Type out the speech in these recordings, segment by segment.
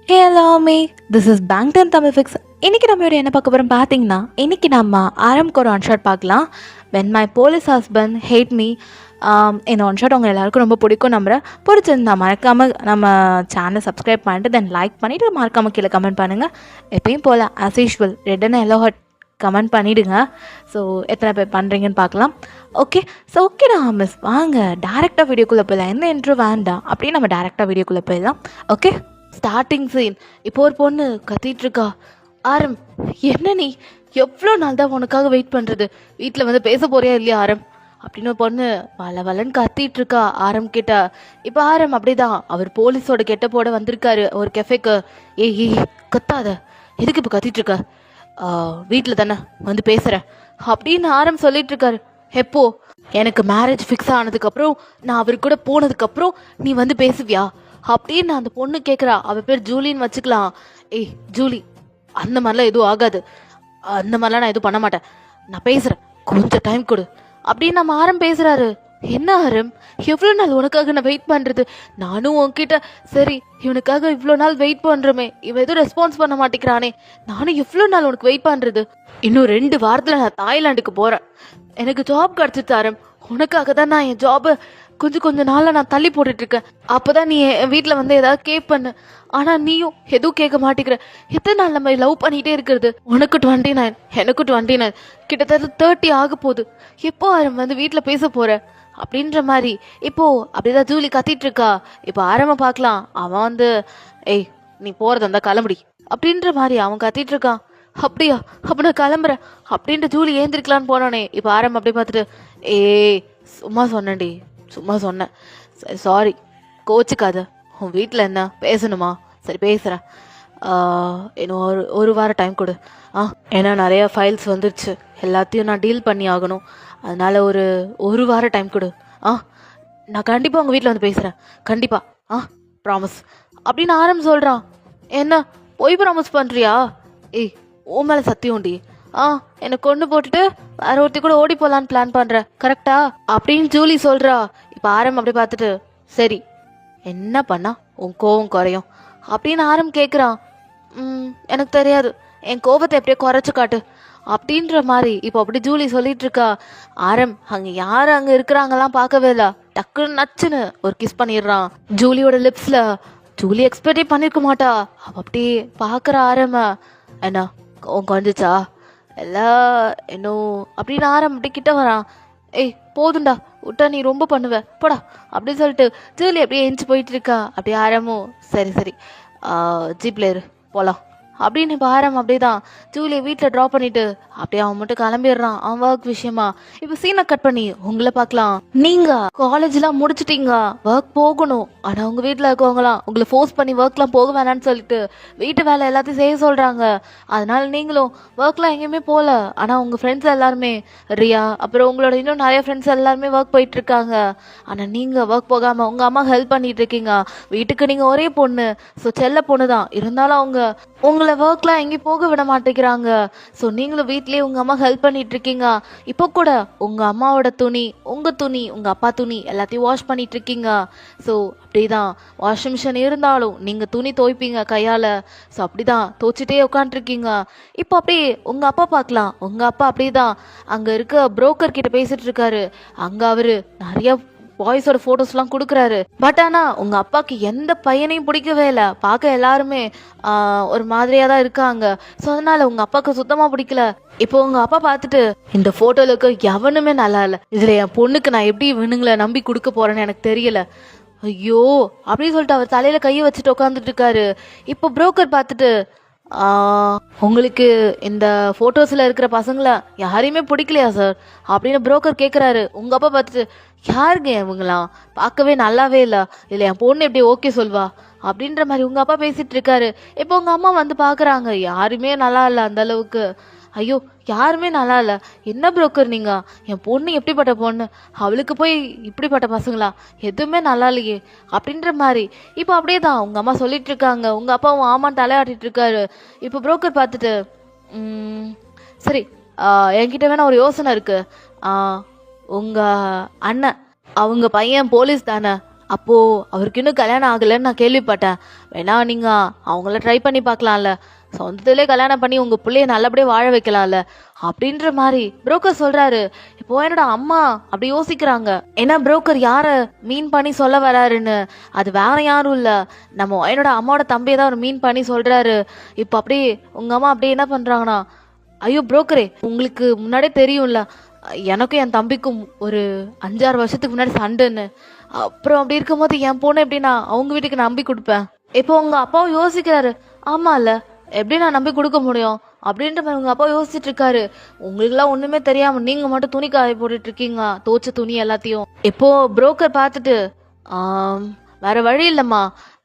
Hey, allow me. This is Bangtan Tamil Fix. இன்னைக்கு நம்ம என்ன பார்க்க போகிறோம் பார்த்தீங்கன்னா, இன்னைக்கு நம்ம ஆரம்க்கு ஒரு ஒன் ஷாட் பார்க்கலாம். When my police husband had me. இந்த ஒன் ஷாட் உங்கள் எல்லாருக்கும் ரொம்ப பிடிக்கும் நம்புகிறேன். பிடிச்சிருந்தா மறக்காமல் நம்ம சேனலை சப்ஸ்கிரைப் பண்ணிட்டு தென் லைக் பண்ணிவிட்டு மறக்காமல் கீழே கமெண்ட் பண்ணுங்கள். எப்பயும் போல் as usual red and yellow heart comment பண்ணிவிடுங்க. ஸோ எத்தனை பேர் பண்ணுறீங்கன்னு பார்க்கலாம். ஓகே ஓகேடா மிஸ், வாங்க டேரெக்டாக வீடியோக்குள்ளே போயிடலாம். எந்த இன்ட்ரோ வேண்டாம், அப்படியே நம்ம டேரெக்டாக வீடியோக்குள்ளே போயிடலாம். Okay, starting scene. இப்போ ஒரு பொண்ணு கத்திட்டு இருக்கா. ஆரம், என்ன நீ எவ்வளோ நாள் தான் உனக்காக வெயிட் பண்ணுறது, வீட்டில் வந்து பேச போறியா இல்லையா ஆரம் அப்படின்னு ஒரு பொண்ணு வளன்னு கத்திட்டு இருக்கா ஆரம் கிட்ட. இப்போ ஆரம் அப்படிதான், அவர் போலீஸோட கெட்ட போட வந்திருக்காரு ஒரு கெஃபேக்கு. ஏய் கத்தாத, எதுக்கு இப்போ கத்திட்டு இருக்க, வீட்டில் தானே வந்து பேசுகிறேன் அப்படின்னு ஆரம் சொல்லிட்டு இருக்காரு. எப்போ எனக்கு மேரேஜ் ஃபிக்ஸ் ஆனதுக்கப்புறம், நான் அவர் கூட போனதுக்கப்புறம் நீ வந்து பேசுவியா அப்படின்னு அந்த பொண்ணு கேட்குறா. அவள் பேர் ஜூலின்னு வச்சுக்கலாம். ஏய் ஜூலி, அந்த மாதிரிலாம் எதுவும் ஆகாது, அந்த மாதிரிலாம் நான் எதுவும் பண்ண மாட்டேன், நான் பேசுகிறேன், கொஞ்சம் டைம் கொடு அப்படின்னு நம்ம ஆரம் பேசுகிறாரு. என்ன ஆரம், எவ்வளோ நாள் உனக்காக நான் வெயிட் பண்ணுறது, நானும் உன்கிட்ட சரி இவனுக்காக இவ்வளோ நாள் வெயிட் பண்ணுறோமே, இவன் எதுவும் ரெஸ்பான்ஸ் பண்ண மாட்டேங்கிறானே, நானும் எவ்வளோ நாள் உனக்கு வெயிட் பண்ணுறது, இன்னும் 2 வாரத்தில் நான் தாய்லாண்டுக்கு போகிறேன், எனக்கு ஜாப் கிடச்சிச்சு ஆரம், உனக்காக தான் நான் என் ஜாபை கொஞ்சம் நாளில் நான் தள்ளி போட்டுட்ருக்கேன். அப்போ தான் நீ என் வீட்டில் வந்து ஏதாவது கேட்பண்ணு, ஆனால் நீயும் எதுவும் கேட்க மாட்டேங்கிற. எத்தனை நாள் நம்ம லவ் பண்ணிகிட்டே இருக்கிறது, உனக்கு 29 எனக்கு 29, கிட்டத்தட்ட 30 ஆக போகுது, எப்போ ஆரம் வந்து வீட்டில் பேச போகிற அப்படின்ற மாதிரி. இப்போது அப்படிதான் ஜூலி கத்திட்டு இருக்கா. இப்போ ஆரம்ப பார்க்கலாம், அவன் வந்து ஏய் நீ போகிறதா இருந்தால் கிளம்புடி அப்படின்ற மாதிரி அவன் கத்திட்டு இருக்கான். அப்படியா, அப்போ நான் கிளம்புறேன் அப்படின்ட்டு ஜூலி ஏந்திரிக்கலான்னு போனானே. இப்போ ஆரம்பம் அப்படியே பார்த்துட்டு ஏய் சும்மா சொன்னேன்டி, சும்மா சொன்னேன், சரி சாரி கோச்சுக்காத, உன் வீட்டில் என்ன பேசணுமா, சரி பேசுகிறேன், இன்னும் ஒரு வாரம் டைம் கொடு. ஏன்னா நிறையா ஃபைல்ஸ் வந்துருச்சு, எல்லாத்தையும் நான் டீல் பண்ணி ஆகணும், அதனால் ஒரு வாரம் டைம் கொடு. நான் கண்டிப்பாக உங்கள் வீட்டில் வந்து பேசுகிறேன், கண்டிப்பாக ப்ராமிஸ் அப்படின்னு ஆரம் சொல்கிறான். என்ன போய் ப்ராமிஸ் பண்ணுறியா, ஏய் உன் மேலே சத்தியம்டி, என்னை கொண்டு போட்டுட்டு வேற ஒருத்தி கூட ஓடி போகலான்னு பிளான் பண்ணுற கரெக்டா அப்படின்னு ஜூலி சொல்கிறா. இப்போ ஆரம் அப்படி பார்த்துட்டு சரி என்ன பண்ணா உன் கோவம் குறையும் அப்படின்னு ஆரம் கேட்குறான். எனக்கு தெரியாது, என் கோபத்தை எப்படியோ குறைச்சு காட்டு அப்படின்ற மாதிரி இப்போ அப்படி ஜூலி சொல்லிட்டு இருக்கா. ஆரம் அங்கே யார் அங்கே இருக்கிறாங்கலாம் பார்க்கவே இல்லை, டக்குன்னு நச்சுன்னு ஒரு கிஸ் பண்ணிடுறான் ஜூலியோட லிப்ஸில். ஜூலி எக்ஸ்பெக்டே பண்ணியிருக்க மாட்டா, அவள் அப்படியே பார்க்குற ஆரம்ப. என்ன கோவம் குறைஞ்சிச்சா எல்லாம் இன்னும் அப்படின்னு ஆரம் அப்படி கிட்ட வரான். ஏய் போதுண்டா, விட்டா நீ ரொம்ப பண்ணுவ போடா அப்படின்னு சொல்லிட்டு ஜூலி அப்படியே எஞ்சி போயிட்டு இருக்கா. அப்படியே ஆரமும் சரி ஜீப்ல இரு போகலாம் அப்படின்னு. இப்போ ஆரம் அப்படியே தான் ஜூலியை வீட்டில் ட்ராப் பண்ணிட்டு அப்படியே அவன் மட்டும் கிளம்பிடுறான் அவன் ஒர்க் விஷயமா. இப்போ சீனை கட் பண்ணி உங்களை பார்க்கலாம். நீங்க காலேஜ்லாம் முடிச்சிட்டீங்க, ஒர்க் போகணும், ஆனால் உங்க வீட்டில் இருக்கவங்களாம் உங்களை ஃபோர்ஸ் பண்ணி ஒர்க்லாம் போக வேணான்னு சொல்லிட்டு வீட்டு வேலை எல்லாத்தையும் செய்ய சொல்றாங்க. அதனால நீங்களும் ஒர்க்லாம் எங்கேயுமே போகல, ஆனால் உங்க ஃப்ரெண்ட்ஸ் எல்லாருமே ரியா அப்புறம் உங்களோட இன்னும் நிறைய ஃப்ரெண்ட்ஸ் எல்லாருமே ஒர்க் போயிட்டு இருக்காங்க. ஆனால் நீங்க ஒர்க் போகாம உங்க அம்மா ஹெல்ப் பண்ணிட்டு இருக்கீங்க. வீட்டுக்கு நீங்க ஒரே பொண்ணு, ஸோ செல்ல பொண்ணு தான், இருந்தாலும் அவங்க உங்களை ஒர்க்லாம் எங்கேயும் போக விட மாட்டேங்கிறாங்க. ஸோ நீங்களும் வீட்லேயே உங்கள் அம்மா ஹெல்ப் பண்ணிட்டு இருக்கீங்க. இப்போ கூட உங்கள் அம்மாவோட துணி, உங்கள் துணி, உங்கள் அப்பா துணி எல்லாத்தையும் வாஷ் பண்ணிட்டு இருக்கீங்க. ஸோ அப்படிதான் வாஷிங் மிஷின் இருந்தாலும் நீங்கள் துணி துவைப்பீங்க கையால். ஸோ அப்படிதான் துவைச்சிட்டே உட்காந்துருக்கீங்க. இப்போ அப்படியே உங்கள் அப்பா பார்க்கலாம். உங்கள் அப்பா அப்படிதான் அங்கே இருக்க புரோக்கர் கிட்ட பேசிட்டு இருக்காரு. அங்கே அவர் நிறைய பாய்ஸோட ஃபோட்டோஸ்லாம் கொடுக்குறாரு. பட் ஆனால் உங்கள் அப்பாவுக்கு எந்த பையனையும் பிடிக்கவே இல்லை, பார்க்க எல்லாருமே ஒரு மாதிரியாக தான் இருக்காங்க. ஸோ அதனால உங்கள் அப்பாவுக்கு சுத்தமாக பிடிக்கல. இப்போ உங்கள் அப்பா பார்த்துட்டு இந்த ஃபோட்டோவில் இருக்க எவனுமே நல்லா இல்லை, இதில் என் பொண்ணுக்கு நான் எப்படி இவனுங்களை நம்பி கொடுக்க போகிறேன்னு எனக்கு தெரியல, ஐயோ அப்படின்னு சொல்லிட்டு அவர் தலையில் கையை வச்சுட்டு உட்காந்துட்டு இருக்காரு. இப்போ புரோக்கர் பார்த்துட்டு உங்களுக்கு இந்த ஃபோட்டோஸில் இருக்கிற பசங்களை யாரையுமே பிடிக்கலையா சார் அப்படின்னு புரோக்கர் கேட்குறாரு. உங்கள் அப்பா பார்த்துட்டு யாருங்க இவங்களாம், பார்க்கவே நல்லாவே இல்லை, இல்லை என் பொண்ணு எப்படி ஓகே சொல்வா அப்படின்ற மாதிரி உங்கள் அப்பா பேசிகிட்டு இருக்காரு. இப்போ உங்கள் அம்மா வந்து பார்க்குறாங்க, யாருமே நல்லா இல்லை அந்த அளவுக்கு, ஐயோ யாருமே நல்லா இல்லை, என்ன புரோக்கர் நீங்கள், என் பொண்ணு எப்படிப்பட்ட பொண்ணு, அவளுக்கு போய் இப்படிப்பட்ட பசங்களா, எதுவுமே நல்லா இல்லையே அப்படின்ற மாதிரி. இப்போ அப்படியே தான் உங்கள் அம்மா சொல்லிட்டு இருக்காங்க. உங்கள் அப்பாவும் ஆமான்னு தலையாட்டிட்டு இருக்காரு. இப்போ புரோக்கர் பார்த்துட்டு சரி என்கிட்ட வேணா ஒரு யோசனை இருக்குது, உங்கள் அண்ணன் அவங்க பையன் போலீஸ் தானே, அப்போது அவருக்கு இன்னும் கல்யாணம் ஆகலைன்னு நான் கேள்விப்பட்டேன். வேணா நீங்கள் அவங்கள ட்ரை பண்ணி பார்க்கலாம்ல, சொந்தத்திலே கல்யாணம் பண்ணி உங்கள் பிள்ளைய நல்லபடியாக வாழ வைக்கலாம்ல அப்படின்ற மாதிரி புரோக்கர் சொல்கிறாரு. இப்போ என்னோட அம்மா அப்படி யோசிக்கிறாங்க. ஏன்னா புரோக்கர் யாரை மீன் பண்ணி சொல்ல வராருன்னு, அது வேற யாரும் இல்லை, நம்ம என்னோட அம்மாவோட தம்பியை தான் அவர் மீன் பண்ணி சொல்கிறாரு. இப்போ அப்படியே உங்கள் அம்மா அப்படியே என்ன பண்ணுறாங்கன்னா, ஐயோ புரோக்கரே, உங்களுக்கு முன்னாடியே தெரியும்ல எனக்கும் என் தம்பிக்கும் ஒரு 5-6 வருஷத்துக்கு முன்னாடி சண்டைன்னு. அப்புறம் அப்படி இருக்கும்போது என் பொண்ணை எப்படி நான் அவங்க வீட்டுக்கு நம்பி கொடுப்பேன்? இப்போ உங்க அப்பாவும் யோசிக்கிறாரு. ஆமா இல்ல, எப்படி நான் நம்பி கொடுக்க முடியும் அப்படின்ற மாதிரி உங்க அப்பா யோசிச்சுட்டு இருக்காரு. உங்களுக்குலாம் ஒண்ணுமே தெரியாம நீங்க மட்டும் துணி காய போட்டுட்டு இருக்கீங்க, தோச்ச துணி எல்லாத்தையும். இப்போ புரோக்கர் பார்த்துட்டு, வேற வழி இல்லம்மா,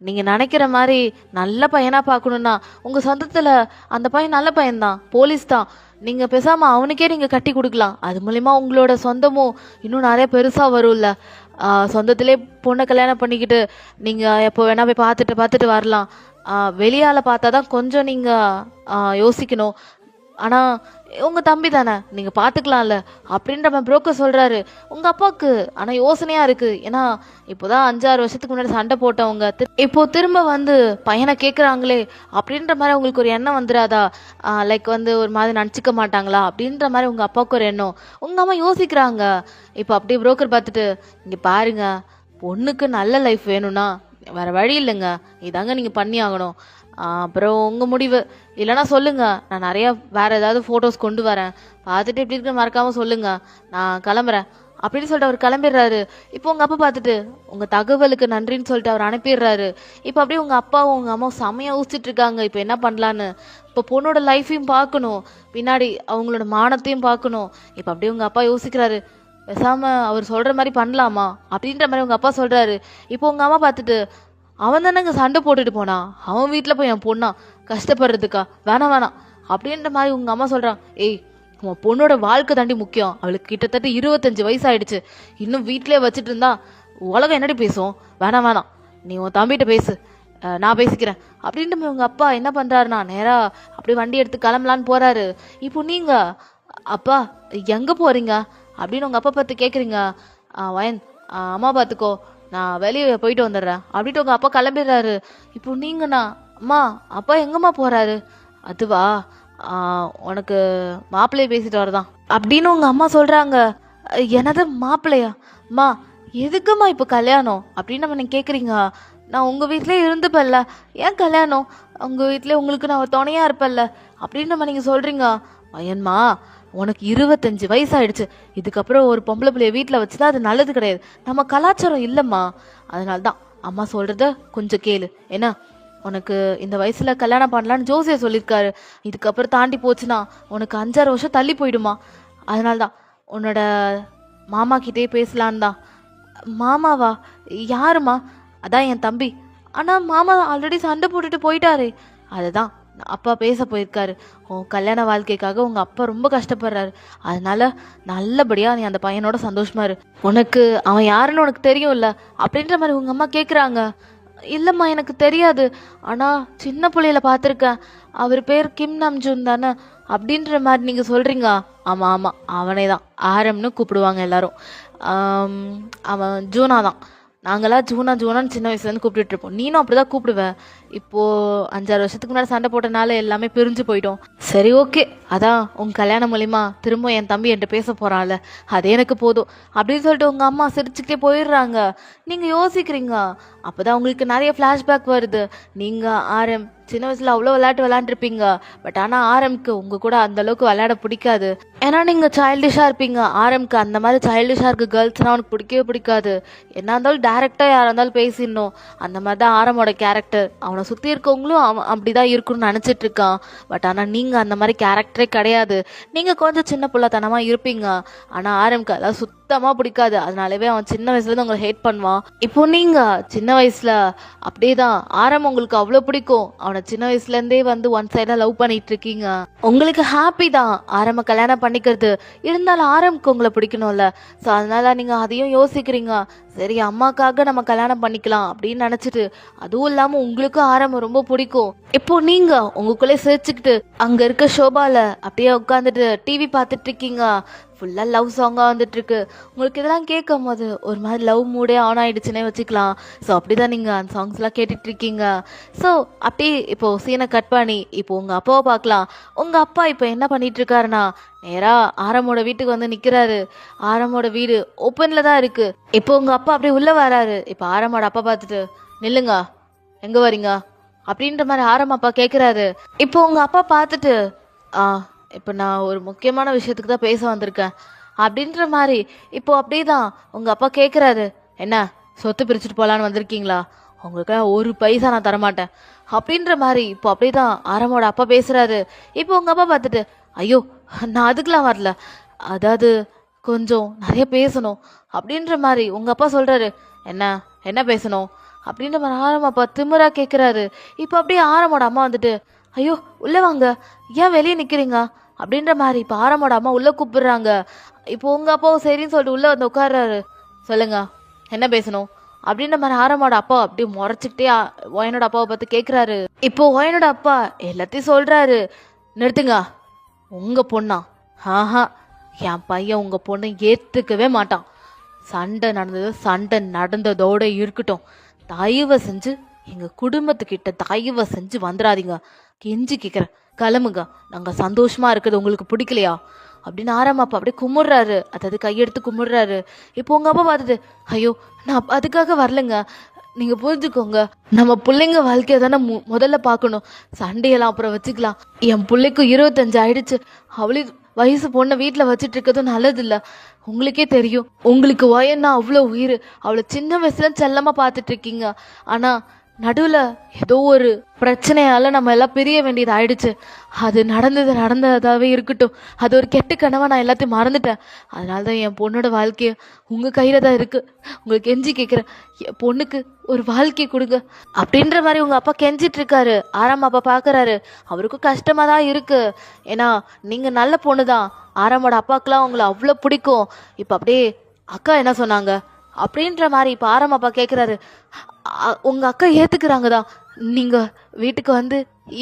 நீங்க நினைக்கிற மாதிரி நல்ல பையனா பார்க்கணும்னா உங்க சொந்தத்துல அந்த பையன் நல்ல பையன்தான், போலீஸ் தான், நீங்க பேசாம அவனுக்கே நீங்க கட்டி கொடுக்கலாம். அது மூலியமா உங்களோட சொந்தமும் இன்னும் நிறைய பெருசா வரும்ல. சொந்தத்திலே பொண்ணை கல்யாணம் பண்ணிக்கிட்டு நீங்க எப்போ வேணா போய் பார்த்துட்டு வரலாம். வெளியால பார்த்தாதான் கொஞ்சம் நீங்க யோசிக்கணும். ஆனா உங்க தம்பி தானே, நீங்க பாத்துக்கலாம்ல அப்படின்ற மாதிரி புரோக்கர் சொல்றாரு. உங்க அப்பாவுக்கு ஆனா யோசனையா இருக்கு. ஏன்னா இப்போதான் 5-6 வருஷத்துக்கு முன்னாடி சண்டை போட்டவங்க இப்போ திரும்ப வந்து பையனை கேட்குறாங்களே அப்படின்ற மாதிரி உங்களுக்கு ஒரு எண்ணம் வந்துடாதா? லைக் வந்து ஒரு மாதிரி நினச்சிக்க மாட்டாங்களா அப்படின்ற மாதிரி உங்க அப்பாவுக்கு ஒரு எண்ணம். உங்க அம்மா யோசிக்கிறாங்க. இப்போ அப்படியே புரோக்கர் பார்த்துட்டு, இங்க பாருங்க, பொண்ணுக்கு நல்ல லைஃப் வேணும்னா வேற வழி இல்லைங்க, இதாங்க நீங்க பண்ணி ஆகணும். அப்புறம் உங்கள் முடிவு, இல்லைனா சொல்லுங்கள், நான் நிறையா வேறு ஏதாவது ஃபோட்டோஸ் கொண்டு வரேன், பார்த்துட்டு எப்படி இருக்குன்னு மறக்காமல் சொல்லுங்கள், நான் கிளம்புறேன் அப்படின்னு சொல்லிட்டு அவர் கிளம்பிடுறாரு. இப்போ உங்கள் அப்பா பார்த்துட்டு உங்கள் தகவலுக்கு நன்றின்னு சொல்லிட்டு அவர் அனுப்பிடுறாரு. இப்போ அப்படியே உங்கள் அப்பாவும் உங்கள் அம்மாவும் செம்மையாக ஊசிட்டு இருக்காங்க. இப்போ என்ன பண்ணலான்னு, இப்போ பொண்ணோட லைஃப்பையும் பார்க்கணும், பின்னாடி அவங்களோட மானத்தையும் பார்க்கணும். இப்போ அப்படியே உங்கள் அப்பா யோசிக்கிறாரு, பேசாமல் அவர் சொல்கிற மாதிரி பண்ணலாமா அப்படின்ற மாதிரி உங்கள் அப்பா சொல்கிறாரு. இப்போ உங்கள் அம்மா பார்த்துட்டு, அவன் தானேங்க சண்டை போட்டுட்டு போனான், அவன் வீட்டில் போய் என் பொண்ணா கஷ்டப்படுறதுக்கா, வேணாம் அப்படின்ற மாதிரி உங்கள் அம்மா சொல்கிறான். ஏய், உன் பொண்ணோட வாழ்க்கை தாண்டி முக்கியம், அவளுக்கு கிட்டத்தட்ட 25 வயசு ஆயிடுச்சு, இன்னும் வீட்டிலே வச்சுட்டு இருந்தா உலகம் என்னடி பேசும், வேணாம் நீ உன் தம்பிகிட்ட பேசு, நான் பேசிக்கிறேன் அப்படின்ற மாதிரி உங்கள் அப்பா என்ன பண்ணுறாருனா நேராக அப்படியே வண்டி எடுத்து கிளம்பலான்னு போகிறாரு. இப்போ நீங்கள் அப்பா எங்கே போகிறீங்க அப்படின்னு உங்கள் அப்பா பார்த்து கேட்குறீங்க. வயன், அம்மா பார்த்துக்கோ, நான் வெளியே போயிட்டு வந்துடுறேன் அப்படின்ட்டு உங்கள் அப்பா கிளம்பிடுறாரு. இப்போ நீங்கண்ணா, அம்மா அப்பா எங்கம்மா போகிறாரு? அதுவா, உனக்கு மாப்பிள்ளைய பேசிட்டு வரதான் அப்படின்னு உங்கள் அம்மா சொல்கிறாங்க. எனது மாப்பிள்ளையா? அம்மா எதுக்குமா இப்போ கல்யாணம் அப்படின்னு நம்ம கேட்குறீங்க? நான் உங்கள் வீட்டிலே இருந்துப்பல்ல, ஏன் கல்யாணம்? உங்கள் வீட்டிலே உங்களுக்கு நான் துணையாக இருப்பல்ல அப்படின்னு நம்ம நீங்கள் சொல்கிறீங்க. பையன்மா, உனக்கு 25 வயசு ஆயிடுச்சு, இதுக்கப்புறம் ஒரு பொம்பளை பிள்ளைய வீட்டில் வச்சுதான் அது நல்லது கிடையாது, நம்ம கலாச்சாரம் இல்லைம்மா. அதனால தான் அம்மா சொல்கிறத கொஞ்சம் கேளு. ஏன்னா உனக்கு இந்த வயசில் கல்யாணம் பண்ணலான்னு ஜோசியர் சொல்லியிருக்காரு, இதுக்கப்புறம் தாண்டி போச்சுன்னா உனக்கு 5-6 வருஷம் தள்ளி போயிடுமா. அதனால தான் உன்னோட மாமா கிட்டே பேசலான்னு தான். மாமாவா? யாருமா? அதான் என் தம்பி. ஆனால் மாமா ஆல்ரெடி சண்டை போட்டுட்டு போயிட்டாரே. அதுதான் அப்பா பேச போயிருக்காரு. உன் கல்யாண வாழ்க்கைக்காக உங்கள் அப்பா ரொம்ப கஷ்டப்படுறாரு, அதனால நல்லபடியாக நீ அந்த பையனோட சந்தோஷமா இரு. உனக்கு அவன் யாருன்னு உனக்கு தெரியும்ல அப்படின்ற மாதிரி உங்கள் அம்மா கேட்குறாங்க. இல்லைம்மா எனக்கு தெரியாது, ஆனால் சின்ன பிள்ளையில பார்த்துருக்கேன், அவர் பேர் கிம் நம்ஜூன் தானே அப்படின்ற மாதிரி நீங்கள் சொல்கிறீங்க. ஆமாம் அவனே தான், ஆரம்னு கூப்பிடுவாங்க எல்லாரும். அவன் ஜூனா தான். நாங்களாம் ஜூனான்னு சின்ன வயசுலேருந்து கூப்பிட்டுட்டு இருப்போம், நீனும் அப்படி தான் கூப்பிடுவேன். இப்போது 5-6 வருஷத்துக்கு முன்னாடி சண்டை போட்டனால எல்லாமே பிரிஞ்சு போயிட்டோம். சரி ஓகே, அதான் உங்கள் கல்யாணம் மூலிமா திரும்ப என் தம்பி என்கிட்ட பேச போகிறான்ல, அதே எனக்கு போதும் அப்படின்னு சொல்லிட்டு உங்கள் அம்மா சிரிச்சுக்கிட்டே போயிடுறாங்க. நீங்கள் யோசிக்கிறீங்க, அப்போ தான் உங்களுக்கு நிறைய ஃப்ளாஷ்பேக் வருது. நீங்கள் ஆரம் சின்ன வயசில் அவ்வளோ விளையாட்டு விளையாண்டுருப்பீங்க, பட் ஆனால் ஆரம்க்கு உங்கள் கூட அந்தளவுக்கு விளையாட பிடிக்காது. ஏன்னா நீங்கள் சைல்டிஷாக இருப்பீங்க. ஆரம்க்கு அந்த மாதிரி சைல்டிஷாக இருக்க கேர்ள்ஸ்னால் அவனுக்கு பிடிக்கவே பிடிக்காது. என்ன இருந்தாலும் டேரெக்டாக யாராக இருந்தாலும் பேசிடணும், அந்த மாதிரி தான் ஆரமோட கேரக்டர். அவனை சுற்றி இருக்கவங்களும் அவன் அப்படி தான் இருக்குன்னு நினச்சிட்டு இருக்கான். பட் ஆனால் நீங்கள் அந்த மாதிரி கேரக்டரே கிடையாது. நீங்கள் கொஞ்சம் சின்ன பிள்ளைத்தனமாக இருப்பீங்க, ஆனால் ஆரம்க்கு அதெல்லாம் சுத்தமாக பிடிக்காது. அதனாலவே அவன் சின்ன வயசுலேருந்து உங்களை ஹேட் பண்ணுவான். இப்போ நீங்கள் சின்ன வயசில் அப்படியே தான் ஆரம் உங்களுக்கு அவ்வளோ பிடிக்கும், அவனை சின்ன வயசுலேருந்தே வந்து ஒன் சைடாக லவ் பண்ணிட்டு இருக்கீங்க. உங்களுக்கு ஹாப்பி தான் ஆரம்ப கல்யாணம் பண்ணிக்கிறது, இருந்தாலும் ஆரம்க்கு உங்களை பிடிக்கணும்ல. ஸோ அதனால நீங்கள் அதையும் யோசிக்கிறீங்க. சரி அம்மாக்காக நம்ம கல்யாணம் பண்ணிக்கலாம் அப்படின்னு நினச்சிட்டு, அதுவும் இல்லாமல் உங்களுக்கு ஆரம்பம் ரொம்ப பிடிக்கும். இப்போ நீங்கள் உங்களுக்குள்ளே சிரிச்சுக்கிட்டு அங்கே இருக்க ஷோபாவில் அப்படியே உட்காந்துட்டு டிவி பார்த்துட்டு இருக்கீங்க. ஃபுல்லாக லவ் சாங்காக வந்துட்டுருக்கு. உங்களுக்கு இதெல்லாம் கேட்கும் போது ஒரு மாதிரி லவ் மூடே ஆன் ஆகிடுச்சுன்னே வச்சுக்கலாம். ஸோ அப்படி தான் நீங்கள் அந்த சாங்ஸ்லாம் கேட்டுட்ருக்கீங்க. ஸோ அப்படியே இப்போது சீனை கட் பண்ணி இப்போ உங்கள் அப்பாவை பார்க்கலாம். உங்கள் அப்பா இப்போ என்ன பண்ணிகிட்ருக்காருன்னா நேராக ஆரமோட வீட்டுக்கு வந்து நிற்கிறாரு. ஆரமோட வீடு ஓப்பனில் தான் இருக்குது. இப்போ உங்கள் அப்பா அப்படியே உள்ளே வராரு. இப்போ ஆரமோட அப்பா பார்த்துட்டு நில்லுங்க, எங்கே வரீங்க அப்படின்ற மாதிரி ஆரம் அப்பா கேட்குறாரு. இப்போ உங்கள் அப்பா பார்த்துட்டு இப்போ நான் ஒரு முக்கியமான விஷயத்துக்கு தான் பேச வந்திருக்கேன் அப்படின்ற மாதிரி இப்போ அப்படியே தான் உங்கள் அப்பா கேட்குறாரு. என்ன சொத்து பிரிச்சுட்டு போகலான்னு வந்திருக்கீங்களா? உங்களுக்கு ஒரு பைசா நான் தரமாட்டேன் அப்படின்ற மாதிரி இப்போ அப்படியே தான் ஆரமோட அப்பா பேசுகிறாரு. இப்போ உங்கள் அப்பா பார்த்துட்டு ஐயோ நான் அதுக்கெலாம் வரல, அதாவது கொஞ்சம் நிறைய பேசணும் அப்படின்ற மாதிரி உங்கள் அப்பா சொல்கிறாரு. என்ன என்ன பேசணும் அப்படின்ற மாதிரி ஆரம் அப்பா திமிரா கேட்குறாரு. இப்போ அப்படியே ஆரமோட அம்மா வந்துட்டு ஐயோ உள்ளே வாங்க, ஏன் வெளியே நிற்கிறீங்க அப்படின்ற மாதிரி இப்போ ஆரமோட அம்மா உள்ளே கூப்பிடுறாங்க. இப்போ உங்கள் அப்பாவும் சரின்னு சொல்லிட்டு உள்ளே வந்து உட்கார்றாரு. சொல்லுங்க என்ன பேசணும் அப்படின்ற மாதிரி ஆரமோட அப்பா அப்படியே முறைச்சிக்கிட்டே ஒயனோட அப்பாவை பார்த்து கேட்குறாரு. இப்போ ஒயனோட அப்பா எல்லாத்தையும் சொல்கிறாரு. நிறுத்துங்க, உங்கள் பொண்ணா? ஆஹா, என் பையன் உங்கள் பொண்ணை ஏற்றுக்கவே மாட்டான். சண்டை நடந்ததோடு இருக்கட்டும். தயவு செஞ்சு எங்கள் குடும்பத்துக்கிட்ட தயவு செஞ்சு வந்துடாதீங்க, கெஞ்சி கேட்குறேன், கிளம்புங்க. நாங்கள் சந்தோஷமாக இருக்கிறது உங்களுக்கு பிடிக்கலையா அப்படின்னு ஆரம்ப அப்பா அப்படியே கும்பிட்றாரு. அதாவது கையெடுத்து கும்பிட்றாரு. இப்போ உங்கள் அப்பா பார்த்துட்டு ஐயோ நான் அதுக்காக வரலைங்க, நீங்கள் புரிஞ்சுக்கோங்க, நம்ம பிள்ளைங்க வாழ்க்கையை தானே முதல்ல பார்க்கணும், சண்டையெல்லாம் அப்புறம் வச்சுக்கலாம். என் பிள்ளைக்கும் 25 ஆயிடுச்சு, அவளே வயசு பொண்ணை வீட்டில் வச்சுட்டு இருக்கிறதும் நல்லதில்லை. உங்களுக்கே தெரியும், உங்களுக்கு ஒயன்னா அவ்வளோ உயிர், அவளை சின்ன வயசுல செல்லமாக பார்த்துட்டு இருக்கீங்க. ஆனால் நடுவில் ஏதோ ஒரு பிரச்சனையால் நம்ம எல்லாம் பிரிய வேண்டியது ஆயிடுச்சு. அது நடந்ததாகவே இருக்கட்டும், அது ஒரு கெட்ட கனவா நான் எல்லாத்தையும் மறந்துட்டேன். அதனால தான் என் பொண்ணோட வாழ்க்கையை உங்கள் கையில் தான் இருக்குது. உங்களுக்கு கெஞ்சி கேட்குறேன், என் பொண்ணுக்கு ஒரு வாழ்க்கையை கொடுங்க அப்படின்ற மாதிரி உங்கள் அப்பா கெஞ்சிட்டு இருக்காரு. ஆறாம் அப்பா பார்க்குறாரு. அவருக்கும் கஷ்டமாக தான் இருக்குது. ஏன்னா நீங்கள் நல்ல பொண்ணு தான், ஆறாமோட அப்பாக்கெலாம் உங்களை அவ்வளோ பிடிக்கும். இப்போ அப்படியே அக்கா என்ன சொன்னாங்க அப்படின்ற மாதிரி இப்போ ஆறாம் அப்பா கேட்குறாரு. உங்கள் அக்கா ஏற்றுக்கிறாங்க தான், நீங்கள் வீட்டுக்கு வந்து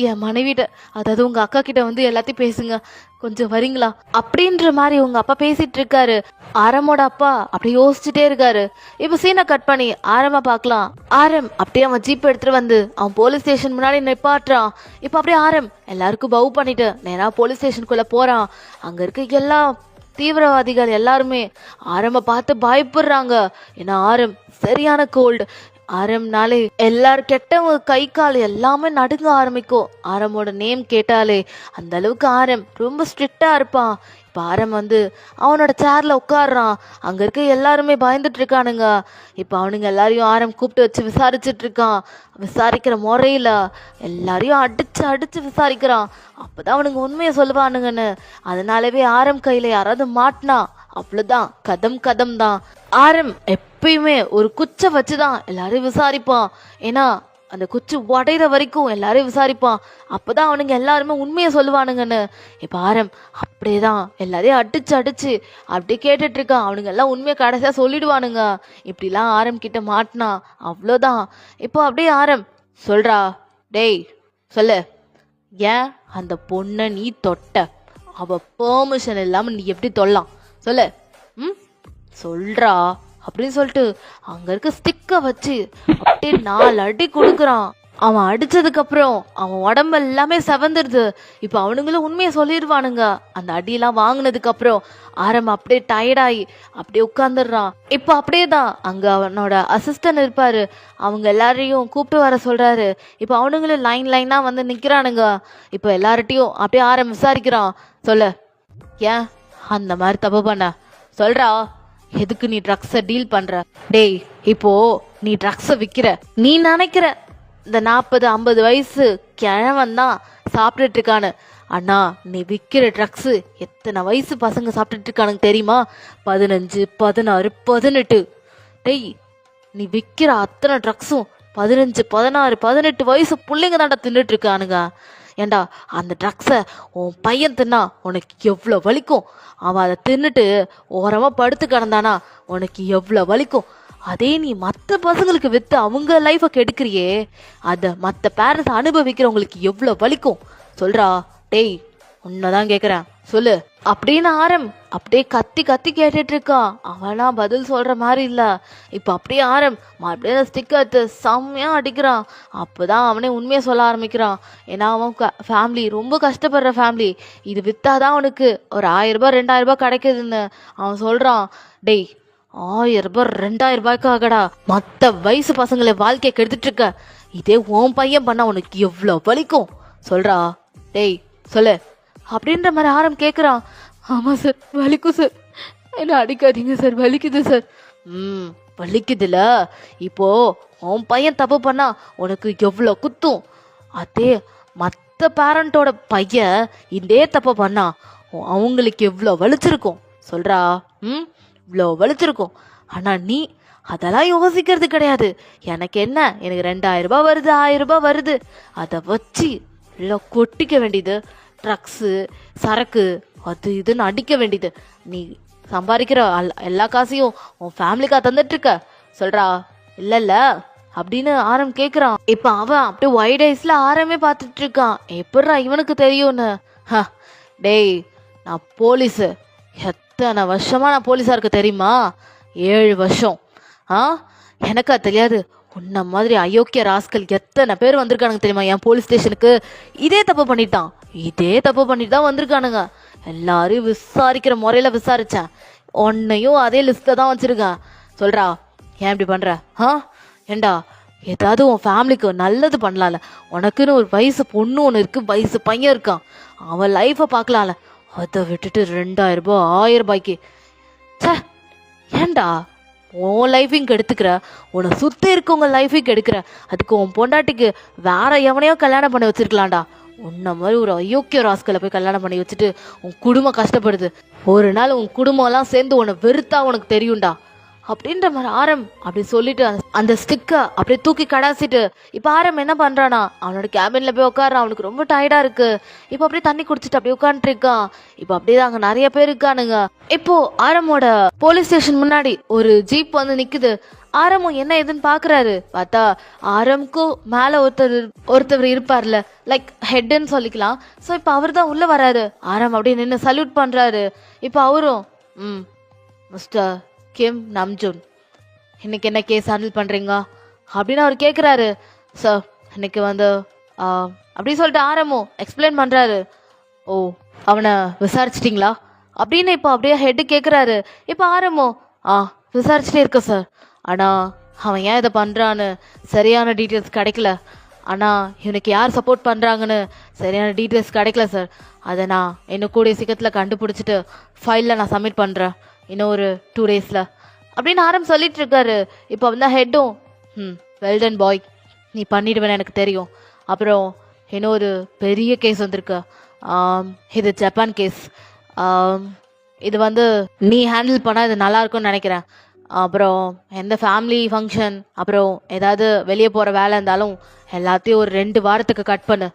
என் மனைவிட்ட, அதாவது உங்கள் அக்கா கிட்ட வந்து எல்லாத்தையும் பேசுங்க, கொஞ்சம் வரீங்களா அப்படின்ற மாதிரி உங்கள் அப்பா பேசிகிட்டு இருக்காரு. ஆரமோட அப்பா அப்படி யோசிச்சுட்டே இருக்காரு. இப்போ சீனை கட் பண்ணி ஆரமாக பார்க்கலாம். ஆரம் அப்படியே அவன் ஜீப் எடுத்துகிட்டு வந்து அவன் போலீஸ் ஸ்டேஷன் முன்னாடி நிப்பாட்டுறான். இப்போ அப்படியே ஆரம் எல்லாருக்கும் பவு பண்ணிட்டு நேராக போலீஸ் ஸ்டேஷனுக்குள்ளே போகிறான். அங்கே இருக்க எல்லா தீவிரவாதிகள் எல்லாருமே ஆரம்ப பார்த்து பயப்படுறாங்க. ஏன்னா ஆரம் சரியான கோல்டு. ஆரம்னாலே எல்லாரும் கெட்டவங்க கை கால் எல்லாமே நடுங்க ஆரம்பிக்கும். ஆரமோட நேம் கேட்டாலே அந்த அளவுக்கு ஆரம் ரொம்ப ஸ்ட்ரிக்டா இருப்பான். இப்போ ஆரம் வந்து அவனோட சேர்ல உட்காடுறான். அங்க இருக்க எல்லாருமே பயந்துட்டு இருக்கானுங்க. இப்போ அவனுங்க எல்லாரையும் ஆரம் கூப்பிட்டு வச்சு விசாரிச்சுட்டு இருக்கான். விசாரிக்கிற முறையில எல்லாரையும் அடிச்சு விசாரிக்கிறான். அப்பதான் அவனுங்க உண்மையை சொல்லுவானுங்கன்னு. அதனாலவே ஆரம் கையில யாராவது மாட்டினா அவ்வளவுதான், கதம் தான். ஆரம் எப்பயுமே ஒரு குச்சை வச்சுதான் எல்லாரையும் விசாரிப்பான். ஏன்னா அந்த குச்சி உடையிற வரைக்கும் எல்லாரையும் விசாரிப்பான். அப்பதான் அவனுங்க எல்லாருமே உண்மையை சொல்லுவானுங்கன்னு. இப்போ ஆரம் அப்படியேதான் எல்லாரையும் அடிச்சு அப்படியே கேட்டுட்டு இருக்கான். அவனுங்க எல்லாம் உண்மையை கடைசியா சொல்லிடுவானுங்க. இப்படிலாம் ஆரம் கிட்ட மாட்டினா அவ்வளோதான். இப்போ அப்படியே ஆரம் சொல்றா, டேய் சொல்லு, ஏன் அந்த பொண்ணை நீ தொட்ட? அவ பெர்மிஷன் இல்லாம நீ எப்படி தொல்லாம் சொல்லு, சொல்றா அப்படின்னு சொல்லிட்டு அங்க இருக்க ஸ்டிக்கை வச்சு அப்படியே 4 அடி கொடுக்குறான். அவன் அடிச்சதுக்கு அப்புறம் அவன் உடம்பு எல்லாமே செவந்துருது. இப்போ அவனுங்களும் உண்மையை சொல்லிடுவானுங்க. அந்த அடியெல்லாம் வாங்கினதுக்கு அப்புறம் ஆரம் அப்படியே டயர்டாகி அப்படியே உட்காந்துடுறான். இப்போ அப்படியே தான் அங்க அவனோட அசிஸ்டன்ட் இருப்பாரு. அவங்க எல்லாரையும் கூப்பிட்டு வர சொல்றாரு. இப்போ அவனுங்களும் லைனா வந்து நிக்கிறானுங்க. இப்போ எல்லார்ட்டையும் அப்படியே ஆரம் விசாரிக்கிறான். சொல்லு, ஏன் அந்த மாதிரி தப்பு பண்ண? சொல்றா, எதுக்கு நீ ட்ரக்ஸை டீல் பண்ற? டேய், இப்போ நீ ட்ரக்ஸை விற்கிற, நீ நினைக்கிற இந்த 40-50 வயசு கிழவன் தான் சாப்பிட்டுட்டு இருக்கானு. அண்ணா, நீ விற்கிற ட்ரக்ஸு எத்தனை வயசு பசங்க சாப்பிட்டுட்டு இருக்கானுங்க தெரியுமா? 15, 16, 18. டேய், நீ விற்கிற அத்தனை ட்ரக்ஸும் 15, 16, 18 வயசு பிள்ளைங்க தாண்டா தின்னுட்டு இருக்கானுங்க. ஏண்டா, அந்த ட்ரக்ஸை உன் பையன் தின்னா உனக்கு எவ்வளோ வலிக்கும்? அவன் அதை தின்னுட்டு ஓரமாக படுத்து கிடந்தானா உனக்கு எவ்வளோ வலிக்கும்? அதே நீ மற்ற பசங்களுக்கு விற்று அவங்க லைஃபை கெடுக்கிறியே, அதை மற்ற பேரண்ட்ஸ் அனுபவிக்கிறவங்களுக்கு எவ்வளோ வலிக்கும்? சொல்றா. டேய், உன்னதான் கேக்குறேன் சொல்லு அப்படின்னு ஆரம் அப்படியே கத்தி கத்தி கேட்டுட்டு இருக்கான். அவனா பதில் சொல்ற மாதிரி இல்ல. இப்ப அப்படியே ஆரம் மறுபடியும் ஸ்டிக் எடுத்து செம்மையா அடிக்கிறான். அப்பதான் அவனே உண்மையை சொல்ல ஆரம்பிக்கிறான். ஏன்னா அவன் ஃபேமிலி ரொம்ப கஷ்டப்படுற ஃபேமிலி, இது வித்தாதான் அவனுக்கு ஒரு 1000 ரூபாய் 2000 ரூபாய் கிடைக்குதுன்னு அவன் சொல்றான். டேய் 1000 ரூபாய் 2000 ரூபாய்க்காகடா மற்ற வயசு பசங்களை வாழ்க்கையை கெடுத்துட்டு இருக்க. இதே உன் பையன் பண்ணா உனக்கு எவ்வளவு வலிக்கும் சொல்றா. டேய் சொல்லு அப்படின்ற மாதிரி ஆரம் கேட்குறான். ஆமாம் சார் வலிக்கும் சார், என்ன அடிக்காதீங்க சார் வலிக்குது சார். வலிக்குதுல, இப்போ உன் பையன் தப்பு பண்ணா உனக்கு எவ்வளோ குத்தும். அதே மற்ற பேரண்டோட பையன் இதே தப்பு பண்ணா அவங்களுக்கு எவ்வளோ வலிச்சிருக்கும் சொல்றா. இவ்வளோ வலிச்சிருக்கும். ஆனால் நீ அதெல்லாம் யோசிக்கிறது கிடையாது. எனக்கு என்ன, எனக்கு 2000 ரூபாய் வருது 1000 ரூபாய் வருது, அதை வச்சு இல்லை கொட்டிக்க வேண்டியது, ட்ரக்ஸு சரக்கு அது இதுன்னு அடிக்க வேண்டியது. நீ சம்பாதிக்கிற எல்லா காசையும் உன் ஃபேமிலிக்காக தந்துட்டு இருக்க சொல்றா. இல்லைல்ல அப்படின்னு ஆரம் கேட்குறான். இப்போ அவன் அப்படியே ஒயிட் ஐஸ்ல ஆரமே பார்த்துட்டு இருக்கான். எப்படா இவனுக்கு தெரியும்னு. டேய் நான் போலீஸு, எத்தனை வருஷமா நான் போலீஸாக இருக்க தெரியுமா? 7 வருஷம். எனக்கா தெரியாது? உன்ன மாதிரி அயோக்கிய ராஸ்கல் எத்தனை பேர் வந்திருக்கானுங்க தெரியுமா என் போலீஸ் ஸ்டேஷனுக்கு? இதே தப்பு பண்ணிட்டு தான் வந்திருக்கானுங்க. எல்லாரையும் விசாரிக்கிற முறையில விசாரிச்சேன். உன்னையும் அதே லிஸ்ட்ல தான் வச்சிருக்கேன் சொல்றா. ஏன் இப்படி பண்ற? ஏண்டா ஏதாவது உன் ஃபேமிலிக்கு நல்லது பண்ணலாம்ல. உனக்குன்னு ஒரு வயசு பொண்ணு ஒன்று இருக்கு, வயசு பையன் இருக்கான், அவன் லைஃபை பார்க்கலாம்ல. அதை விட்டுட்டு 2000 ரூபாய் 1000 ரூபாய்க்கு ஏண்டா உன் லைஃபையும் கெடுத்துக்கிற, உன்னை சுற்றி இருக்கவங்க லைஃபையும் கெடுக்கிற. அதுக்கு உன் பொண்டாட்டிக்கு வேற எவனையோ கல்யாணம் பண்ணி வச்சிருக்கலாம்டா. உன்ன மாதிரி ஒரு அயோக்கிய ராஸ்களை போய் கல்யாணம் பண்ணி வச்சுட்டு உன் குடும்பம் கஷ்டப்படுது. ஒரு நாள் உன் குடும்பம்லாம் சேர்ந்து உன்னை வெறுத்தா உனக்கு தெரியும்டா அப்படின்ற மாதிரி ஆரம் அப்படி சொல்லிட்டு அந்த ஸ்டிக்கை அப்படியே தூக்கி கடாசிட்டு இப்போ ஆரம் என்ன பண்றானா, அவனோட கேபின்ல போய் உட்காரான். அவனுக்கு ரொம்ப டயர்டா இருக்கு. இப்போ அப்படியே தண்ணி குடிச்சிட்டு அப்படியே உட்காந்துட்டு இருக்கான். இப்போ அப்படியே அங்க நிறைய பேர் இருக்கானுங்க. இப்போ ஆரமோட போலீஸ் ஸ்டேஷன் முன்னாடி ஒரு ஜீப் வந்து நிக்குது. ஆரமும் என்ன ஏதுன்னு பாக்குறாரு. பார்த்தா ஆரமுக்கும் மேல ஒருத்தர் இருப்பார்ல, லைக் ஹெட்ன்னு சொல்லிக்கலாம். ஸோ இப்போ அவர் தான் உள்ள வராரு. ஆரம் அப்படியே நின்று சல்யூட் பண்றாரு. இப்போ அவரும் மிஸ்டர் கிம் நம்ஜூன், இன்னைக்கு என்ன கேஸ் ஹேண்டில் பண்ணுறீங்க அப்படின்னு அவர் கேட்குறாரு. சார் இன்னைக்கு வந்து அப்படி சொல்லிட்டு ஆரமும் எக்ஸ்பிளைன் பண்ணுறாரு. ஓ அவனை விசாரிச்சிட்டிங்களா அப்படின்னு இப்போ அப்படியே ஹெட்டு கேட்குறாரு. இப்போ ஆரமும் விசாரிச்சுட்டே இருக்க சார், ஆனால் அவன் ஏன் இதை பண்ணுறான்னு சரியான டீட்டெயில்ஸ் கிடைக்கல. ஆனால் இவனுக்கு யார் சப்போர்ட் பண்ணுறாங்கன்னு சரியான டீட்டெயில்ஸ் கிடைக்கல சார். அதை நான் இன்னும் கூடிய சீக்கிரத்தில் கண்டுபிடிச்சிட்டு ஃபைலில் நான் சப்மிட் பண்ணுறேன் இன்னும் ஒரு 2 டேஸில் அப்படின்னு ஆரம் சொல்லிட்டு இருக்காரு. இப்போ வந்து ஹெட்டும் வெல்டன் பாய், நீ பண்ணிடுவேன்னு எனக்கு தெரியும். அப்புறம் இன்னொரு பெரிய கேஸ் வந்திருக்கு. இது ஜப்பான் கேஸ். இது வந்து நீ ஹேண்டில் பண்ணால் இது நல்லா இருக்கும்னு நினைக்கிறேன். அப்புறம் எந்த ஃபேமிலி ஃபங்க்ஷன் அப்புறம் ஏதாவது வெளியே போகிற வேலை இருந்தாலும் எல்லாத்தையும் ஒரு 2 வாரத்துக்கு கட் பண்ணு.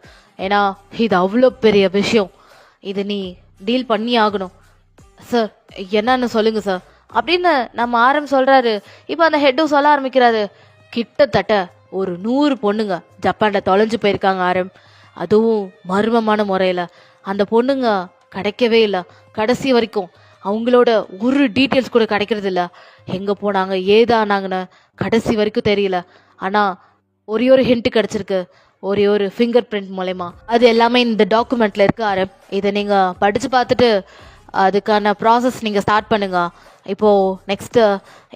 ஏன்னா இது அவ்வளோ பெரிய விஷயம், இது நீ டீல் பண்ணி ஆகணும். சார் என்னன்னு சொல்லுங்க சார் அப்படின்னு நம்ம ஆரம் சொல்றாரு. இப்போ அந்த ஹெட்டும் சொல்ல ஆரம்பிக்கிறாரு. கிட்டத்தட்ட ஒரு 100 பொண்ணுங்க ஜப்பானில் தொலைஞ்சு போயிருக்காங்க ஆரம், அதுவும் மர்மமான முறையில். அந்த பொண்ணுங்க கிடைக்கவே இல்லை கடைசி வரைக்கும். அவங்களோட ஒரு டீட்டெயில்ஸ் கூட கிடைக்கிறது இல்லை. எங்கே போனாங்க ஏதானாங்கன்னு கடைசி வரைக்கும் தெரியல. ஆனால் ஒரே ஒரு ஹிண்ட் கிடச்சிருக்கு, ஒரே ஒரு ஃபிங்கர் பிரிண்ட் மூலயமா. அது எல்லாமே இந்த டாக்குமெண்ட்டில் இருக்கு ஆரம். இதை நீங்கள் படித்து பார்த்துட்டு அதுக்கான ப்ராசஸ் நீங்கள் ஸ்டார்ட் பண்ணுங்க. இப்போது நெக்ஸ்ட்டு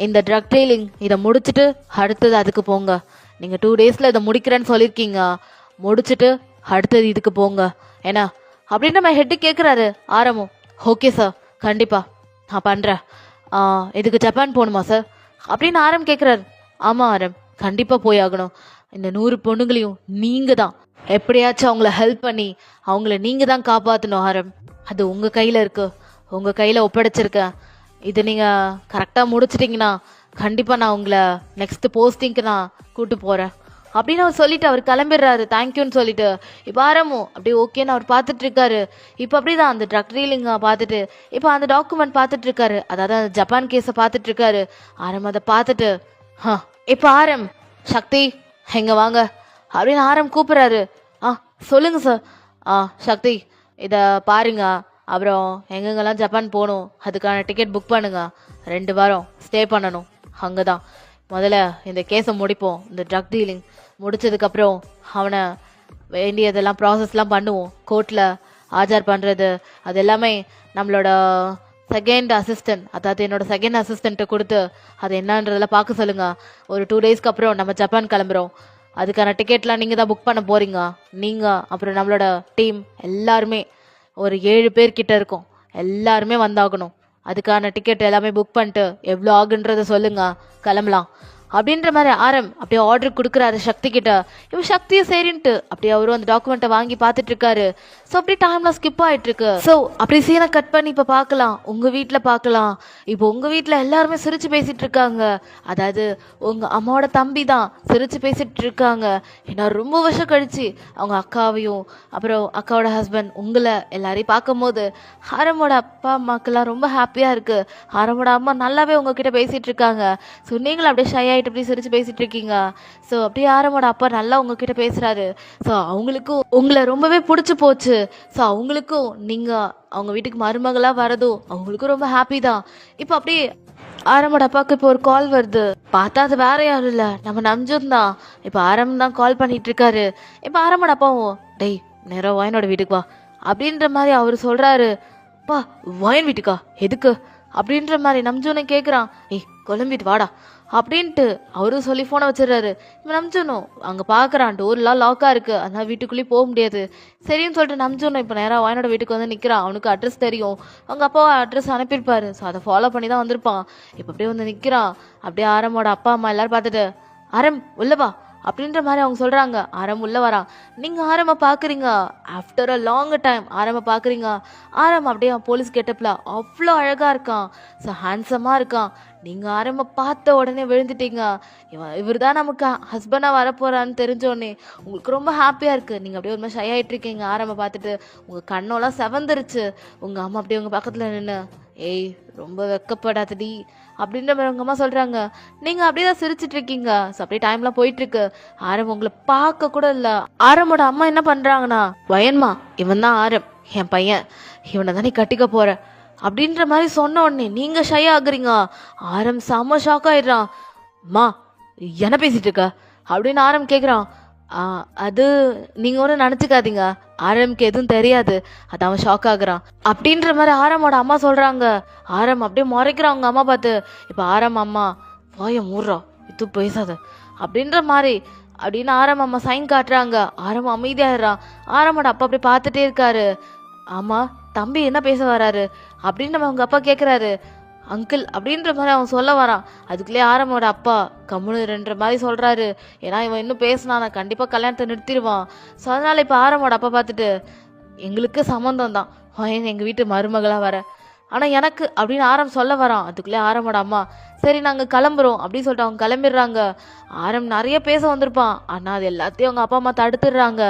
இந்த ட்ரக் டீலிங் இதை முடிச்சுட்டு அடுத்தது அதுக்கு போங்க. நீங்கள் 2 டேஸில் இதை முடிக்கிறேன்னு சொல்லியிருக்கீங்க, முடிச்சுட்டு அடுத்தது இதுக்கு போங்க ஏன்னா அப்படின்னு நம்ம ஹெட்டு கேட்குறாரு. ஆரமும் ஓகே சார் கண்டிப்பாக நான் பண்ணுறேன். இதுக்கு ஜப்பான் போகணுமா சார் அப்படின்னு ஆரம் கேட்குறாரு. ஆமாம் ஆரம் கண்டிப்பாக போய் ஆகணும். இந்த 100 பொண்ணுங்களையும் நீங்கள் தான் எப்படியாச்சும் அவங்கள ஹெல்ப் பண்ணி அவங்கள நீங்கள் தான் காப்பாற்றணும் ஆரம். அது உங்கள் கையில் இருக்குது, உங்கள் கையில் ஒப்படைச்சிருக்கேன். இது நீங்கள் கரெக்டாக முடிச்சிட்டிங்கன்னா கண்டிப்பாக நான் உங்களை நெக்ஸ்ட்டு போஸ்டிங்க்கு நான் கூப்பிட்டு போகிறேன் அப்படின்னு அவர் சொல்லிட்டு அவர் கிளம்பிடுறாரு. தேங்க்யூன்னு சொல்லிட்டு இப்போ ஆரமும் அப்படியே ஓகேன்னு அவர் பார்த்துட்டு இருக்காரு. இப்போ அப்படிதான் அந்த ட்ரக் டீலிங்கை பார்த்துட்டு இப்போ அந்த டாக்குமெண்ட் பார்த்துட்டு இருக்காரு. அதாவது அந்த ஜப்பான் கேஸை பார்த்துட்டு இருக்காரு. ஆரம் அதை பார்த்துட்டு இப்போ ஆரம் சக்தி எங்க வாங்க அப்படின்னு ஆரம் கூப்பிட்றாரு. சொல்லுங்க சார். சக்தி இதை பாருங்க, அப்புறம் எங்கெங்கெல்லாம் ஜப்பான் போகணும் அதுக்கான டிக்கெட் புக் பண்ணுங்க. 2 வாரம் ஸ்டே பண்ணணும் அங்கே தான். முதல்ல இந்த கேஸை முடிப்போம். இந்த ட்ரக் டீலிங் முடிச்சதுக்கப்புறம் அவனை வேண்டியதெல்லாம் ப்ராசஸ்லாம் பண்ணுவோம். கோர்ட்டில் ஆஜர் பண்ணுறது அது எல்லாமே நம்மளோட செகண்ட் அசிஸ்டன்ட், அதாவது என்னோட செகண்ட் அசிஸ்டண்ட்டை கொடுத்து அது என்னன்றதெல்லாம் பார்க்க சொல்லுங்க. ஒரு 2 டேஸ்க்கு அப்புறம் நம்ம ஜப்பான் கிளம்புறோம். அதுக்கான டிக்கெட்லாம் நீங்கள் தான் புக் பண்ண போகிறீங்க. நீங்கள் அப்புறம் நம்மளோட டீம் எல்லாருமே ஒரு 7 பேர்கிட்ட இருக்கோம். எல்லாருமே வந்தாகணும். அதுக்கான டிக்கெட் எல்லாமே புக் பண்ணிட்டு எவ்வளோ ஆகுன்றதை சொல்லுங்க, கிளம்பலாம் அப்படின்ற மாதிரி அப்படியே ஆர்டர் கொடுக்குறாரு சக்தி கிட்ட. இவன் சக்தியை சரின்ட்டு அப்படியே அவரும் அந்த டாக்குமெண்ட்டை வாங்கி பார்த்துட்டு இருக்காரு. ஸோ அப்படியே டைம்லாம் ஸ்கிப் ஆகிட்டு இருக்கு. ஸோ அப்படி சீனை கட் பண்ணி இப்போ பார்க்கலாம், உங்கள் வீட்டில் பார்க்கலாம். இப்போ உங்கள் வீட்டில் எல்லாருமே சிரிச்சு பேசிட்டு இருக்காங்க. அதாவது உங்கள் அம்மாவோட தம்பி தான் சிரிச்சு பேசிட்டு இருக்காங்க. ஏன்னா ரொம்ப வருஷம் கழிச்சு அவங்க அக்காவையும் அப்புறம் அக்காவோட ஹஸ்பண்ட் உங்களை எல்லாரையும் பார்க்கும் போது ஆரமோட அப்பா அம்மாக்கெல்லாம் ரொம்ப ஹாப்பியாக இருக்கு. ஆரமோட அம்மா நல்லாவே உங்ககிட்ட பேசிட்டு இருக்காங்க. ஸோ நீங்களும் அப்படியே ஷை இப்படி சிரிச்சு பேசிட்டு இருக்கீங்க. ஸோ அப்படியே ஆரமோட அப்பா நல்லா உங்ககிட்ட பேசுறாரு. ஸோ அவங்களுக்கும் உங்களை ரொம்பவே பிடிச்சி போச்சு. ஸோ அவங்களுக்கும் நீங்க அவங்க வீட்டுக்கு மருமகளா வரதும் அவங்களுக்கும் ரொம்ப ஹாப்பி தான். இப்போ அப்படியே ஆரமோட அப்பாவுக்கு இப்போ ஒரு கால் வருது. பார்த்தா அது வேற யாரும் இல்லை, நம்ம நம்ஜன் தான். இப்போ ஆரம் தான் கால் பண்ணிட்டு இருக்காரு. இப்போ ஆரமோட அப்பாவும் டேய் நேரம் வாயனோட வீட்டுக்கு வா அப்படின்ற மாதிரி அவர் சொல்றாரு. பா வாயன் வீட்டுக்கா எதுக்கு அப்படின்ற மாதிரி நம்ஜூனை கேட்குறான். ஏய் குழம்பிட்டு வாடா அப்படின்ட்டு அவரும் சொல்லி ஃபோனை வச்சிடறாரு. இப்போ நம்ஜூனும் அங்கே பார்க்குறான் டோர்லாம் லாக்காக இருக்குது, அதனால் வீட்டுக்குள்ளேயும் போக முடியாது. சரின்னு சொல்லிட்டு நம்ஜூனும் இப்போ நேராக வாயனோட வீட்டுக்கு வந்து நிற்கிறான். அவனுக்கு அட்ரஸ் தெரியும், அவங்க அப்பாவை அட்ரஸ் அனுப்பியிருப்பாரு. ஸோ அதை ஃபாலோ பண்ணி தான் வந்திருப்பான். இப்போ அப்படியே வந்து நிற்கிறான். அப்படியே ஆரமோட அப்பா அம்மா எல்லாரும் பார்த்துட்டு ஆரம் உள்ளவா அப்படின்ற மாதிரி அவங்க சொல்கிறாங்க. ஆரம் உள்ள வரான். நீங்கள் ஆரம்ப பார்க்குறீங்க, ஆஃப்டர் அ லாங் டைம் ஆரம்ப பார்க்குறீங்க. ஆரம் அப்படியே போலீஸ் கெட்டப்பில் அவ்வளோ அழகாக இருக்கான். ஸோ ஹேண்ட்ஸமாக இருக்கான். நீங்கள் ஆரம்ப பார்த்த உடனே விழுந்துட்டீங்க. இவர் தான் நமக்கு ஹஸ்பண்டாக வரப்போகிறான்னு தெரிஞ்சோடனே உங்களுக்கு ரொம்ப ஹாப்பியாக இருக்குது. நீங்கள் அப்படியே ஒரு மாதிரி ஷை ஆகிட்டு இருக்கீங்க. ஆரம்ப பார்த்துட்டு உங்கள் கண்ணெல்லாம் செவந்துருச்சு. உங்கள் அம்மா அப்படியே உங்கள் பக்கத்தில் நின்று ஏய் ரொம்ப வெக்கப்படாதடி அப்படின்ற மாதிரி உங்கள் அம்மா சொல்கிறாங்க. நீங்கள் அப்படியே தான் சிரிச்சிட்டு இருக்கீங்க. ஸோ அப்படியே டைம்லாம் போயிட்டுருக்கு. ஆரம் உங்களை பார்க்க கூட இல்லை. ஆரமோட அம்மா என்ன பண்ணுறாங்கன்னா வயன்மா இவன் தான் ஆரம் என் பையன், இவனை தான் நீ கட்டிக்க போகிற அப்படின்ற மாதிரி சொன்ன உடனே நீங்கள் ஷை ஆகுறீங்க. ஆரம் செம்ம ஷாக் ஆயிடுறான். அம்மா என்ன பேசிட்டு இருக்க அப்படின்னு ஆரம் கேட்குறான். அது நீங்கள் ஒன்றும் நினச்சிக்காதீங்க, ஆரம்க்கு எதுவும் தெரியாது, அது அவன் ஷாக் ஆகுறான் அப்படின்ற மாதிரி ஆரமோட அம்மா சொல்கிறாங்க. ஆரம் அப்படியே முறைக்கிறான் அவங்க அம்மா பார்த்து. இப்போ ஆரம் அம்மா வாய மூடுறா இது பேசாத அப்படின்ற மாதிரி அப்படின்னு ஆரம் அம்மா சைன் காட்டுறாங்க. ஆரம் அமைதியாகிடுறான். ஆரமோட அப்பா அப்படியே பார்த்துட்டே இருக்காரு. ஆமாம் தம்பி என்ன பேச வராரு அப்படின்னு அவங்க அப்பா கேட்குறாரு. அங்கிள் அப்படின்ற மாதிரி அவன் சொல்ல வரான். அதுக்குள்ளே ஆரமோட அப்பா கம்முனுன்ற மாதிரி சொல்கிறாரு. ஏன்னா இவன் இன்னும் பேசினான் நான் கண்டிப்பாக கல்யாணத்தை நிறுத்திடுவான். ஸோ அதனால் இப்போ ஆரமோட அப்பா பார்த்துட்டு எங்களுக்கு சம்மந்தம் தான், எங்கள் வீட்டு மருமகளாக வர, ஆனால் எனக்கு அப்படின்னு ஆரம் சொல்ல வரான். அதுக்குள்ளே ஆரமோட அம்மா சரி நாங்கள் கிளம்புறோம் அப்படின்னு சொல்லிட்டு அவங்க கிளம்பிடுறாங்க. ஆரம் நிறைய பேச வந்திருப்பான், ஆனால் அது எல்லாத்தையும் அவங்க அப்பா அம்மா தடுத்துடுறாங்க.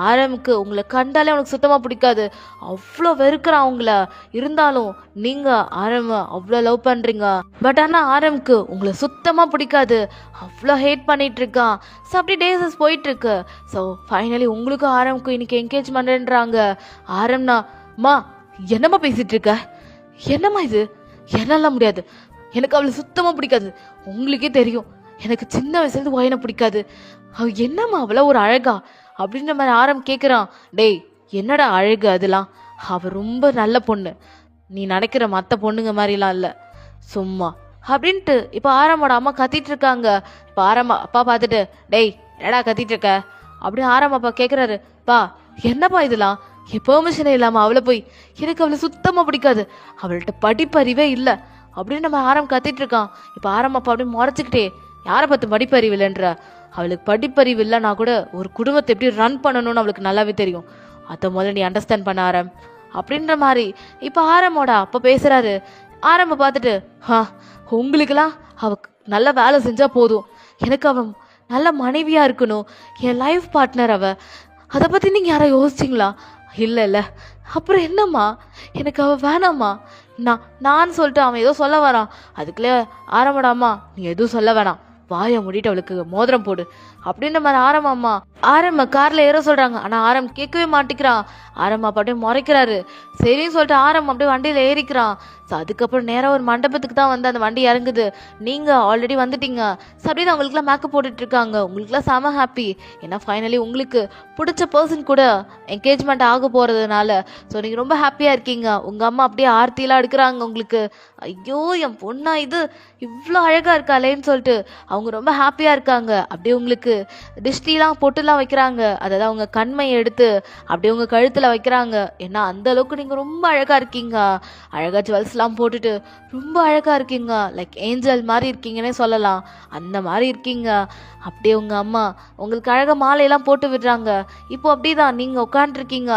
ஆரமுக்கு உங்களை கண்டாலே அவனுக்கு சுத்தமாக பிடிக்காது, அவ்வளோ வெறுக்கிறான் அவங்கள. இருந்தாலும் நீங்கள் ஆரம் அவ்வளோ லவ் பண்ணுறீங்க, பட் ஆனால் ஆரமுக்கு உங்களை சுத்தமாக பிடிக்காது, அவ்வளோ ஹேட் பண்ணிட்டு இருக்கான். ஸோ அப்படி டேஸஸ் போயிட்டுருக்கு. ஸோ ஃபைனலி உங்களுக்கும் ஆரமுக்கும் இன்னைக்கு என்கேஜ்மெண்ட்ன்றாங்க. ஆரம்னா மா என்னம்மா பேசிகிட்டு இருக்க, என்னம்மா இது, என்னெல்லாம் முடியாது, எனக்கு அவளை சுத்தமாக பிடிக்காது, உங்களுக்கே தெரியும் எனக்கு சின்ன வயசுலேருந்து வயனை பிடிக்காது, அவள் என்னம்மா அவ்வளோ ஒரு அழகா அப்படின்ற மாதிரி ஆரம் கேட்குறான். டேய் என்னடா அழகு அதெல்லாம், அவள் ரொம்ப நல்ல பொண்ணு, நீ நினைக்கிற மற்ற பொண்ணுங்க மாதிரிலாம் இல்லை சும்மா அப்படின்ட்டு இப்போ ஆரமோட அம்மா கத்திட்டு இருக்காங்க. இப்போ ஆரம்ப அப்பா பார்த்துட்டு டேய் என்னடா கத்திட்டு இருக்க அப்படின்னு ஆரம்ப அப்பா கேட்குறாரு. பா என்னப்பா இதெல்லாம், என் பெர்மிஷனே இல்லாமல் அவளை போய், எனக்கு அவளை சுத்தமாக பிடிக்காது, அவள்கிட்ட படிப்பறிவே இல்லை அப்படின்னு நம்ம ஆரம் கத்திட்டு இருக்கான். இப்போ ஆரம் அப்பா அப்படியே முறைச்சிக்கிட்டே யாரை பார்த்து படிப்பறிவு இல்லைன்ற, அவளுக்கு படிப்பறிவு இல்லைனா கூட ஒரு குடும்பத்தை எப்படி ரன் பண்ணணும்னு அவளுக்கு நல்லாவே தெரியும், அதை முதல்ல நீ அண்டர்ஸ்டாண்ட் பண்ண ஆரம் அப்படின்ற மாதிரி இப்போ ஆரமோட அப்பா பேசுகிறாரு. ஆரம்ப பார்த்துட்டு உங்களுக்கெல்லாம் அவ நல்ல வேலை செஞ்சால் போதும், எனக்கு அவன் நல்ல மனைவியாக இருக்கணும், என் லைஃப் பார்ட்னர் அவ, அதை பற்றி நீங்கள் யாரை யோசிச்சிங்களா? இல்லை இல்லை அப்புறம் என்னம்மா, எனக்கு அவள் வேணாம்மா, நான் சொல்லிட்டு அவன் ஏதோ சொல்ல வரான். அதுக்குள்ளே ஆரம்படாமா நீ எதுவும் சொல்ல வேணாம், வாயை மூடிட்டு அவளுக்கு மோதிரம் போடு அப்படின்ற மாதிரி அம்மா ஆரம்ப கார்ல ஏற சொல்றாங்க. ஆனா ஆரம் கேட்கவே மாட்டேங்கிறான். ஆரம் அப்ப அப்படியே முறைக்கிறாரு. சரின்னு சொல்லிட்டு ஆரம் அப்படியே வண்டியில ஏறிக்கிறான். ஸோ அதுக்கப்புறம் நேராக ஒரு மண்டபத்துக்கு தான் வந்து அந்த வண்டி இறங்குது. நீங்கள் ஆல்ரெடி வந்துட்டீங்க. ஸோ அப்படியே தான் உங்களுக்குலாம் மேக்கப் போட்டுட்டு இருக்காங்க. உங்களுக்குலாம் செம ஹாப்பி. ஏன்னா ஃபைனலி உங்களுக்கு பிடிச்ச பர்சன் கூட என்கேஜ்மெண்ட் ஆக போகிறதுனால ஸோ நீங்கள் ரொம்ப ஹாப்பியாக இருக்கீங்க. உங்கள் அம்மா அப்படியே ஆர்த்திலாம் எடுக்கிறாங்க உங்களுக்கு. ஐயோ என் பொண்ணா இது இவ்வளோ அழகாக இருக்காளேன்னு சொல்லிட்டு அவங்க ரொம்ப ஹாப்பியாக இருக்காங்க. அப்படியே உங்களுக்கு டிஷ்டிலாம் பொட்டுலாம் வைக்கிறாங்க. அதாவது அவங்க கண்மையை எடுத்து அப்படியே உங்கள் கழுத்தில் வைக்கிறாங்க. ஏன்னா அந்த அளவுக்கு நீங்கள் ரொம்ப அழகாக இருக்கீங்க. அழகாக ஜுவல்ஸ்லாம் போட்டுட்டு ரொம்ப அழகாக இருக்கீங்க. லைக் ஏஞ்சல் மாதிரி இருக்கீங்கன்னே சொல்லலாம். அந்த மாதிரி இருக்கீங்க. அப்படியே உங்கள் அம்மா உங்களுக்கு அழகாக மாலையெல்லாம் போட்டு விடுறாங்க. இப்போ அப்படி தான் நீங்கள் உட்காண்ட்ருக்கீங்க.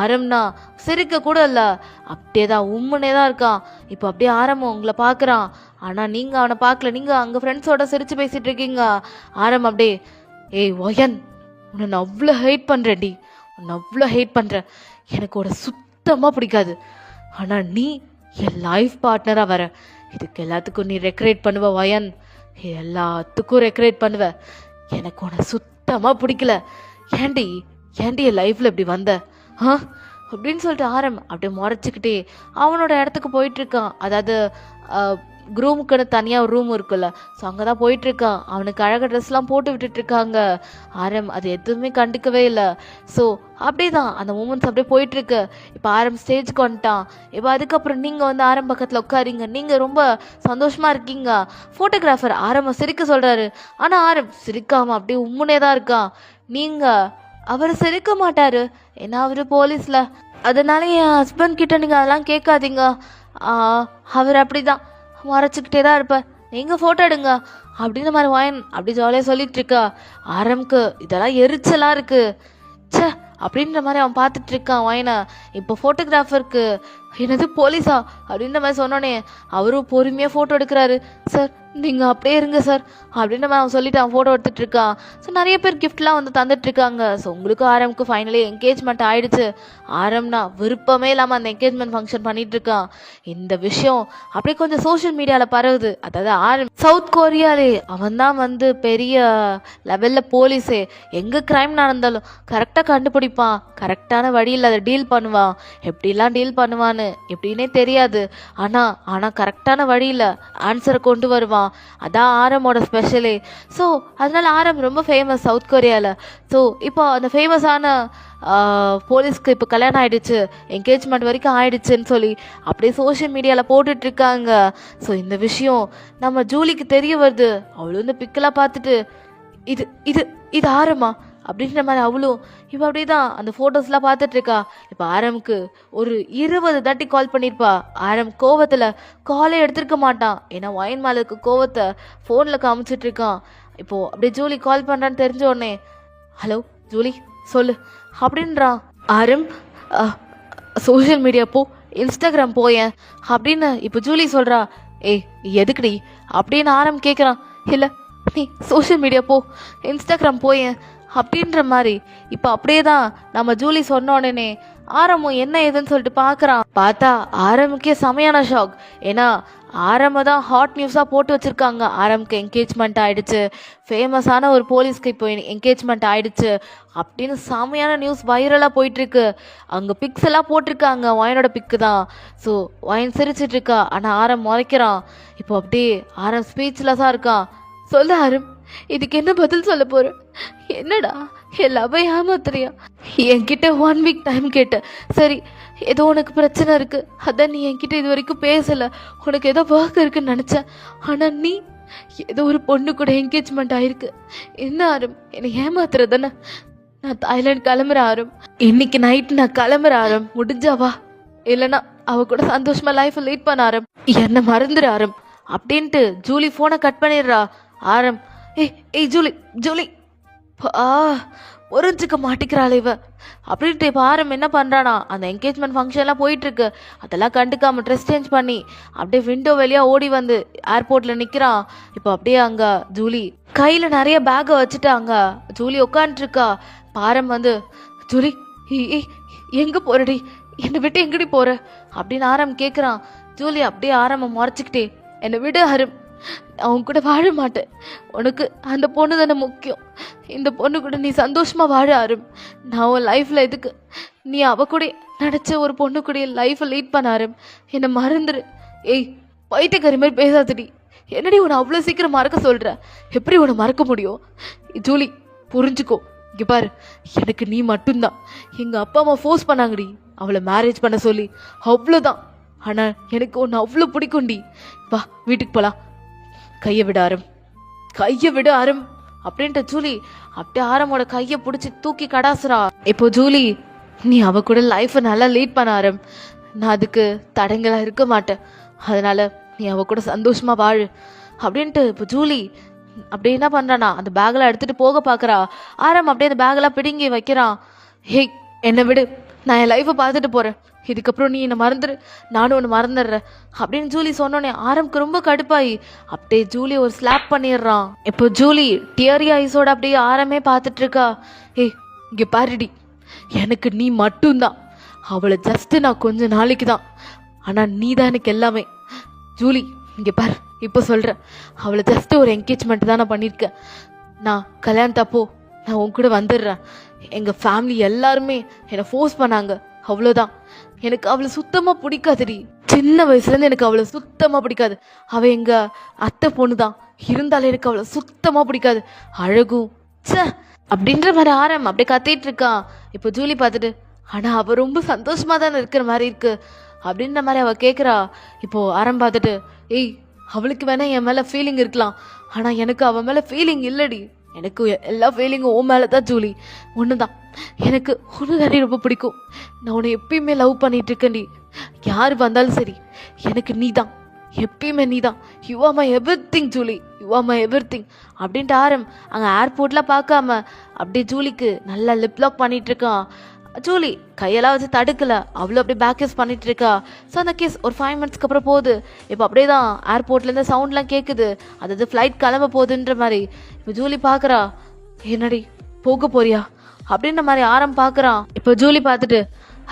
ஆரம்னா சிரிக்க கூட இல்லை, அப்படியே தான் உம்முனே தான் இருக்கான். இப்போ அப்படியே ஆரம்பம் உங்களை பார்க்குறான். ஆனால் நீங்கள் அவனை பார்க்கல. நீங்கள் அங்கே ஃப்ரெண்ட்ஸோட சிரித்து பேசிகிட்டு இருக்கீங்க. ஆரம்பம் அப்படியே ஏய் ஒயன், உன்னை நான் அவ்வளோ ஹேட் பண்ணுறேன்டி, உன்னை அவ்வளோ ஹேட் பண்ணுறேன். எனக்கு உட சுத்தமாக பிடிக்காது. ஆனால் நீ என் லைஃப் பார்ட்னராக வர. இதுக்கு எல்லாத்துக்கும் நீ ரெக்ரேட் பண்ணுவ ஒயன், எல்லாத்துக்கும் ரெக்ரேட் பண்ணுவ. எனக்கு உன்னை சுத்தமாக பிடிக்கல. ஏண்டி ஏண்டி என் லைஃப்பில் இப்படி வந்த அப்படின்னு சொல்லிட்டு அப்படியே முறைச்சிக்கிட்டே அவனோட இடத்துக்கு போயிட்டுருக்கான். அதாவது குரூமுக்குன்னு தனியாக ஒரு ரூம் இருக்குல்ல, ஸோ அங்கே தான் போயிட்டுருக்கான். அவனுக்கு அழகாக ட்ரெஸ்லாம் போட்டு விட்டுட்ருக்காங்க. அது எதுவுமே கண்டுக்கவே இல்லை. ஸோ அப்படியே தான் அந்த மூமெண்ட்ஸ் அப்படியே போயிட்டுருக்கு. இப்போ ஸ்டேஜ்க்கு வந்துட்டான். இப்போ அதுக்கப்புறம் நீங்கள் வந்து பக்கத்தில் உட்காரிங்க. நீங்கள் ரொம்ப சந்தோஷமாக இருக்கீங்க. ஃபோட்டோகிராஃபர் சிரிக்க சொல்கிறாரு. ஆனால் சிரிக்காமல் அப்படியே உம்முனே தான் இருக்கான். நீங்கள் அவர் சிரிக்க மாட்டார், ஏன்னா அவர் போலீஸில். அதனால என் ஹஸ்பண்ட் கிட்ட நீங்கள் அதெல்லாம் கேட்காதீங்க. அவர் அப்படி தான் மறைச்சிக்கிட்டே தான் இருப்பார். நீங்கள் ஃபோட்டோ எடுங்க அப்படின்னு மாதிரி வாயன் அப்படி ஜாலியாக சொல்லிட்டு இருக்கா. ஆரம்க்கு இதெல்லாம் எரிச்சலாக இருக்கு. ச்சே அப்படின்ற மாதிரி அவன் பார்த்துட்டு இருக்கான் வாயனை. இப்போ ஃபோட்டோகிராஃபருக்கு என்னது போலீஸா அப்படின்ற மாதிரி சொன்னோன்னே அவரும் பொறுமையாக ஃபோட்டோ எடுக்கிறாரு. சார் நீங்கள் அப்படியே இருங்க சார் அப்படின்ற மாதிரி அவன் சொல்லிட்டு அவன் ஃபோட்டோ எடுத்துகிட்டு இருக்கான். ஸோ நிறைய பேர் கிஃப்ட்லாம் வந்து தந்துட்டுருக்காங்க. ஸோ உங்களுக்கும் ஆரம்க்கு ஃபைனலி என்கேஜ்மெண்ட் ஆகிடுச்சு. ஆரம்னா விருப்பமே இல்லாமல் அந்த என்கேஜ்மெண்ட் ஃபங்க்ஷன் பண்ணிகிட்ருக்கான். இந்த விஷயம் அப்படியே கொஞ்சம் சோஷியல் மீடியாவில் பரவுது. அதாவது சவுத் கொரியாலே அவன் தான் வந்து பெரிய லெவலில் போலீஸே. எங்கே க்ரைம் நடந்தாலும் கரெக்டாக கண்டுபிடிப்பான். கரெக்டான வழியில் அதை டீல் பண்ணுவான். எப்படிலாம் டீல் பண்ணுவான்னு எப்படின்னே தெரியாது. ஆனால் கரெக்டான வழியில் ஆன்சரை கொண்டு வருவான். அதான் ஆரமோட ஸ்பெஷலே. ஸோ அதனால ரொம்ப ஃபேமஸ் சவுத் கொரியாவில். ஸோ இப்போ அந்த ஃபேமஸான போலீஸ்க்கு இப்போ கல்யாணம் ஆகிடுச்சு, என்கேஜ்மெண்ட் வரைக்கும் ஆயிடுச்சுன்னு சொல்லி அப்படியே சோஷியல் மீடியாவில் போட்டுட்ருக்காங்க. ஸோ இந்த விஷயம் நம்ம ஜூலிக்கு தெரிய வருது. அவளும் இந்த பிக்கெல்லாம் பார்த்துட்டு இது இது இது ஆரமா அப்படின்ற மாதிரி அவளும் இப்போ அப்படியே தான் அந்த ஃபோட்டோஸ்லாம் பார்த்துட்ருக்கா. இப்போ ஆரம்க்கு ஒரு 20 தாட்டி கால் பண்ணியிருப்பா. கோவத்தில் காலே எடுத்துருக்க மாட்டான். ஏன்னா ஒயின் மேலுக்கு கோவத்தை ஃபோனில் காமிச்சிட்ருக்கான். இப்போது அப்படியே ஜூலி கால் பண்ணுறான்னு தெரிஞ்ச உடனே ஹலோ ஜூலி சொல்லு அப்படின்றான். சோஷியல் மீடியா போ, இன்ஸ்டாகிராம் போயேன் அப்படின்னு இப்போ ஜூலி சொல்கிறா. ஏய் எதுக்குடி அப்படின்னு கேட்குறான். இல்லை நீ சோஷியல் மீடியா போ, இன்ஸ்டாகிராம் போயேன் அப்படின்ற மாதிரி இப்போ அப்படியே தான் நம்ம ஜூலி சொன்ன உடனே ஆரம்பம் என்ன ஏதுன்னு சொல்லிட்டு பார்க்குறான். பார்த்தா ஆரம்புக்கே செமையான ஷாக். ஏன்னா தான் ஹாட் நியூஸாக போட்டு வச்சுருக்காங்க. ஆரம்புக்கு என்கேஜ்மெண்ட் ஆகிடுச்சு, ஃபேமஸான ஒரு போலீஸ்க்கு இப்போ என்கேஜ்மெண்ட் ஆகிடுச்சு அப்படின்னு செமையான நியூஸ் வைரலாக போயிட்டுருக்கு. அங்கே பிக்ஸ் எல்லாம் போட்டிருக்காங்க. ஒயனோட பிக்கு தான். ஸோ ஒயன் சிரிச்சிட்ருக்கா. ஆனால் முறைக்கிறான். இப்போ அப்படியே ஸ்பீச்லெஸ்ஸாக இருக்கான். சொல்ல இதுக்கு என்ன பதில் சொல்ல போற? என்னடா எல்லாமே ஏமாத்துறியா? என்கிட்ட 1 வீக் டைம் கேட்ட. சரி ஏதோ உனக்கு பிரச்சனை இருக்கு, அதான் நீ என்கிட்ட இது வரைக்கும் பேசலை. உனக்கு ஏதோ ஒர்க் இருக்குன்னு நினச்சேன். ஆனால் நீ ஏதோ ஒரு பொண்ணு கூட என்கேஜ்மெண்ட் ஆயிருக்கு. என்ன என்னை ஏமாத்துற தானே? நான் தாய்லாந்து கிளம்புற இன்னைக்கு நைட்டு நான் கிளம்புற முடிஞ்சாவா, இல்லைன்னா அவ கூட சந்தோஷமா லைஃப்பை லீட் பண்ண என்னை மறந்துடு அப்படின்ட்டு ஜூலி ஃபோனை கட் பண்ணிடுறா. ஏய் ஜூலி ஜூலி புரிஞ்சுக்க மாட்டிக்கிறாள் இவ அப்படின்ட்டு இப்போ என்ன பண்ணுறானா, அந்த என்கேஜ்மெண்ட் ஃபங்க்ஷன்லாம் போயிட்டுருக்கு. அதெல்லாம் கண்டுக்காமல் ட்ரெஸ் சேஞ்ச் பண்ணி அப்படியே விண்டோ வெளியாக ஓடி வந்து ஏர்போர்ட்டில் நிற்கிறான். இப்போ அப்படியே அங்கே ஜூலி கையில் நிறைய பேக்கை வச்சுட்டு அங்கே ஜூலி உட்காந்துருக்கா. வந்து ஜூலி எங்கே போறடி, என்னை விட்டு எங்கடி போகிற அப்படின்னு கேட்குறான். ஜூலி அப்படியே முறைச்சிக்கிட்டே என்னை விடு நான் உன் கூட வாழ மாட்டேன். உனக்கு அந்த பொண்ணு தானே முக்கியம். இந்த பொண்ணு கூட நீ சந்தோஷமாக வாழ ஆரம். நான் உன் லைஃப்பில் எதுக்கு? நீ அவ கூட நினச்ச ஒரு பொண்ணு கூட லைஃப்பை லீட் பண்ண ஆரம். என்னை மறந்துரு. ஏய், பைத்தியக்காரி மாதிரி பேசாதடி. என்னடி உன்னை அவ்வளோ சீக்கிரம் மறக்க சொல்கிற? எப்படி உன்னை மறக்க முடியும்? ஜூலி, புரிஞ்சுக்கோ. இங்கே பாரு, எனக்கு நீ மட்டும்தான். எங்கள் அப்பா அம்மா ஃபோர்ஸ் பண்ணாங்கடி அவளை மேரேஜ் பண்ண சொல்லி, அவ்வளோதான். ஆனால் எனக்கு ஒன்று அவ்வளோ பிடிக்கும்டி. வா, வீட்டுக்கு போகலாம். கையை விட ஆரம், கையை விட ஆரம் அப்படின்ட்டு ஜூலி அப்படியே ஆரமோட கையை பிடிச்சி தூக்கி கடாசுறா. இப்போ ஜூலி, நீ அவ கூட லைஃப்பை நல்லா லீட் பண்ண ஆரம். நான் அதுக்கு தடங்களாக இருக்க மாட்டேன். அதனால நீ அவ கூட சந்தோஷமா வாழு அப்படின்ட்டு இப்போ ஜூலி அப்படியே என்ன பண்ணுறானா, அந்த பேக்கெலாம் எடுத்துகிட்டு போக பார்க்குறா. ஆரம் அப்படியே அந்த பேக்கெல்லாம் பிடுங்கி வைக்கிறான். ஹேய், என்னை விடு, நான் என் லைஃப்பை பார்த்துட்டு போகிறேன். இதுக்கப்புறம் நீ என்னை மறந்துடு, நானும் ஒன்று மறந்துடுறேன் அப்படின்னு ஜூலி சொன்னோன்னே ஆரம்க்கு ரொம்ப கடுப்பாயி அப்படியே ஜூலி ஒரு ஸ்லாப் பண்ணிடுறான். இப்போ ஜூலி டியரி ஐஸோட அப்படியே ஆரமே பார்த்துட்டு இருக்கா. ஏய், இங்கே பாருடி, எனக்கு நீ மட்டும்தான். அவளை ஜஸ்ட்டு நான் கொஞ்ச நாளைக்கு தான், ஆனால் நீ தான் எனக்கு எல்லாமே. ஜூலி, இங்கே பாரு, இப்போ சொல்கிறேன், அவளை ஜஸ்ட்டு ஒரு என்கேஜ்மெண்ட் தான் நான் பண்ணியிருக்கேன். நான் கல்யாணத்தப்போ நான் உன் கூட வந்துடுறேன். எங்கள் ஃபேமிலி எல்லாருமே என்னை ஃபோர்ஸ் பண்ணாங்க, அவ்வளோதான். எனக்கு அவளை சுத்தமாக பிடிக்காதுடி. சின்ன வயசுலேருந்து எனக்கு அவளை சுத்தமாக பிடிக்காது. அவள் எங்கள் அத்தை பொண்ணு தான், இருந்தாலும் எனக்கு அவளை சுத்தமாக பிடிக்காது. அழகும் சே அப்படின்ற மாதிரி ஆரம் அப்படியே கத்திட்டு இருக்கான். இப்போ ஜூலி பார்த்துட்டு, ஆனால் அவள் ரொம்ப சந்தோஷமாக தானே இருக்கிற மாதிரி இருக்கு அப்படின்ற மாதிரி அவள் கேட்குறா. இப்போது ஆரம் பார்த்துட்டு, ஏய், அவளுக்கு வேணா என் மேலே ஃபீலிங் இருக்கலாம், ஆனால் எனக்கு அவன் மேலே ஃபீலிங் இல்லடி. எனக்கு எல்லா ஃபீலிங்கும் உன் மேலே தான் ஜூலி. ஒன்று தான், எனக்கு ஒன்று தானே ரொம்ப பிடிக்கும். நான் உன்னை எப்பயுமே லவ் பண்ணிட்டு இருக்கேன்டி. யார் வந்தாலும் சரி, எனக்கு நீ தான், எப்பயுமே நீ தான். You are my every thing Julie, you are my every thing அப்படின்ட்டு ஆரம் அங்கே ஏர்போர்ட்லாம் பார்க்காம அப்படியே ஜூலிக்கு நல்லா லிப் லாக் பண்ணிட்டு இருக்கான். ஜூலி கையெல்லாம் வச்சு தடுக்கல, அவ்வளோ அப்படியே பேக் கேஸ் பண்ணிட்டு இருக்கா. ஸோ அந்த கேஸ் ஒரு 5 மினிட்ஸ்க்கு அப்புறம் போகுது. இப்போ அப்படியே தான் ஏர்போர்ட்லேருந்து சவுண்ட்லாம் கேட்குது, அதாவது ஃப்ளைட் கிளம்ப போகுதுன்ற மாதிரி. இப்போ ஜூலி பார்க்குறா, என்னடி போக போறியா அப்படின்ற மாதிரி ஆரம் பார்க்குறான். இப்போ ஜூலி பார்த்துட்டு,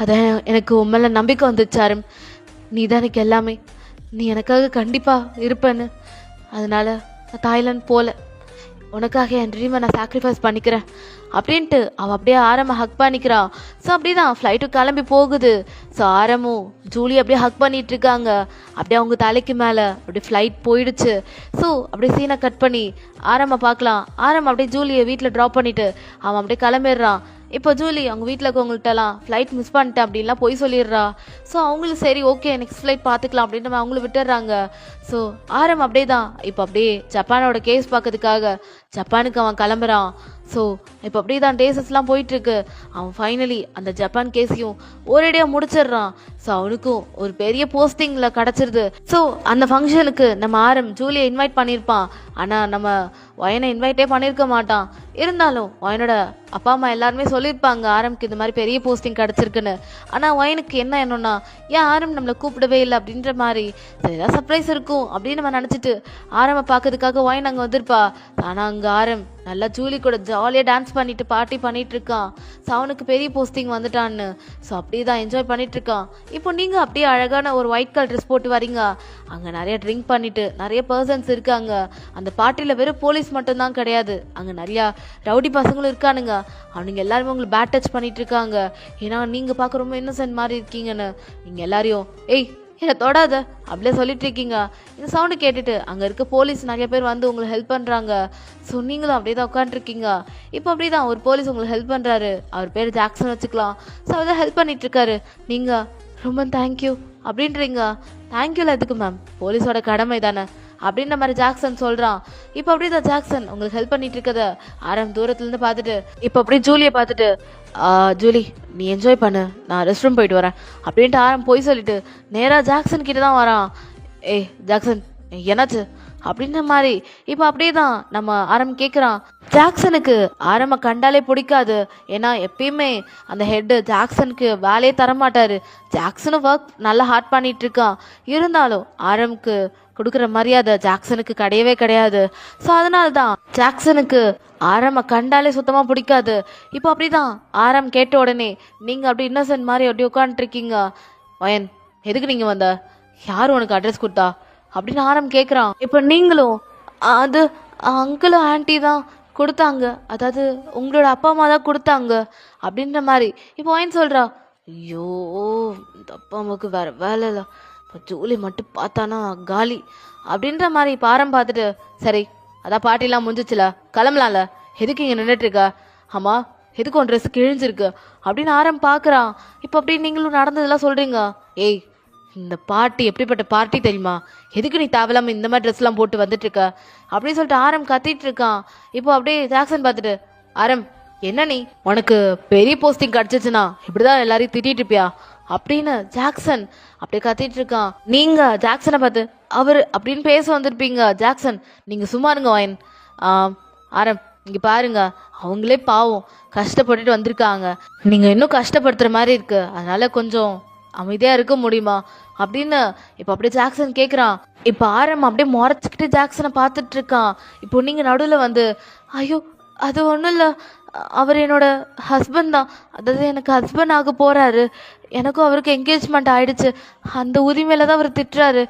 அதான் எனக்கு உன் மேலே நம்பிக்கை வந்துச்சு ஆரம். நீ தான் எனக்கு எல்லாமே, நீ எனக்காக கண்டிப்பாக இருப்பேன்னு. அதனால நான் தாய்லாந்து போகல, உனக்காக என் ட்ரீமை நான் சாக்ரிஃபைஸ் பண்ணிக்கிறேன் அப்படின்ட்டு அவள் அப்படியே ஆரம்ப ஹக் பண்ணிக்கிறா. ஸோ அப்படி தான் ஃப்ளைட்டு கிளம்பி போகுது. ஸோ ஆரமும் ஜூலி அப்படியே ஹக் பண்ணிட்டு இருக்காங்க. அப்படியே அவங்க தலைக்கு மேலே அப்படியே ஃப்ளைட் போயிடுச்சு. ஸோ அப்படியே சீனை கட் பண்ணி ஆரம்ப பார்க்கலாம். ஆரம் அப்படியே ஜூலியை வீட்டில் ட்ராப் பண்ணிவிட்டு அவன் அப்படியே கிளம்பிடுறான். இப்போ ஜூலி அவங்க வீட்டில் இருக்கவங்கள்ட்டலாம் ஃப்ளைட் மிஸ் பண்ணிட்டேன் அப்படின்லாம் போய் சொல்லிடுறா. ஸோ அவங்களும் சரி ஓகே நெக்ஸ்ட் ஃப்ளைட் பார்த்துக்கலாம் அப்படின்ற அவங்களும் விட்டுடுறாங்க. ஸோ ஆரம் அப்படியே தான் இப்போ அப்படியே ஜப்பானோட கேஸ் பார்க்கறதுக்காக ஜப்பானுக்கு அவன் கிளம்புறான். ஸோ இப்போ அப்படியே தான் டேஸஸ்லாம் போயிட்டுருக்கு. அவன் ஃபைனலி அந்த ஜப்பான் கேஸையும் ஒரேடியாக முடிச்சிடுறான். ஸோ அவனுக்கும் ஒரு பெரிய போஸ்டிங்கில் கிடச்சிருது. ஸோ அந்த ஃபங்க்ஷனுக்கு நம்ம ஆரம் ஜூலியை இன்வைட் பண்ணியிருப்பான், ஆனால் நம்ம ஒயனை இன்வைட்டே பண்ணியிருக்க மாட்டான். இருந்தாலும் ஒயனோட அப்பா அம்மா எல்லாருமே சொல்லியிருப்பாங்க ஆரம்க்கு இந்த மாதிரி பெரிய போஸ்டிங் கிடச்சிருக்குன்னு. ஆனால் ஒயனுக்கு என்ன என்னன்னா, ஏன் ஆரம் நம்மளை கூப்பிடவே இல்லை அப்படின்ற மாதிரி ஏதாவது சர்ப்ரைஸ் இருக்கும் அப்படின்னு நம்ம நினச்சிட்டு ஆரம்பை பார்க்கறதுக்காக ஒயன் அங்கே வந்திருப்பா. ஆனால் அங்கே ஆரம் நல்லா ஜூலி கூட ஜாலியாக டான்ஸ் பண்ணிட்டு பார்ட்டி பண்ணிட்டு இருக்கான். ஸோ அவனுக்கு பெரிய போஸ்டிங் வந்துட்டான்னு. ஸோ அப்படியே தான் என்ஜாய் பண்ணிட்டு இருக்கான். இப்போ நீங்கள் அப்படியே அழகான ஒரு ஒயிட் கலர் ட்ரெஸ் போட்டு வரீங்க. அங்கே நிறைய ட்ரிங்க் பண்ணிட்டு நிறைய பர்சன்ஸ் இருக்காங்க. அந்த பார்ட்டியில் வெறும் போலீஸ் மட்டும்தான் கிடையாது, அங்கே நிறையா ரவுடி பசங்களும் இருக்கானுங்க. அவனுங்க எல்லாருமே உங்களுக்கு பேட் டச் பண்ணிட்டு இருக்காங்க. ஏன்னா நீங்கள் பார்க்க ரொம்ப இன்னசென்ட் மாதிரி இருக்கீங்கன்னு. நீங்கள் எல்லாரையும் ஏய் என்னை தொடாத அப்படியே சொல்லிட்டு இருக்கீங்க. இந்த சவுண்டு கேட்டுட்டு அங்கே இருக்க போலீஸ் நிறைய பேர் வந்து உங்களுக்கு ஹெல்ப் பண்ணுறாங்க. ஸோ நீங்களும் அப்படியே தான் உட்காந்துருக்கீங்க. இப்போ அப்படி தான் ஒரு போலீஸ் உங்களுக்கு ஹெல்ப் பண்ணுறாரு. அவர் பேர் ஜாக்சன் வச்சுக்கலாம். ஸோ அவர் தான் ஹெல்ப் பண்ணிகிட்ருக்காரு. நீங்கள் ரொம்ப தேங்க்யூ அப்படின்றீங்க. தேங்க்யூல எதுக்கு மேம், போலீஸோட கடமை தானே அப்படின்ற மாதிரி ஜாக்சன் சொல்கிறான். இப்போ அப்படியே தான் ஜாக்சன் உங்களுக்கு ஹெல்ப் பண்ணிட்டு இருக்கத ஆரம் தூரத்துலேருந்து பார்த்துட்டு இப்போ அப்படியே ஜூலியை பார்த்துட்டு, ஜூலி நீ என்ஜாய் பண்ணு, நான் ரெஸ்ட் ரூம் போயிட்டு வரேன் அப்படின்ட்டு ஆரம் போய் சொல்லிட்டு நேராக ஜாக்சன் கிட்ட தான் வரான். ஏய் ஜாக்சன் என்னாச்சு அப்படின்ற மாதிரி. இப்போ அப்படியே தான் நம்ம ஆரம் கேட்குறான். ஜாக்சனுக்கு ஆரம்ப கண்டாலே பிடிக்காது. ஏன்னா எப்பயுமே அந்த ஹெட்டு ஜாக்சனுக்கு வேலையே தரமாட்டார். ஜாக்சனும் ஒர்க் நல்லா ஹார்ட் பண்ணிட்டு இருக்கான். இருந்தாலும் ஆரம்க்கு கொடுக்குற மரியாதை ஜாக்சனுக்கு கிடையவே கிடையாது. ஸோ அதனால தான் ஜாக்சனுக்கு ஆரம்ப கண்டாலே சுத்தமாக பிடிக்காது. இப்போ அப்படி தான் ஆரம் கேட்ட உடனே நீங்கள் அப்படி இன்னசென்ட் மாதிரி அப்படி உட்காந்துருக்கீங்க. ஒயன் எதுக்கு நீங்கள் வந்த, யார் உனக்கு அட்ரஸ் கொடுத்தா அப்படின்னு ஆரம் கேட்குறான். இப்போ நீங்களும் அது அங்கிளும் ஆன்ட்டி தான் கொடுத்தாங்க, அதாவது உங்களோட அப்பா அம்மா தான் கொடுத்தாங்க அப்படின்ற மாதிரி இப்போ ஒயின் சொல்கிறா. ஐயோ, இந்த அப்பா அம்மாவுக்கு வேறு வேலை இல்லை, இப்போ ஜூலி மட்டும் பார்த்தானா காலி அப்படின்ற மாதிரி இப்போ ஆரம் பார்த்துட்டு, சரி அதான் பாட்டிலாம் முடிஞ்சிச்சுல, கிளம்பலாம்ல, எதுக்கு இங்கே நின்றுட்டுருக்க, ஆமாம் எதுக்கு ஒன் ட்ரெஸ் கிழிஞ்சிருக்கு அப்படின்னு ஆரம் பார்க்குறான். இப்போ அப்படி நீங்களும் நடந்ததெல்லாம் சொல்கிறீங்க. ஏய், இந்த பார்ட்டி எப்படிப்பட்ட பார்ட்டி தெரியுமா, எதுக்கு நீ தேவையில்லாமல் இந்த மாதிரி ட்ரெஸ்லாம் போட்டு வந்துட்டுருக்க அப்படின்னு சொல்லிட்டு ஆரம் கத்திட்டு இருக்கான். இப்போ அப்படியே ஜாக்சன் பார்த்துட்டு, ஆரம் என்ன நீ, உனக்கு பெரிய போஸ்டிங் கிடச்சிச்சுன்னா இப்படிதான் எல்லாரையும் திட்டிட்டு இருப்பியா அப்படின்னு ஜாக்சன் அப்படியே கத்திட்டு இருக்கான். நீங்க ஜாக்சனை பார்த்து அவர் அப்படின்னு பேச வந்திருப்பீங்க. ஜாக்சன், நீங்க சும்மா இருங்க வாயின். ஆரம் இங்க பாருங்க, அவங்களே பாவம் கஷ்டப்பட்டுட்டு வந்திருக்காங்க, நீங்க இன்னும் கஷ்டப்படுத்துற மாதிரி இருக்கு, அதனால கொஞ்சம் அமைதியா இருக்க முடியுமா அப்படின்னு இப்போ அப்படியே ஜாக்சன் கேட்குறான். இப்போ ஆரம் அப்படியே முறைச்சிக்கிட்டு ஜாக்சனை பார்த்துட்டு இருக்கான். இப்போ நீங்க நடுவில் வந்து, ஐயோ அது ஒன்றும் இல்லை, அவர் என்னோட ஹஸ்பண்ட் தான், அதாவது எனக்கு ஹஸ்பண்ட் ஆக போகிறாரு, எனக்கும் அவருக்கு என்கேஜ்மெண்ட் ஆகிடுச்சு, அந்த உரிமையில தான் அவர் திட்டுறாரு,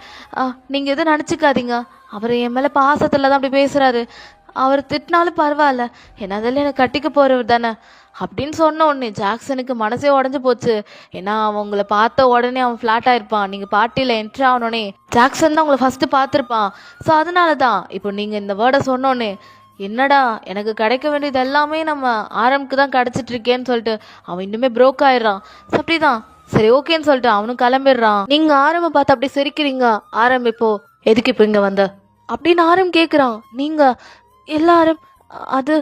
நீங்கள் எதுவும் நினச்சிக்காதீங்க, அவர் என் மேலே பாசத்தில் தான் அப்படி பேசுகிறாரு, அவர் திட்டினாலும் பரவாயில்ல, என்னதில் எனக்கு கட்டிக்க போகிறவர் தானே அப்படின்னு சொன்ன உடனே ஜாக்சனுக்கு மனசே உடஞ்சி போச்சு. ஏன்னா அவங்கள பார்த்த உடனே அவன் ஃப்ளாட் ஆயிருப்பான். நீங்கள் பார்ட்டியில் என்ட்ரி ஆனோடனே ஜாக்சன் தான் உங்களை ஃபஸ்ட்டு பார்த்துருப்பான். ஸோ அதனால தான் இப்போ நீங்கள் இந்த வேர்டை சொன்னோன்னே, என்னடா எனக்கு கிடைக்க வேண்டியது எல்லாமே நம்ம ஆரம்க்கு தான் கிடச்சிட்ருக்கேன்னு சொல்லிட்டு அவன் இன்னுமே ப்ரோக் ஆயிடுறான். ஸோ அப்படிதான் சரி ஓகேன்னு சொல்லிட்டு அவனும் கிளம்பிடுறான். நீங்கள் ஆரம்பை பார்த்து அப்படி சிரிக்கிறீங்க. ஆரம் இப்போ எதுக்கு இப்போ இங்கே வந்த அப்படின்னு ஆரம் கேட்குறான். நீங்கள் எல்லாரும் அது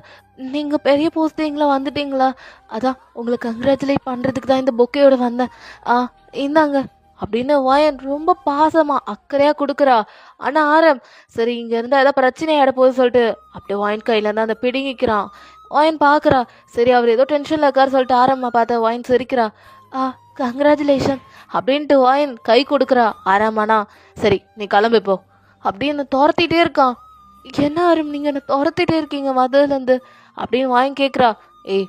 நீங்கள் பெரிய போஸ்டிங்கில் வந்துட்டீங்களா, அதான் உங்களை கங்க்ராச்சுலேட் பண்ணுறதுக்கு தான் இந்த பொக்கையோட வந்தேன், இந்தாங்க அப்படின்னு வாயன் ரொம்ப பாசமாக அக்கறையாக கொடுக்குறா. ஆனால் ஆரம் சரி இங்கே இருந்தால் ஏதாவது பிரச்சனை ஆகிட போகுது சொல்லிட்டு அப்படியே வாயின் கையிலேருந்து அந்த பிடுங்கிக்கிறான். வாயன் பார்க்குறா, சரி அவர் ஏதோ டென்ஷனில் இருக்காரு சொல்லிட்டு ஆரம்மா பார்த்தா வாயின் சிரிக்கிறா. கங்க்ராச்சுலேஷன் அப்படின்ட்டு வாயன் கை கொடுக்குறா. ஆராமாண்ணா சரி நீ கிளம்பிப்போ அப்படின்னு துரத்திட்டே இருக்கான். என்ன ஆரம் நீங்கள் என்ன துரத்திட்டே இருக்கீங்க மதுலேருந்து அப்படின்னு வாங்கி கேட்குறா. ஏய்,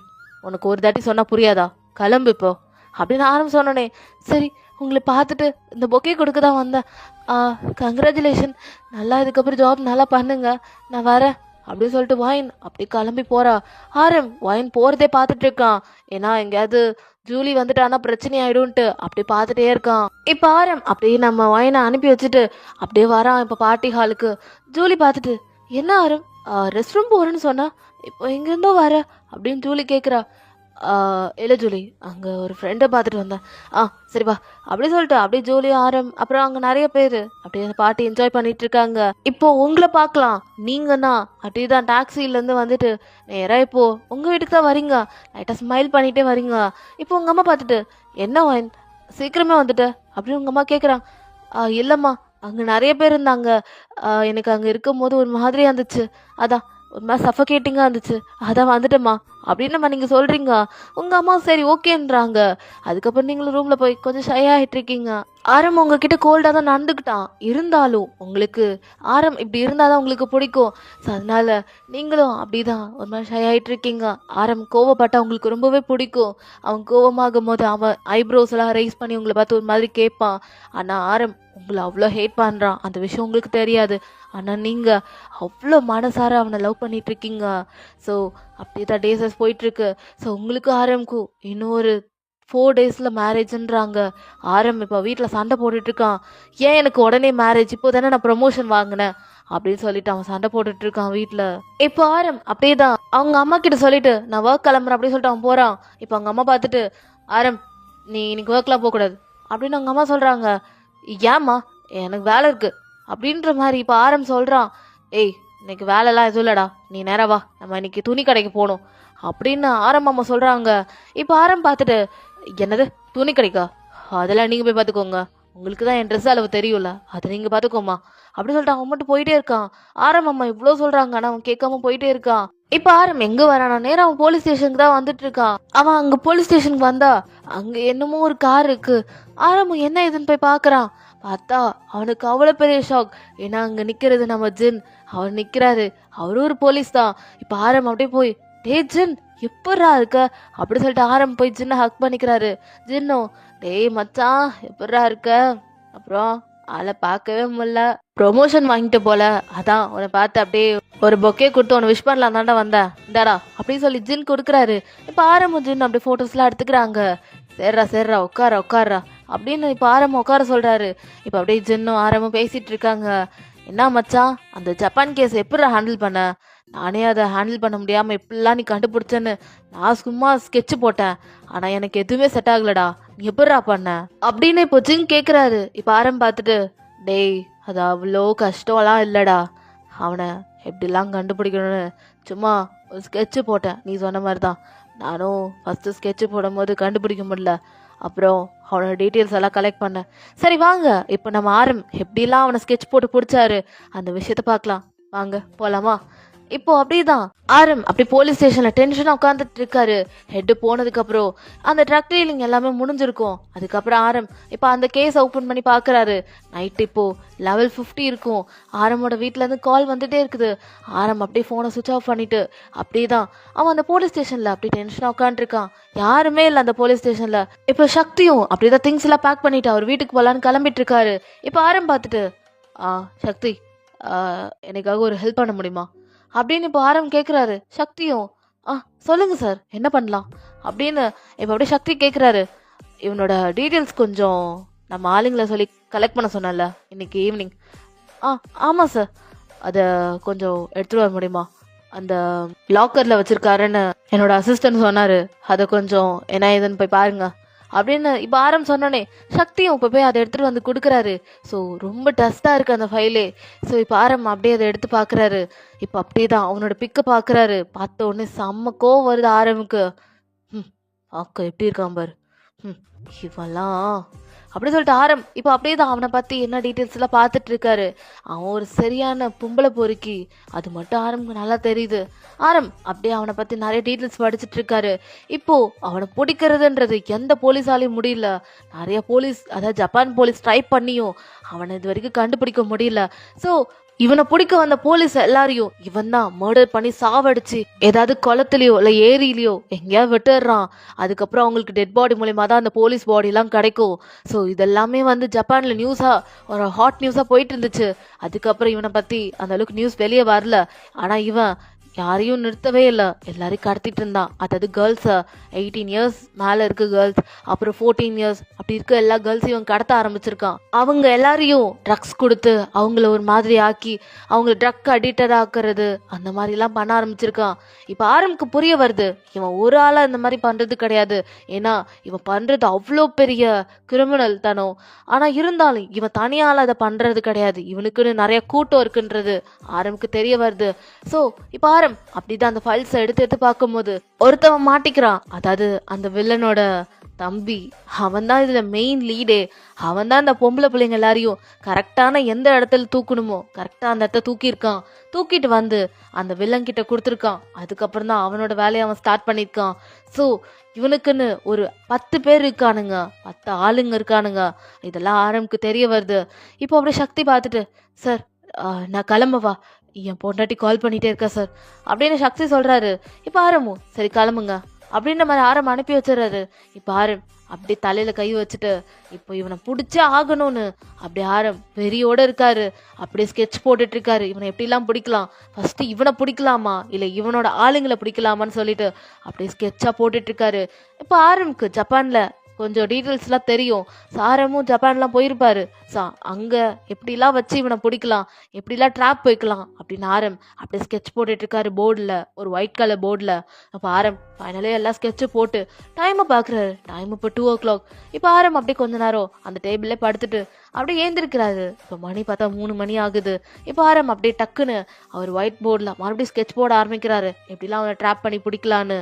உனக்கு ஒரு தாட்டி சொன்னால் புரியாதா, கிளம்பு இப்போ அப்படின்னு ஆரம் சொன்னோன்னே, சரி உங்களை பார்த்துட்டு இந்த பொக்கே கொடுக்க தான் வந்தேன், கங்க்ராச்சுலேஷன், நல்லா இதுக்கப்புறம் ஜாப் நல்லா பண்ணுங்க, நான் வரேன் அப்படின்னு சொல்லிட்டு வாயின் அப்படி கிளம்பி போகிறா. ஆரம் வாயின் போகிறதே பார்த்துட்டு இருக்கான். ஏன்னா எங்கேயாவது ஜூலி வந்துட்டானா பிரச்சனை ஆயிடும்ட்டு அப்படி பார்த்துட்டே இருக்கான். இப்போ ஆரம் அப்படியே நம்ம வாயினை அனுப்பி வச்சுட்டு அப்படியே வரான் இப்போ பார்ட்டி ஹாலுக்கு. ஜூலி பார்த்துட்டு, என்ன ஆரம் ரெஸ்ட் ரூம் போகிறேன்னு சொன்னா, இப்போ எங்கேருந்தோ வர அப்படின்னு ஜூலி கேட்குறா. இல்லை ஜூலி, அங்கே ஒரு ஃப்ரெண்டை பார்த்துட்டு வந்தேன். சரிப்பா அப்படி சொல்லிட்டு அப்படியே ஜூலி ஆரம் அப்புறம் அங்கே நிறைய பேர் அப்படியே அந்த பார்ட்டி என்ஜாய் பண்ணிட்டு இருக்காங்க. இப்போ உங்களை பார்க்கலாம், நீங்கன்னா அப்படியே தான் டாக்ஸிலேருந்து வந்துட்டு நேராக இப்போ உங்கள் வீட்டுக்கு தான் வரீங்க, லைட்டாக ஸ்மைல் பண்ணிகிட்டே வரீங்க. இப்போ உங்கள் அம்மா பார்த்துட்டு, என்ன வாயின் சீக்கிரமே வந்துட்டு அப்படின்னு உங்கள் அம்மா கேட்குறாங்க. இல்லைம்மா, அங்கே நிறைய பேர் இருந்தாங்க, எனக்கு அங்கே இருக்கும் போது ஒரு மாதிரியாக இருந்துச்சு, அதான் ஒரு மாதிரி சஃபகேட்டிங்காக இருந்துச்சு, அதான் வந்துட்டேம்மா அப்படின்னு நீங்கள் சொல்கிறீங்க. உங்கள் அம்மா சரி ஓகேன்றாங்க. அதுக்கப்புறம் நீங்களும் ரூமில் போய் கொஞ்சம் ஷை ஆகிட்டு இருக்கீங்க. ஆரம் உங்ககிட்ட கோல்டாக தான் நடந்துக்கிட்டான், இருந்தாலும் உங்களுக்கு ஆரம் இப்படி இருந்தால் தான் உங்களுக்கு பிடிக்கும். ஸோ அதனால் நீங்களும் அப்படி தான் ஒரு மாதிரி ஷை ஆகிட்டு இருக்கீங்க. ஆரம் கோவப்பட்டால் உங்களுக்கு ரொம்பவே பிடிக்கும். அவன் கோவமாகும் போது அவன் ஐப்ரோஸ் எல்லாம் ரைஸ் பண்ணி உங்களை பார்த்து ஒரு மாதிரி கேட்பான். ஆனால் ஆரம் உங்களை அவ்வளோ ஹேட் பண்ணுறான், அந்த விஷயம் உங்களுக்கு தெரியாது. ஆனால் நீங்கள் அவ்வளோ மனசார அவனை லவ் பண்ணிட்டு இருக்கீங்க. ஸோ அப்படியே தான் டேஸஸ் போயிட்டுருக்கு. ஸோ உங்களுக்கு ஆரம்க்கும் இன்னும் ஒரு 4 டேஸில் மேரேஜுன்றாங்க. ஆரம் இப்போ வீட்டில் சண்டை போட்டுட்ருக்கான். ஏன் எனக்கு உடனே மேரேஜ், இப்போ தானே நான் ப்ரமோஷன் வாங்கினேன் அப்படின்னு சொல்லிட்டு அவன் சண்டை போட்டுட்ருக்கான் வீட்டில். இப்போ ஆரம் அப்படியே தான் அவங்க அம்மா கிட்ட சொல்லிட்டு நான் ஒர்க் கிளம்புறேன் அப்படின்னு சொல்லிட்டு அவன் போகிறான். இப்போ அவங்க அம்மா பார்த்துட்டு, ஆரம் நீ இன்னைக்கு ஒர்க்லாம் போகக்கூடாது அப்படின்னு அவங்க அம்மா சொல்கிறாங்க. ஏம்மா, எனக்கு வேலை இருக்குது அப்படின்ற மாதிரி இப்போ ஆரம் சொல்கிறான். ஏய், இன்னைக்கு வேலைலாம் எதுவும் இல்லைடா, நீ நேராக வா, நம்ம இன்னைக்கு துணி கடைக்கு போகணும் அப்படின்னு ஆரம் அம்மா சொல்கிறாங்க. இப்போ ஆரம் பார்த்துட்டு, என்னது துணி கடைக்கா, அதெல்லாம் நீங்கள் போய் பார்த்துக்கோங்க, உங்களுக்கு தான் என் ட்ரெஸ் அளவு தெரியும்ல, அதை நீங்கள் பார்த்துக்கோமா அப்படின்னு சொல்லிட்டு அவன் மட்டும் போயிட்டே இருக்கான். ஆரம் அம்மா இவ்வளோ சொல்கிறாங்க, ஆனால் அவன் கேட்காம போயிட்டே இருக்கான். இப்போ ஆரம் எங்கே வரானா, நேரம் அவன் போலீஸ் ஸ்டேஷனுக்கு தான் வந்துட்டு இருக்கான். அவன் அங்கே போலீஸ் ஸ்டேஷனுக்கு வந்தா அங்கே என்னமோ ஒரு கார் இருக்கு. ஆரம் என்ன இதுன்னு போய் பார்க்குறான். பார்த்தா அவனுக்கு அவ்வளோ பெரிய ஷாக். ஏன்னா அங்கே நிற்கிறது நம்ம ஜின், அவர் நிற்கிறாரு, அவரும் ஒரு போலீஸ் தான். இப்போ ஆரம் அப்படியே போய், டே ஜின் எப்படா இருக்க அப்படி சொல்லிட்டு ஆரம் போய் ஜின்னை ஹக் பண்ணிக்கிறாரு. ஜின்னும், டேய் மச்சான் எப்படா இருக்க, அப்புறம் ஆளை பார்க்கவே முடியல. ப்ரொமோஷன் வாங்கிட்டு போல, அதான் உன்னை பார்த்து அப்படியே ஒரு பொக்கே கொடுத்து உன்னை விஷ் பண்ணலாம் தாண்டா வந்தேன், இந்தாடா அப்படின்னு சொல்லி ஜின் கொடுக்குறாரு. இப்போ ஆரம்பம் ஜின் அப்படி ஃபோட்டோஸ்லாம் எடுத்துக்கிறாங்க. சேர்றா உட்காரா அப்படின்னு இப்போ ஆரம்பம் உட்கார சொல்கிறாரு. இப்போ அப்படியே ஜின்னும் ஆரம்பம் பேசிகிட்டு இருக்காங்க. என்ன மச்சான், அந்த ஜப்பான் கேஸ் எப்படி ஹேண்டில் பண்ண? நானே அதை ஹேண்டில் பண்ண முடியாமல் இப்படிலாம் நீ கண்டுபிடிச்சேன்னு நான் சும்மா ஸ்கெட்சு போட்டேன், ஆனால் எனக்கு எதுவுமே செட் ஆகலடா, நீ எப்படிடா பண்ண அப்படின்னு இப்போ ஜின் கேட்குறாரு. இப்போ ஆரம்பம் பார்த்துட்டு, டேய் அது அவ்வளோ கஷ்டம்லாம் இல்லைடா, அவனை எப்படிலாம் கண்டுபிடிக்கணும்னு சும்மா ஒரு ஸ்கெட்சு போட்டேன், நீ சொன்ன மாதிரி தான். நானும் ஃபஸ்ட்டு ஸ்கெட்சு போடும்போது கண்டுபிடிக்க முடியல, அப்புறம் அவனோட டீட்டெயில்ஸ் எல்லாம் கலெக்ட் பண்ணேன். சரி வாங்க, இப்போ நம்ம எப்படிலாம் அவனை ஸ்கெட்ச் போட்டு பிடிச்சாரு அந்த விஷயத்த பார்க்கலாம், வாங்க போகலாமா? இப்போ அப்படிதான் அப்படி போலீஸ் ஸ்டேஷன்ல டென்ஷனா உட்காந்துட்டு இருக்காரு. ஹெட் போனதுக்கு அப்புறம் அந்த ட்ரக் டீலிங் எல்லாமே முடிஞ்சிருக்கும். அதுக்கப்புறம் இப்போ அந்த கேஸ் ஓப்பன் பண்ணி பாக்குறாரு. நைட் இப்போ லெவல் 50 இருக்கும். ஆரமோட வீட்டுல இருந்து கால் வந்துட்டே இருக்குது. அப்படியே போனை சுவிச் ஆஃப் பண்ணிட்டு அப்படிதான் அவன் அந்த போலீஸ் ஸ்டேஷன்ல அப்படி டென்ஷனா உட்காந்துருக்கான். யாருமே இல்லை அந்த போலீஸ் ஸ்டேஷன்ல. இப்போ சக்தியும் அப்படிதான் திங்ஸ் எல்லாம் பேக் பண்ணிட்டு அவர் வீட்டுக்கு போலான்னு கிளம்பிட்டு இருக்காரு. இப்போ பார்த்துட்டு, சக்தி எனக்காக ஒரு ஹெல்ப் பண்ண முடியுமா அப்படின்னு இப்போ கேட்குறாரு. சக்தியும் சொல்லுங்க சார், என்ன பண்ணலாம் அப்படின்னு இப்போ அப்படியே சக்தி கேட்குறாரு. இவனோட டீட்டெயில்ஸ் கொஞ்சம் நம்ம ஆளுங்களை சொல்லி கலெக்ட் பண்ண சொன்னல இன்னைக்கு ஈவினிங். ஆமாம் சார், அதை கொஞ்சம் எடுத்துகிட்டு வர முடியுமா? அந்த லாக்கரில் வச்சுருக்காருன்னு என்னோட அசிஸ்டன்ட் சொன்னார், அதை கொஞ்சம் என்ன ஏதுன்னு போய் பாருங்க அப்படின்னு இப்போ சொன்னோன்னே சக்தியும் இப்போ போய் அதை எடுத்துகிட்டு வந்து கொடுக்குறாரு. ஸோ ரொம்ப டஸ்ட்டாக இருக்குது அந்த ஃபைலே. ஸோ இப்போ அப்படியே அதை எடுத்து பார்க்குறாரு. இப்போ அப்படியே தான் அவனோட பிக்கை பார்க்குறாரு. பார்த்த உடனே செம்ம கோவம் வருது ஆரமுக்கு. பார்க்க எப்படி இருக்கான் பாரு, இவெல்லாம் அப்படி சொல்லிட்டு இப்போ அப்படியே தான் அவனை பற்றி என்ன டீட்டெயில்ஸ் எல்லாம் பார்த்துட்டு இருக்காரு. அவன் ஒரு சரியான பொம்பளை பொறுக்கி, அது மட்டும் ஆரம்புக்கு நல்லா தெரியுது. அப்படியே அவனை பற்றி நிறைய டீட்டெயில்ஸ் படிச்சுட்டு இருக்காரு. இப்போ அவனை பிடிக்கிறதுன்றது எந்த போலீஸாலையும் முடியல. நிறைய போலீஸ், அதாவது ஜப்பான் போலீஸ் ட்ரை பண்ணியும் அவனை இது வரைக்கும் கண்டுபிடிக்க முடியல. ஸோ இவனை பிடிக்க வந்த போலீஸ் எல்லாரையும் இவன் தான் மர்டர் பண்ணி சாவடிச்சு ஏதாவது குளத்துலயோ இல்லை ஏரியிலையோ எங்கேயாவது விட்டுடுறான். அதுக்கப்புறம் அவங்களுக்கு டெட் பாடி மூலயமா தான் அந்த போலீஸ் பாடிலாம் கிடைக்கும். ஸோ இதெல்லாமே ஜப்பான்ல ஒரு ஹாட் நியூஸா போயிட்டு இருந்துச்சு. அதுக்கப்புறம் இவனை பத்தி அந்த அளவுக்கு நியூஸ் வெளியே வரல. ஆனா இவன் யாரையும் நிறுத்தவே இல்லை, எல்லாரையும் கடத்திட்டு இருந்தான். அதாவது கேர்ள்ஸை 18 இயர்ஸ் மேலே இருக்க கேர்ள்ஸ், அப்புறம் 14 இயர்ஸ் அப்படி இருக்க எல்லா கேர்ள்ஸையும் இவன் கடத்த ஆரம்பிச்சிருக்கான். அவங்க எல்லாரையும் ட்ரக்ஸ் கொடுத்து அவங்கள ஒரு மாதிரி ஆக்கி அவங்கள ட்ரக் அடிக்டட் ஆக்குறது அந்த மாதிரிலாம் பண்ண ஆரம்பிச்சிருக்கான். இப்போ ஆரம்புக்கு புரிய வருது, இவன் ஒரு ஆளாக இந்த மாதிரி பண்ணுறது கிடையாது. ஏன்னா இவன் பண்ணுறது அவ்வளோ பெரிய கிரிமினல் தனம். ஆனால் இருந்தாலும் இவன் தனியால் அதை பண்ணுறது கிடையாது, இவனுக்குன்னு நிறைய கூட்டம் இருக்குன்றது ஆரம்புக்கு தெரிய வருது. ஸோ இப்போ அப்படிதான் அந்த ஃபைல்ஸை எடுத்து பார்க்கும்போது ஒருத்தவன் மாட்டிக்கிறான். அதாவது அந்த வில்லனோட தம்பி, அவன் தான் இதுல மெயின் லீடே. அவன் தான் அந்த பொம்பளை பிள்ளைங்க எல்லாரையும் கரெக்டான எந்த இடத்துல தூக்கணுமோ கரெக்டா அந்த இடத்த தூக்கியிருக்கான். தூக்கிட்டு வந்து அந்த வில்லன் கிட்ட கொடுத்துருக்கான். அதுக்கப்புறம் தான் அவனோட வேலையை அவன் ஸ்டார்ட் பண்ணியிருக்கான். ஸோ இவனுக்குன்னு ஒரு 10 பேர் இருக்கானுங்க, 10 ஆளுங்க இருக்கானுங்க. இதெல்லாம் ஆரம்புக்கு தெரிய வருது. இப்போ அப்படியே சக்தி பார்த்துட்டு, சார் நான் கிளம்பவா, என் பொண்டாட்டி கால் பண்ணிட்டே இருக்கா சார் அப்படின்னு சக்தி சொல்றாரு. இப்போ சரி கிளம்புங்க அப்படின்ற மாதிரி அனுப்பி வச்சிடறாரு. இப்போ அப்படி தலையில கை வச்சுட்டு இப்போ இவனை பிடிச்சே ஆகணும்னு அப்படி வெறியோட இருக்காரு. அப்படியே ஸ்கெட்ச் போட்டுட்டு இருக்காரு. இவனை எப்படிலாம் பிடிக்கலாம், ஃபர்ஸ்ட் இவனை பிடிக்கலாமா இல்லை இவனோட ஆளுங்களை பிடிக்கலாமான்னு சொல்லிட்டு அப்படியே ஸ்கெட்சா போட்டுட்டு இருக்காரு. இப்போ ஆரம்புக்கு ஜப்பான்ல கொஞ்சம் டீட்டெயில்ஸ்லாம் தெரியும். சாரமும் ஜப்பான்லாம் போயிருப்பாரு. அங்கே எப்படிலாம் வச்சு இவனை பிடிக்கலாம், எப்படிலாம் ட்ராப் வைக்கலாம் அப்படின்னு அப்படியே ஸ்கெட்ச் போட்டுட்டு இருக்காரு போர்டில், ஒரு ஒயிட் கலர் போர்டில். அப்போ ஃபைனலே எல்லாம் ஸ்கெட்சு போட்டு டைமை பார்க்குறாரு. டைம் இப்போ 2 o'clock. இப்போ அப்படியே கொஞ்ச நேரம் அந்த டேபிள்லே படுத்துட்டு அப்படியே ஏந்திருக்கிறாரு. இப்போ மணி பார்த்தா 3 மணி ஆகுது. இப்போ அப்படியே டக்குன்னு அவர் ஒயிட் போர்டில் மறுபடியும் ஸ்கெட்ச் போட ஆரம்பிக்கிறாரு. எப்படிலாம் அவனை ட்ராப் பண்ணி பிடிக்கலான்னு.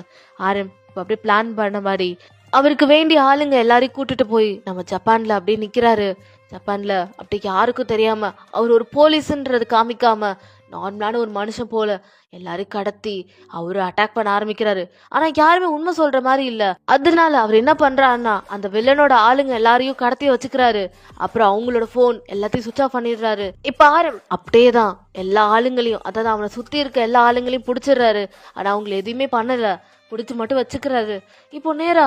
இப்போ அப்படியே பிளான் பண்ண மாதிரி அவருக்கு வேண்டிய ஆளுங்க எல்லாரையும் கூட்டிட்டு போய் நம்ம ஜப்பான்ல அப்படியே நிக்கிறாரு. ஜப்பான்ல அப்படி யாருக்கும் தெரியாம அவர் ஒரு போலீஸ்ன்றது காமிக்காம நார்மலான ஒரு மனுஷன் போல எல்லாரையும் கடத்தி அவரு அட்டாக் பண்ண ஆரம்பிக்கிறாரு. ஆனா யாருமே உண்மை சொல்ற மாதிரி இல்ல. அதனால அவர் என்ன பண்றாருன்னா அந்த வில்லனோட ஆளுங்க எல்லாரையும் கடத்தி வச்சுக்கிறாரு. அப்புறம் அவங்களோட போன் எல்லாத்தையும் சுவிட்ச் ஆஃப் பண்ணிடுறாரு. இப்ப அப்படியேதான் எல்லா ஆளுங்களையும், அதாவது அவனை சுத்தி இருக்க எல்லா ஆளுங்களையும் பிடிச்சிடுறாரு. ஆனா அவங்களை எதுவுமே பண்ணல, பிடிச்சி மட்டும் வச்சுக்கிறாரு. இப்போ நேரா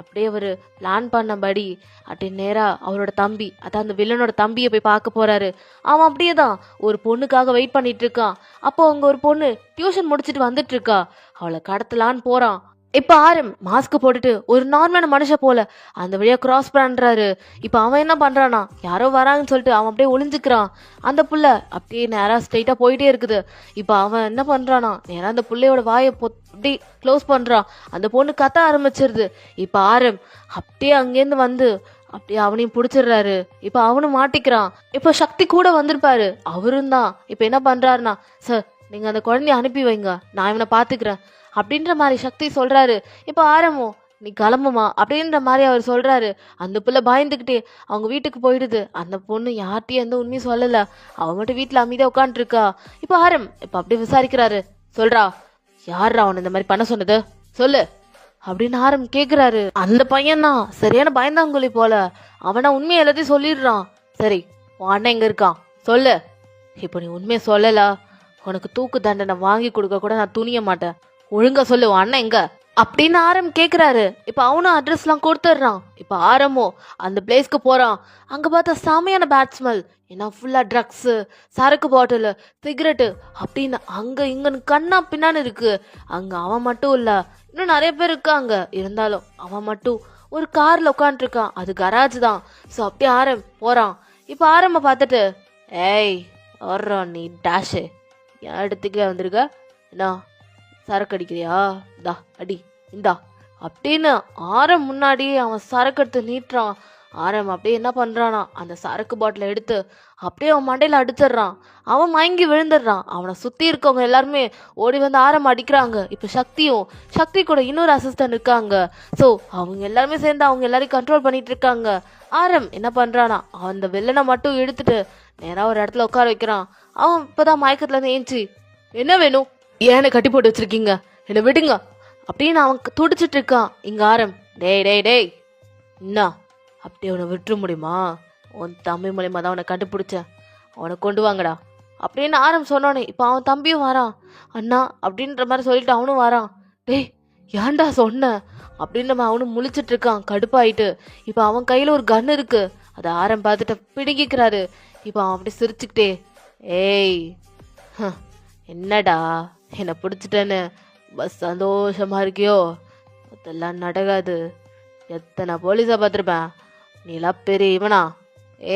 அப்படியே அவர் பிளான் பண்ணபடி அப்படியே நேராக அவரோட தம்பி, அதான் அந்த வில்லனோட தம்பியை போய் பார்க்க போறாரு. அவன் அப்படியே தான் ஒரு பொண்ணுக்காக வெயிட் பண்ணிட்டு இருக்கான். அப்போ அங்கே ஒரு பொண்ணு டியூஷன் முடிச்சுட்டு வந்துட்டு இருக்கா. அவளை கடத்தலான்னு போறான். இப்போ ஆரம் மாஸ்க் போட்டுட்டு ஒரு நார்மலான மனுஷன் போல அந்த வழியா கிராஸ் பண்றாரு. இப்போ அவன் என்ன பண்றானா, யாரோ வராங்கன்னு சொல்லிட்டு அவன் அப்படியே ஒளிஞ்சுக்கிறான். அந்த புள்ள அப்படியே நேரா ஸ்ட்ரைட்டா போயிட்டே இருக்குது. இப்போ அவன் என்ன பண்றானா, நேரா அந்த புள்ளையோட வாயை அப்படியே க்ளோஸ் பண்றான். அந்த பொண்ணு கத்த ஆரம்பிச்சிருது. இப்போ ஆரம் அப்படியே அங்கேருந்து வந்து அப்படியே அவனையும் பிடிச்சிடுறாரு. இப்போ அவனும் மாட்டிக்கிறான். இப்போ சக்தி கூட வந்திருப்பாரு, அவரும் தான். இப்போ என்ன பண்றாருனா, சார் நீங்க அந்த குழந்தைய அனுப்பி வைங்க, நான் இவனை பாத்துக்கிறேன் அப்படின்ற மாதிரி சக்தி சொல்றாரு. இப்போ ஆரம்போ நீ கிளம்புமா அப்படின்ற மாதிரி அவர் சொல்றாரு. அந்த புள்ள பயந்துக்கிட்டே அவங்க வீட்டுக்கு போயிடுது. அந்த பொண்ணு யார்கிட்டயும் எந்த உண்மையும் சொல்லல, அவ மட்டும் வீட்டுல அமைதியா உட்காந்துட்டு இருக்கா. இப்போ ஆரம் இப்ப அப்படியே விசாரிக்கிறாரு. சொல்றா, யாரா அவன் இந்த மாதிரி பண்ண சொன்னது சொல்லு அப்படின்னு ஆரம் கேக்குறாரு. அந்த பையன் தான் சரியான பயந்தாங்குழி போல, அவனா உண்மையை எல்லாத்தையும் சொல்லிடுறான். சரி உன் அண்ணன் எங்க இருக்கான் சொல்லு. இப்போ நீ உண்மையை சொல்லல, உனக்கு தூக்கு தண்டனை வாங்கி கொடுக்க கூட நான் துணிய மாட்டேன். ஒழுங்கா சொல்லு உன் அண்ணன் எங்க அப்படின்னு ஆரம் கேக்குறாரு. இப்ப அவனும் அட்ரஸ் எல்லாம் கொடுத்துட்றான். இப்ப ஆரமோ அந்த பிளேஸ்க்கு போறான். அங்க பார்த்தா செமையான பேட் ஸ்மெல். ஏன்னா ஃபுல்லா ட்ரக்ஸ், சரக்கு பாட்டில், சிகரெட்டு அப்படின்னு அங்க இங்கன்னு கண்ணா பின்னான்னு இருக்கு. அங்க அவன் மட்டும் இல்ல, இன்னும் நிறைய பேர் இருக்காங்க. இருந்தாலும் அவன் மட்டும் ஒரு கார்ல உட்காந்துருக்கான். அது கராஜ் தான். ஸோ அப்படியே ஆரம் போறான். இப்ப ஆரம்ப பார்த்துட்டு, ஏய் வர்றான் நீ டேஷு, என் இடத்துக்கே வந்திருக்க, என்ன சரக்கு அடிக்கிறியா, இந்தா அடி இந்தா அப்படின்னு ஆரம் முன்னாடியே அவன் சரக்கு எடுத்து நீட்டுறான். ஆரம் அப்படியே என்ன பண்றானா, அந்த சரக்கு பாட்டில எடுத்து அப்படியே அவன் மண்டையில அடிச்சிடுறான். அவன் மயங்கி விழுந்துடுறான். அவனை சுத்தி இருக்கவங்க எல்லாருமே ஓடி வந்து ஆரம் அடிக்கிறாங்க. இப்ப சக்தி கூட இன்னொரு அசிஸ்டன்ட் இருக்காங்க. ஸோ அவங்க எல்லாருமே சேர்ந்து அவங்க எல்லாரையும் கண்ட்ரோல் பண்ணிட்டு இருக்காங்க. ஆரம் என்ன பண்றானா, அந்த வில்லனை மட்டும் எடுத்துட்டு நேரா ஒரு இடத்துல உட்கார வைக்கிறான். அவன் இப்பதான் மயக்கத்துல இருந்து ஏஞ்சி, என்ன வேணும், ஏன்னு கட்டி போட்டு வச்சிருக்கீங்க, என்னை விடுங்க அப்படின்னு அவன் துடிச்சிட்டு இருக்கான். இங்க ஆரம், டேய் டேய் டேய் என்ன அப்படி அவனை விட்டுற முடியுமா, உன் தம்பி மூலியமா தான் அவனை கண்டுபிடிச்சேன், அவனை கொண்டு வாங்கடா அப்படின்னு ஆரம் சொன்னோன்னே இப்போ அவன் தம்பியும் வரான். அண்ணா அப்படின்ற மாதிரி சொல்லிட்டு அவனும் வரான். டேய் ஏன்டா சொன்ன அப்படின்ற மாதிரி அவனும் முழிச்சிட்டு இருக்கான் கடுப்பாயிட்டு. இப்போ அவன் கையில ஒரு கன் இருக்கு. அதை ஆரம் பார்த்துட்டு பிடுங்கிக்கிறாரு. இப்போ அவன் அப்படி சிரிச்சுக்கிட்டே, ஏய் என்னடா என்னை பிடிச்சிட்டேன்னு பஸ் சந்தோஷமா இருக்கியோ, அதெல்லாம் நடக்காது. எத்தனை போலீஸா பார்த்துருப்பேன், நீலாம் பெரிய இவனா,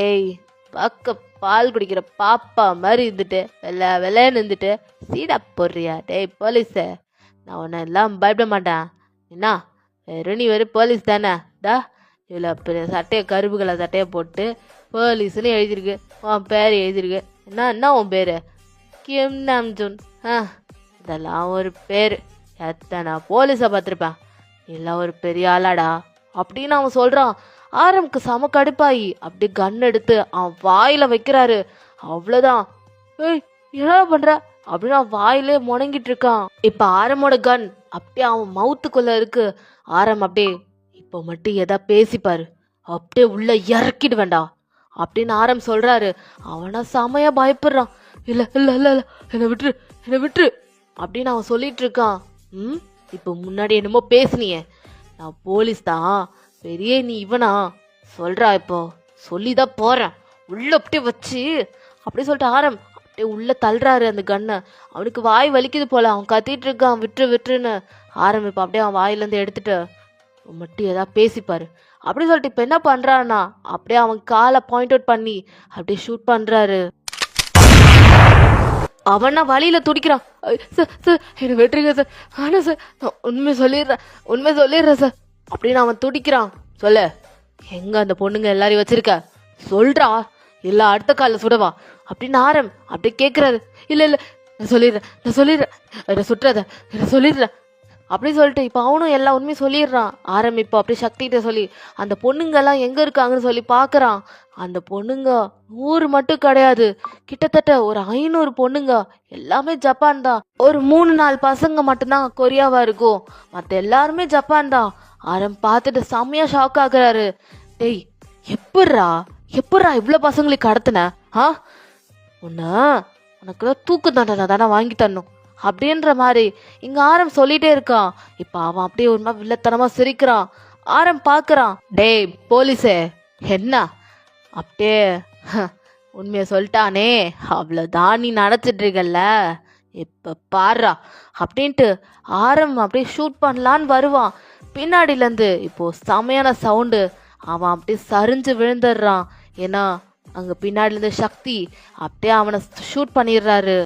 ஏய் பார்க்க பால் குடிக்கிற பாப்பா மாதிரி இருந்துட்டு வெள்ளைன்னு இருந்துட்டு சீடா போடுறியா, டேய் போலீஸ நான் உன்னை எல்லாம் பயப்பட மாட்டேன். என்ன வெறும் நீ வெறும் போலீஸ் தானே, டா இவ்வளோ பெரிய சட்டையை கருப்பு கலர் சட்டையை போட்டு போலீஸ்ன்னு எழுதியிருக்கு, உன் பேர் எழுதியிருக்கு, என்ன உன் பேர், கிம் நாம்ஜுன், இதெல்லாம் ஒரு பேர், எத்தனை போலீஸை பார்த்துருப்பேன், எல்லாம் ஒரு பெரிய ஆளாடா அப்படின்னு அவன் சொல்றான். ஆரம்க்கு செம கடுப்பாயி அப்படி கன் எடுத்து அவன் வாயில வைக்கிறாரு. அவ்வளவுதான், ஏய் என்ன பண்ற அப்படின்னு அவன் வாயிலே முணங்கிட்டு இருக்கான். இப்ப ஆரமோட கன் அப்படியே அவன் மவுத்துக்குள்ள இருக்கு. ஆரம் அப்படியே, இப்போ மட்டும் எதா பேசிப்பாரு, அப்படியே உள்ள இறக்கிடு வேண்டா அப்படின்னு ஆரம் சொல்றாரு. அவனா செமையா பயப்படுறான். இல்ல இல்ல இல்ல இல்ல என்னை விட்டுரு அப்படின்னு அவன் சொல்லிட்டு இருக்கான். இப்போ முன்னாடி என்னமோ பேசுனியே, நான் போலீஸ் தான், பெரிய நீ இவனா சொல்றா, இப்போ சொல்லிதான் போறேன், உள்ள அப்படியே வச்சு அப்படி சொல்லிட்டு ஆரம் அப்படியே உள்ள தள்ளுறாரு அந்த கண்ணை. அவனுக்கு வாய் வலிக்குது போல, அவன் கத்திட்டு இருக்கான் விட்டுருன்னு. ஆரம் இப்போ அப்படியே அவன் வாயிலேருந்து எடுத்துட்டு மட்டும் ஏதாவது பேசிப்பாரு அப்படி சொல்லிட்டு இப்போ என்ன பண்றான்னா, அப்படியே அவன் காலை பாயிண்ட் அவுட் பண்ணி அப்படியே ஷூட் பண்றாரு. அவனா வழியில துடிக்கிறான். சார் சார் என்னை வெட்டுறீங்க சார், ஆனா சார் நான் உண்மை சொல்லிடுறேன் சார் அப்படின்னு அவன் துடிக்கிறான். சொல்லு, எங்க அந்த பொண்ணுங்க எல்லாரையும் வச்சிருக்க சொல்றா, இல்ல அடுத்த காலில் சுடவா அப்படின்னு ஆரம் அப்படியே கேட்குறாரு. இல்லை இல்லை நான் சொல்லிடுறேன் என்னை சுட்டுறத என்னை சொல்லிடுறேன் அப்படின்னு சொல்லிட்டு இப்போ அவனும் எல்லா உண்மையும் சொல்லிடுறான். ஆரம் இப்போ அப்படியே சக்திகிட்ட சொல்லி அந்த பொண்ணுங்கெல்லாம் எங்கே இருக்காங்கன்னு சொல்லி பார்க்குறான். அந்த பொண்ணுங்க 100 மட்டும் கிடையாது, கிட்டத்தட்ட ஒரு 500 பொண்ணுங்க, எல்லாமே ஜப்பான் தான். ஒரு 3-4 பசங்க மட்டும்தான் கொரியாவா இருக்கும், மற்ற எல்லாருமே ஜப்பான் தான். ஆரம் பார்த்துட்டு செம்மையா ஷாக் ஆகுறாரு. டேய் எப்பட்றா இவ்வளோ பசங்களுக்கு கடத்தின, உனக்குலாம் தூக்கு தண்டனை தானே வாங்கி தரணும் அப்படின்ற மாதிரி இங்க ஆரம் சொல்லிட்டே இருக்கான். இப்ப அவன் அப்படியே ஒரு மாதிரி வில்லத்தனமா சிரிக்கிறான். ஆரம் பார்க்கறான். டேய் போலீஸே, என்ன அப்படியே உண்மையை சொல்லிட்டானே, அவ்வளோதான் நீ நினச்சிட்டு இருக்கல்ல, இப்போ பாருடா அப்படின்ட்டு ஆரம் அப்படியே ஷூட் பண்ணலான்னு வருவான். பின்னாடியிலேருந்து இப்போ செமையான சவுண்டு, அவன் அப்படியே சரிஞ்சு விழுந்துடுறான். ஏன்னா அங்கே பின்னாடிலேருந்து சக்தி அப்படியே அவனை ஷூட் பண்ணிடுறாரு.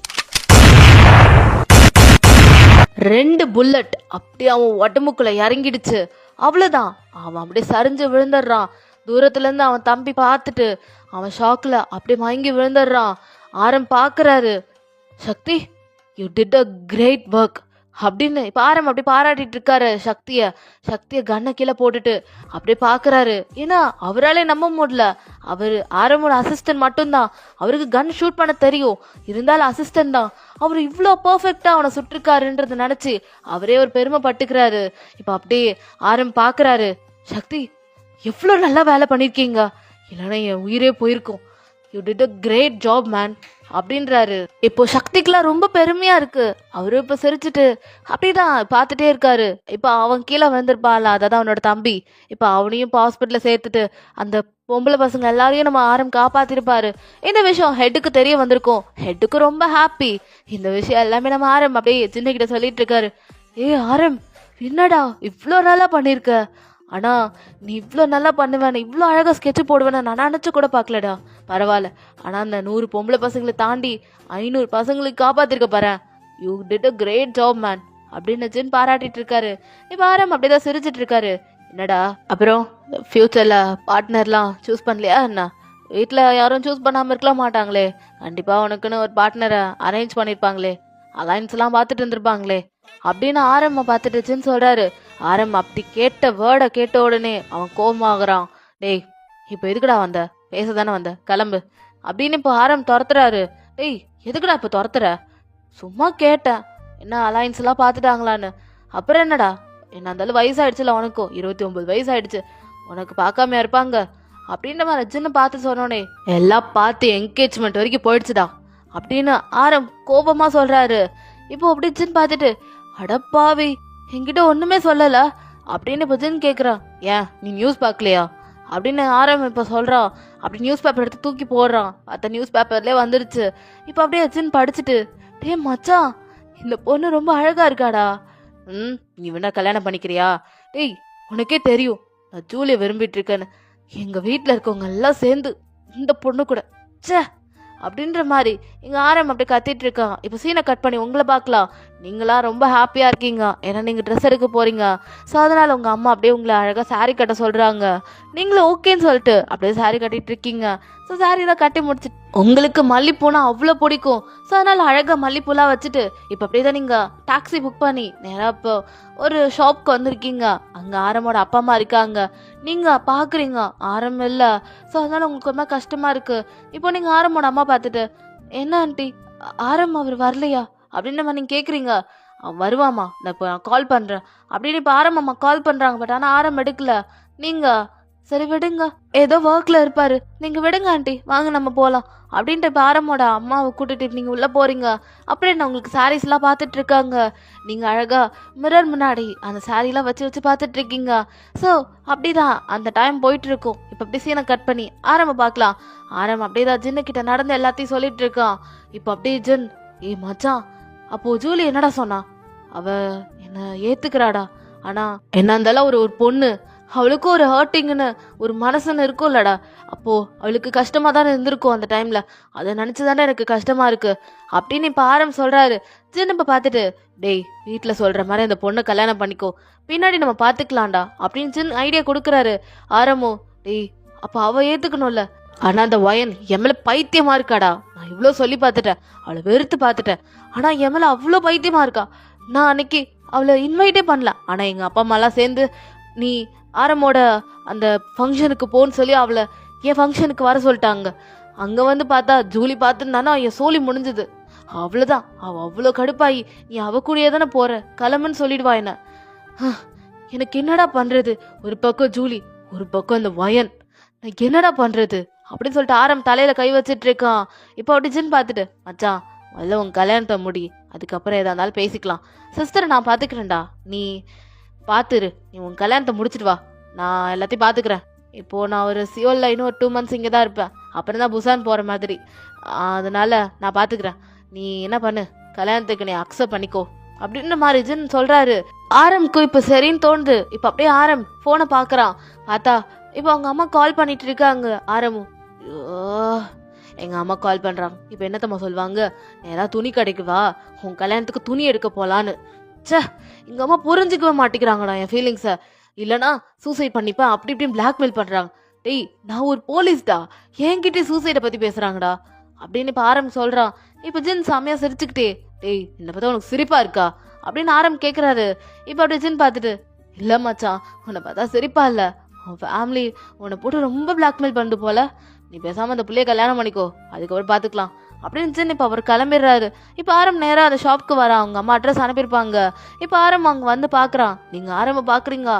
2 புல்லட் அப்படியே அவன் உடம்புக்குள்ள இறங்கிடுச்சு. அவ்வளோதான், அவன் அப்படியே சரிஞ்சு விழுந்துடுறான். தூரத்துலேருந்து அவன் தம்பி பார்த்துட்டு அவன் ஷாக்கில் அப்படியே மயங்கி விழுந்துடுறான். ஆரம் பார்க்குறாரு, Sakthi you did a great work அப்படின்னு இப்போ ஆரம் அப்படி பாராட்டிட்டு இருக்காரு சக்தியை கண்ணை கீழே போட்டுட்டு அப்படியே பார்க்குறாரு. ஏன்னா அவராலே நம்ப முடியல, அவர் ஆரமோட அசிஸ்டன்ட் மட்டும்தான், அவருக்கு கன் ஷூட் பண்ண தெரியும், இருந்தாலும் அசிஸ்டன்ட் தான், அவர் இவ்வளோ பர்ஃபெக்டாக அவனை சுட்டிருக்காருன்றத நினச்சி அவரே ஒரு பெருமை பட்டுக்கிறாரு. இப்போ அப்படியே ஆரம் பார்க்குறாரு, சக்தி எவ்வளோ நல்லா வேலை பண்ணியிருக்கீங்க, இல்லைன்னா என் உயிரே போயிருக்கும், you did a great job man அப்படின்றாரு. இப்போ சக்திக்கெல்லாம் ரொம்ப பெருமையா இருக்கு. அவரு இப்போ சிரிச்சுட்டு அப்படிதான் பார்த்துட்டே இருக்காரு. இப்போ அவன் கீழே வந்திருப்பான்ல, அதான் அவனோட தம்பி, இப்போ அவனையும் இப்போ ஹாஸ்பிட்டலில் சேர்த்துட்டு அந்த பொம்பளை பசங்க எல்லாரையும் நம்ம ஆரம் காப்பாத்திருப்பாரு. இந்த விஷயம் ஹெட்டுக்கு தெரிய வந்திருக்கும். ஹெட்டுக்கு ரொம்ப ஹாப்பி. இந்த விஷயம் எல்லாமே நம்ம ஆரம் அப்படியே சின்ன கிட்ட சொல்லிட்டு இருக்காரு. ஆரம் என்னடா இவ்வளோ நல்லா பண்ணியிருக்க, ஆனா நீ இவ்வளோ நல்லா பண்ணுவேன், இவ்வளோ அழகாக ஸ்கெட்சு போடுவேன்னு நான் நினச்சி கூட பார்க்கலடா. பரவாயில்ல, ஆனால் அந்த 100 பொம்பளை பசங்களை தாண்டி 500 பசங்களுக்கு காப்பாத்திருக்க பாரு, you did a great job man அப்படின்னு ஜின் பாராட்டிட்டு இருக்காரு. இப்போ ஆரம் அப்படிதான் சிரிச்சிட்டு இருக்காரு. என்னடா அப்புறம் ஃபியூச்சரில் பார்ட்னர்லாம் சூஸ் பண்ணலையா என்ன? வீட்டில் யாரும் சூஸ் பண்ணாமல் இருக்கலாம் மாட்டாங்களே, கண்டிப்பாக உனக்குன்னு ஒரு பார்ட்னரை அரேஞ்ச் பண்ணியிருப்பாங்களே, அலைன்ஸ்லாம் பார்த்துட்டு இருந்திருப்பாங்களே அப்படின்னு ஆரம்ப பார்த்துட்டுச்சுன்னு சொல்கிறாரு. ஆரம் அப்படி கேட்ட வேர்டை கேட்ட உடனே அவன் கோபமாகறான். டேய் இப்போ எதுக்குடா வந்த, பேச தானே வந்த, கிளம்பு அப்படின்னு இப்போ ஆரம் துரத்துறாரு. டேய் எதுக்குடா இப்போ துரத்துற, சும்மா கேட்டேன் என்ன அலைன்ஸ்லாம் பார்த்துட்டாங்களான்னு. அப்புறம் என்னடா, என்ன இருந்தாலும் வயசாயிடுச்சுல, உனக்கும் 29 வயசாயிடுச்சு, உனக்கு பார்க்காம இருப்பாங்க அப்படின்ற மாதிரி சின்ன பார்த்து சொன்னோன்னே எல்லாம் பார்த்து என்கேஜ்மெண்ட் வரைக்கும் போயிடுச்சுடா அப்படின்னு ஆரம் கோபமாக சொல்கிறாரு. இப்போ அப்படி ஜின் பார்த்துட்டு அடப்பாவி என்கிட்ட ஒன்றுமே சொல்லலை அப்படின்னு இப்போ ஜின் கேட்குறான். ஏன் நீ நியூஸ் பார்க்கலையா அப்படின்னு ஆரம் இப்போ சொல்கிறான். அப்படி நியூஸ் பேப்பர் எடுத்து தூக்கி போடுறான். அந்த நியூஸ் பேப்பர்லேயே வந்துருச்சு. இப்போ அப்படியே ஜின் படிச்சுட்டு, டே மச்சான் இந்த பொண்ணு ரொம்ப அழகாக இருக்காடா, நீ வேணா கல்யாணம் பண்ணிக்கிறியா? டேய் உனக்கே தெரியும் நான் ஜூலியை விரும்பிட்டு இருக்கேன்னு, எங்கள் வீட்டில் இருக்கவங்க எல்லாம் சேர்ந்து இந்த பொண்ணு கூட சே அப்படின்ற மாதிரி எங்கள் ஆரம் அப்படி கத்திட்டு இருக்கான். இப்போ சீனை கட் பண்ணி உங்களை பார்க்கலாம். நீங்களாம் ரொம்ப ஹாப்பியாக இருக்கீங்க, ஏன்னா நீங்கள் ட்ரெஸ் எடுக்க போகிறீங்க. ஸோ அதனால் உங்கள் அம்மா அப்படியே உங்களை அழகாக சாரீ கட்ட சொல்கிறாங்க. நீங்களும் ஓகேன்னு சொல்லிட்டு அப்படியே சாரீ கட்டிட்டு இருக்கீங்க. ஸோ சாரீலாம் கட்டி முடிச்சு உங்களுக்கு மல்லிப்பூனா அவ்வளோ பிடிக்கும். ஸோ அதனால் அழகாக மல்லிப்பூலாம் வச்சுட்டு இப்போ அப்படியே தான் நீங்கள் டாக்ஸி புக் பண்ணி நேராக இப்போ ஒரு ஷாப்க்கு வந்திருக்கீங்க. அங்கே ஆரமோட அப்பா அம்மா இருக்காங்க, நீங்கள் பார்க்குறீங்க ஆரம் இல்லை. ஸோ அதனால் உங்களுக்கு ரொம்ப கஷ்டமாக இருக்குது. இப்போ நீங்கள் ஆரமோட அம்மா பார்த்துட்டு, என்ன ஆண்டி ஆரம் அவர் வரலையா அப்படின்னு நீங்கள் கேட்குறீங்க. அவன் வருவாமா, நான் இப்போ கால் பண்ணுறேன் அப்படின்னு இப்போ ஆரம் அம்மா கால் பண்ணுறாங்க. பட் ஆனால் ஆரம் எடுக்கல. நீங்கள் சரி விடுங்க, ஏதோ ஒர்க்கில் இருப்பார், நீங்கள் விடுங்க ஆண்டி, வாங்க நம்ம போகலாம் அப்படின்ட்டு இப்போ ஆரமோட அம்மாவை கூட்டிட்டு நீங்கள் உள்ளே போகிறீங்க. அப்புறம் என்ன உங்களுக்கு சாரீஸ்லாம் பார்த்துட்டு இருக்காங்க. நீங்கள் அழகாக மிரர் முன்னாடி அந்த சாரீலாம் வச்சு வச்சு பார்த்துட்டு இருக்கீங்க. ஸோ அப்படிதான் அந்த டைம் போயிட்டு இருக்கும். இப்போ அப்படி சீனை கட் பண்ணி ஆரம்ப பார்க்கலாம். ஆரம் அப்படியே தான் ஜின்னு கிட்ட நடந்து எல்லாத்தையும் சொல்லிட்டு இருக்கான். இப்போ அப்படியே ஜின், மச்சான் அப்போ ஜூலி என்னடா சொன்னா, அவ என்ன ஏத்துக்கிறாடா, ஆனா என்ன இருந்தாலும் ஒரு பொண்ணு, அவளுக்கும் ஒரு ஹர்ட்டிங்னு ஒரு மனசுன்னு இருக்கும்லடா, அப்போ அவளுக்கு கஷ்டமா தானே இருந்திருக்கும் அந்த டைம்ல, அதை நினைச்சுதானே எனக்கு கஷ்டமா இருக்கு அப்படின்னு இப்ப ஆரம் சொல்றாரு. ஜின் இப்ப பார்த்துட்டு, டேய் வீட்டுல சொல்ற மாதிரி அந்த பொண்ணை கல்யாணம் பண்ணிக்கோ, பின்னாடி நம்ம பாத்துக்கலாம்டா அப்படின்னு ஜின் ஐடியா கொடுக்குறாரு. ஆரமோ, டேய் அப்ப அவ ஏத்துக்கணும்ல, ஆனா அந்த வயன் எம்எல்ஏ பைத்தியமா இருக்காடா, நான் இவ்வளோ சொல்லி பார்த்துட்டேன், அவளை வெறுத்து பார்த்துட்டேன், ஆனா எம்எல்ஏ அவ்வளோ பைத்தியமா இருக்கா, நான் அன்னைக்கு அவளை இன்வைட்டே பண்ணல, ஆனா எங்க அப்பா அம்மாலாம் சேர்ந்து நீ ஆரமோட அந்த ஃபங்க்ஷனுக்கு போன்னு சொல்லி அவளை என் ஃபங்க்ஷனுக்கு வர சொல்லிட்டாங்க. அங்கே வந்து பார்த்தா ஜூலி பார்த்துருந்தானா என் சோலி முடிஞ்சுது, அவ்வளோதான், அவள் அவ்வளோ கடுப்பாயி நீ அவ கூடயே தானே போகிற கிளம்புன்னு சொல்லிடுவா என்ன. எனக்கு என்னடா பண்ணுறது, ஒரு பக்கம் ஜூலி ஒரு பக்கம் அந்த வயன், நான் என்னடா பண்ணுறது அப்படின்னு சொல்லிட்டு ஆரம் தலையில் கை வச்சிட்டு இருக்கான். இப்போ அப்படி ஜின் பார்த்துட்டு, மச்சான் முதல்ல உன் கல்யாணத்தை முடி, அதுக்கப்புறம் எதா இருந்தாலும் பேசிக்கலாம், சிஸ்டரை நான் பார்த்துக்கிறேன்டா, நீ பார்த்துரு, நீ உன் கல்யாணத்தை முடிச்சிட்டு வா, நான் எல்லாத்தையும் பார்த்துக்கிறேன். இப்போது நான் ஒரு சியோலில் இன்னும் ஒரு 2 months இங்கே தான் இருப்பேன். அப்புறம் தான் புசான் போகிற மாதிரி. அதனால நான் பார்த்துக்கிறேன். நீ என்ன பண்ணு, கல்யாணத்துக்கு நீ அக்செப்ட் பண்ணிக்கோ அப்படின்ற மாதிரி ஜின் சொல்கிறாரு. ஆரம்க்கு இப்போ சரின்னு தோணுது. இப்போ அப்படியே ஆரம் ஃபோனை பார்க்குறான். பார்த்தா இப்போ அவங்க அம்மா கால் பண்ணிட்டு இருக்காங்க. ஆரமும் எங்கள் அம்மா கால் பண்ணுறாங்க. இப்போ என்னத்தம்மா சொல்லுவாங்க, நேராக துணி கடைக்கு வா, உன் கல்யாணத்துக்கு துணி எடுக்க போகலான்னு. ச்சே, எங்கள் அம்மா புரிஞ்சுக்கவே மாட்டேங்கிறாங்கடா என் ஃபீலிங்ஸை. இல்லைனா சூசைட் பண்ணிப்பேன் அப்படி இப்படின்னு பிளாக்மெயில் பண்ணுறாங்க. டேய், நான் ஒரு போலீஸ்டா, என்கிட்டே சூசைடை பற்றி பேசுகிறாங்கடா அப்படின்னு இப்போ ஆரம் சொல்கிறான். இப்போ ஜின் செம்மையாக சிரிச்சுக்கிட்டே, டேய் என்னை பார்த்தா உனக்கு சிரிப்பா இருக்கா அப்படின்னு ஆரம் கேட்குறாரு. இப்போ அப்படியே ஜின் பார்த்துட்டு, இல்லை மச்சான், உன்னை பார்த்தா சிரிப்பா இல்லை, உன் ஃபேமிலி உன்னை போட்டு ரொம்ப பிளாக்மெயில் பண்ணிட்டு போல, நீ பேசாமல் அந்த பிள்ளைய கல்யாணம் பண்ணிக்கோ, அதுக்கப்புறம் பார்த்துக்கலாம் அப்படின்னு ஜின் இப்போ அவர் கிளம்பிடுறாரு. இப்போ ஆரம் நேராக அந்த ஷாப்புக்கு வரான். அவங்க அம்மா அட்ரஸ் அனுப்பியிருப்பாங்க. இப்போ ஆரம் அங்கே வந்து பார்க்குறான். நீங்கள் ஆரம்ப பார்க்குறீங்க.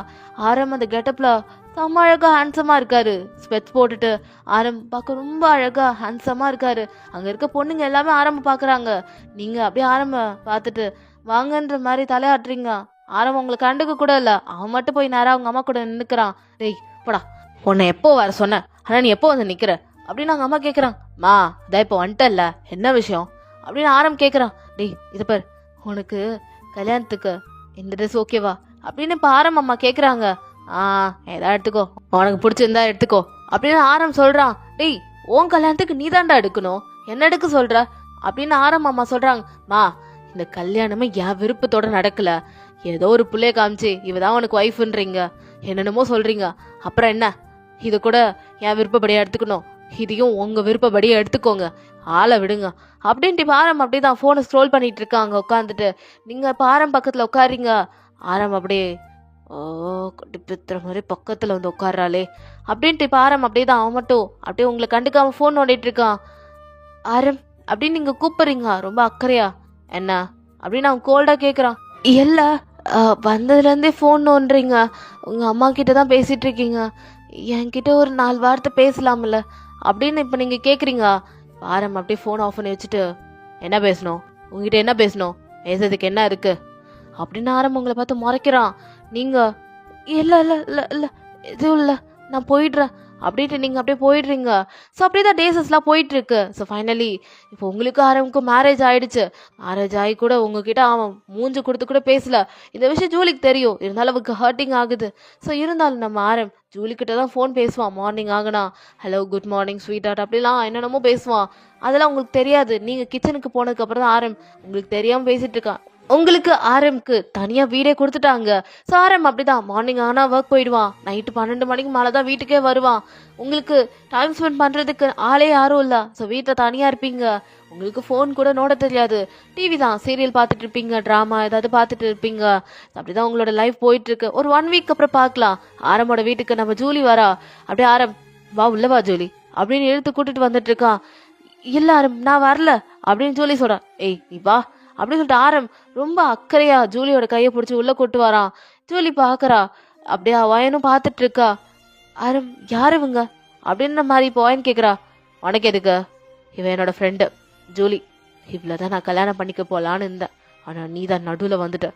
ஆரம் அந்த கெட்டப்பில் செம்ம அழகாக ஹேண்ட்ஸமாக இருக்காரு. ஸ்பெட்ஸ் போட்டுட்டு ஆரம் பார்க்க ரொம்ப அழகாக ஹேண்ட்ஸமாக இருக்காரு. அங்கே இருக்க பொண்ணுங்க எல்லாமே ஆரம்ப பார்க்குறாங்க. நீங்கள் அப்படியே ஆரம்ப பார்த்துட்டு வாங்கன்ற மாதிரி தலையாட்டுறீங்க. ஆரம்பம் உங்களை கண்டுக்க கூட இல்லை. அவன் மட்டும் போய் நேராக அவங்க அம்மா கூட நின்றுக்கிறான். டேய் போடா, உன்னை எப்போ வர சொன்னேன், ஆனால் நீ எப்போ வந்து நிற்கிற அப்படின்னு அவங்க அம்மா கேட்குறான். மா இதான் இப்போ வந்துட்டல்ல, என்ன விஷயம் அப்படின்னு ஆரம் கேட்குறான். டேய் இது பார், உனக்கு கல்யாணத்துக்கு இந்த ட்ரெஸ் ஓகேவா அப்படின்னு இப்போ ஆரம் அம்மா கேட்குறாங்க. ஏதா எடுத்துக்கோ, உனக்கு பிடிச்சிருந்தா எடுத்துக்கோ அப்படின்னு ஆரம் சொல்கிறான். டேய் உன் கல்யாணத்துக்கு நீ தாண்டா எடுக்கணும், என்ன எடுக்க சொல்கிற அப்படின்னு ஆரம் அம்மா சொல்கிறாங்க. மா இந்த கல்யாணமே என் விருப்பத்தோட நடக்கல, ஏதோ ஒரு பிள்ளைய காமிச்சு இவதான் உனக்கு ஒய்ஃபுன்றீங்க, என்னென்னமோ சொல்கிறீங்க. அப்புறம் என்ன, இது கூட என் விருப்பப்படியாக எடுத்துக்கணும், இதையும் உங்கள் விருப்பப்படியே எடுத்துக்கோங்க, ஆளை விடுங்க அப்படின்ட்டு இப்போ ஆரம் அப்படியே தான் ஃபோனை ஸ்க்ரோல் பண்ணிட்டு இருக்காங்க உட்காந்துட்டு. நீங்கள் இப்போ ஆரம் பக்கத்தில் உட்காரிங்க. ஆரம் அப்படியே கொட்டி பித்துற மாதிரி பக்கத்தில் வந்து உட்கார்றாளே அப்படின்ட்டு இப்போ ஆரம் அப்படியே தான் அவன் மட்டும் அப்படியே உங்களை கண்டுக்காம ஃபோன் நோண்டிட்டு இருக்கான். ஆரம் அப்படின்னு நீங்கள் கூப்பிட்றீங்க ரொம்ப அக்கறையா என்ன அப்படின்னு அவன் கோல்டாக கேட்குறான். இல்லை, வந்ததுலேருந்தே ஃபோன் நோண்டுறீங்க, உங்கள் அம்மா கிட்ட தான் பேசிகிட்டு இருக்கீங்க, என்கிட்ட ஒரு 4 வார்த்தை பேசலாம்ல அப்படின்னு இப்போ நீங்கள் கேட்குறீங்க. ஆரம் அப்படியே ஃபோன் ஆஃப் பண்ணி வச்சுட்டு, என்ன பேசணும், உங்ககிட்ட என்ன பேசணும், பேசுறதுக்கு என்ன இருக்கு அப்படின்னு ஆரம் உங்களை பார்த்து முறைக்கிறான். நீங்கள் இல்லை இல்லை இல்லை இல்லை எதுவும் இல்லை, நான் போயிடுறேன் அப்படின்ட்டு நீங்கள் அப்படியே போயிடுறீங்க. ஸோ அப்படியே தான் டேஸஸ்லாம் போயிட்டுருக்கு. ஸோ ஃபைனலி இப்போ உங்களுக்கு ஆரம்புக்கும் மேரேஜ் ஆகிடுச்சு. மேரேஜ் ஆகி கூட உங்ககிட்ட அவன் மூஞ்சி கொடுத்து கூட பேசல. இந்த விஷயம் ஜூலிக்கு தெரியும், இருந்தாலும் அவருக்கு ஹர்ட்டிங் ஆகுது. ஸோ இருந்தாலும் நம்ம ஆரம் ஜூலிக்கிட்ட தான் ஃபோன் பேசுவான். மார்னிங் ஆகுனா hello good morning sweetheart அப்படிலாம் என்னென்னமோ பேசுவான். அதெல்லாம் உங்களுக்கு தெரியாது. நீங்கள் கிச்சனுக்கு போனதுக்கப்புறம் தான் ஆரம் உங்களுக்கு தெரியாமல் பேசிகிட்டு இருக்கான். உங்களுக்கு ஆரம்க்கு தனியாக வீடே கொடுத்துட்டாங்க. ஸோ ஆரம் அப்படிதான் மார்னிங் ஆனால் ஒர்க் போயிடுவான், நைட்டு 12 மணிக்கு மேலே தான் வீட்டுக்கே வருவான். உங்களுக்கு டைம் ஸ்பெண்ட் பண்ணுறதுக்கு ஆளே யாரும் இல்லை. ஸோ வீட்டில் தனியாக இருப்பீங்க. உங்களுக்கு ஃபோன் கூட நோட தெரியாது. டிவி தான் சீரியல் பார்த்துட்டு இருப்பீங்க, ட்ராமா ஏதாவது பார்த்துட்டு இருப்பீங்க. அப்படி தான் உங்களோட லைஃப் போயிட்டுருக்கு. ஒரு 1 வீக் அப்புறம் பார்க்கலாம், ஆரமோட வீட்டுக்கு நம்ம ஜூலி வரா. அப்படியே ஆரம் வா உள்ள வா ஜூலி அப்படின்னு இழுத்து கூட்டிட்டு வந்துட்டு இருக்கான். இல்லை ஆரம் நான் வரல அப்படின்னு ஜூலி சொல்கிறான். ஏய் நீ வா அப்படின்னு சொல்லிட்டு ஆரம் ரொம்ப அக்கறையா ஜூலியோட கையை பிடிச்சி உள்ளே கூட்டு வரான். ஜூலி பார்க்குறா. அப்படியே வயனும் பார்த்துட்டு இருக்கா. ஆரம் யார் இவங்க அப்படின்ற மாதிரி இப்போ வயன் கேட்குறா. உனக்கு எதுக்கு, இவன் என்னோட ஃப்ரெண்டு ஜூலி, இவ்வளோதான் நான் கல்யாணம் பண்ணிக்க போகலான்னு இருந்தேன், ஆனால் நீ தான் நடுவில் வந்துட்ட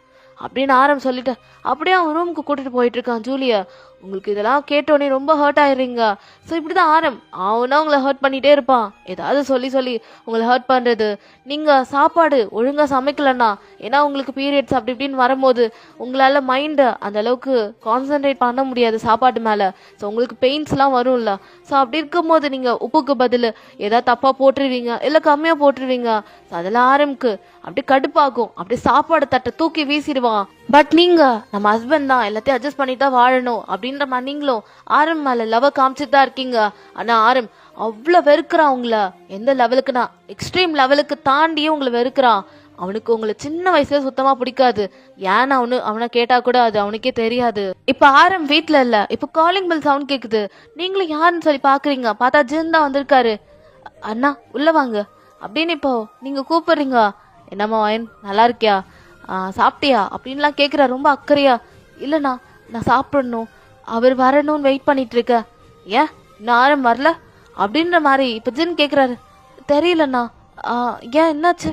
அப்படின்னு ஆரம் சொல்லிட்டு அப்படியே அவன் ரூமுக்கு கூட்டிட்டு போயிட்டு இருக்கான் ஜூலியை. உங்களுக்கு இதெல்லாம் கேட்டோடனே ரொம்ப ஹர்ட் ஆயிடுறீங்க. ஸோ இப்படி தான் ஆரம் அவனா உங்களை ஹர்ட் பண்ணிகிட்டே இருப்பான். ஏதாவது சொல்லி சொல்லி உங்களை ஹர்ட் பண்ணுறது. நீங்கள் சாப்பாடு ஒழுங்காக சமைக்கலன்னா, ஏன்னா உங்களுக்கு பீரியட்ஸ் அப்படி இப்படின்னு வரும்போது உங்களால் மைண்டை அந்த அளவுக்கு கான்சன்ட்ரேட் பண்ண முடியாது சாப்பாட்டு மேலே. ஸோ உங்களுக்கு பெயின்ஸ்லாம் வரும்ல. ஸோ அப்படி இருக்கும்போது நீங்கள் உப்புக்கு பதில் ஏதாவது தப்பாக போட்டுருவீங்க, இல்லை கம்மியாக போட்டுருவீங்க. ஸோ அதெல்லாம் ஆரம்க்கு அப்படி கடுப்பாகும். அப்படி சாப்பாடு தட்டை தூக்கி வீசிடுவான். பட் நீங்கள் நம்ம ஹஸ்பண்ட் தான், எல்லாத்தையும் அட்ஜஸ்ட் பண்ணிட்டு தான் வாழணும் அப்படின்ற மாதிரி நீங்களும் ஆரம் மேலே லவ் காமிச்சிட்டு தான் இருக்கீங்க. ஆனால் ஆரம் அவ்வளோ வெறுக்கிறான் உங்களை. எந்த லெவலுக்குன்னா எக்ஸ்ட்ரீம் லெவலுக்கு தாண்டியே உங்களை வெறுக்கிறான். அவனுக்கு உங்களை சின்ன வயசுல சுத்தமாக பிடிக்காது. ஏன்னா அவனை கேட்டால் கூட அது அவனுக்கே தெரியாது. இப்போ ஆரம் வீட்டில் இல்லை. இப்போ காலிங் பெல் சவுண்ட் கேட்குது. நீங்களும் யாருன்னு சொல்லி பார்க்குறீங்க. பார்த்தா ஜின் தான் வந்திருக்காரு. அண்ணா உள்ளே வாங்க அப்படின்னு இப்போ நீங்கள் கூப்பிடுறீங்க. என்னம்மா வயன் நல்லா இருக்கியா, சாப்பிட்டியா அப்படின்லாம் கேட்குறா ரொம்ப அக்கறையா. இல்லைண்ணா நான் சாப்பிடணும், அவர் வரணும்னு வெயிட் பண்ணிட்டு இருக்கேன். ஏன் இன்னும் ஆரம் வரல அப்படின்ற மாதிரி இப்போ ஜின் கேட்குறாரு. தெரியலண்ணா. ஏன் என்னாச்சு?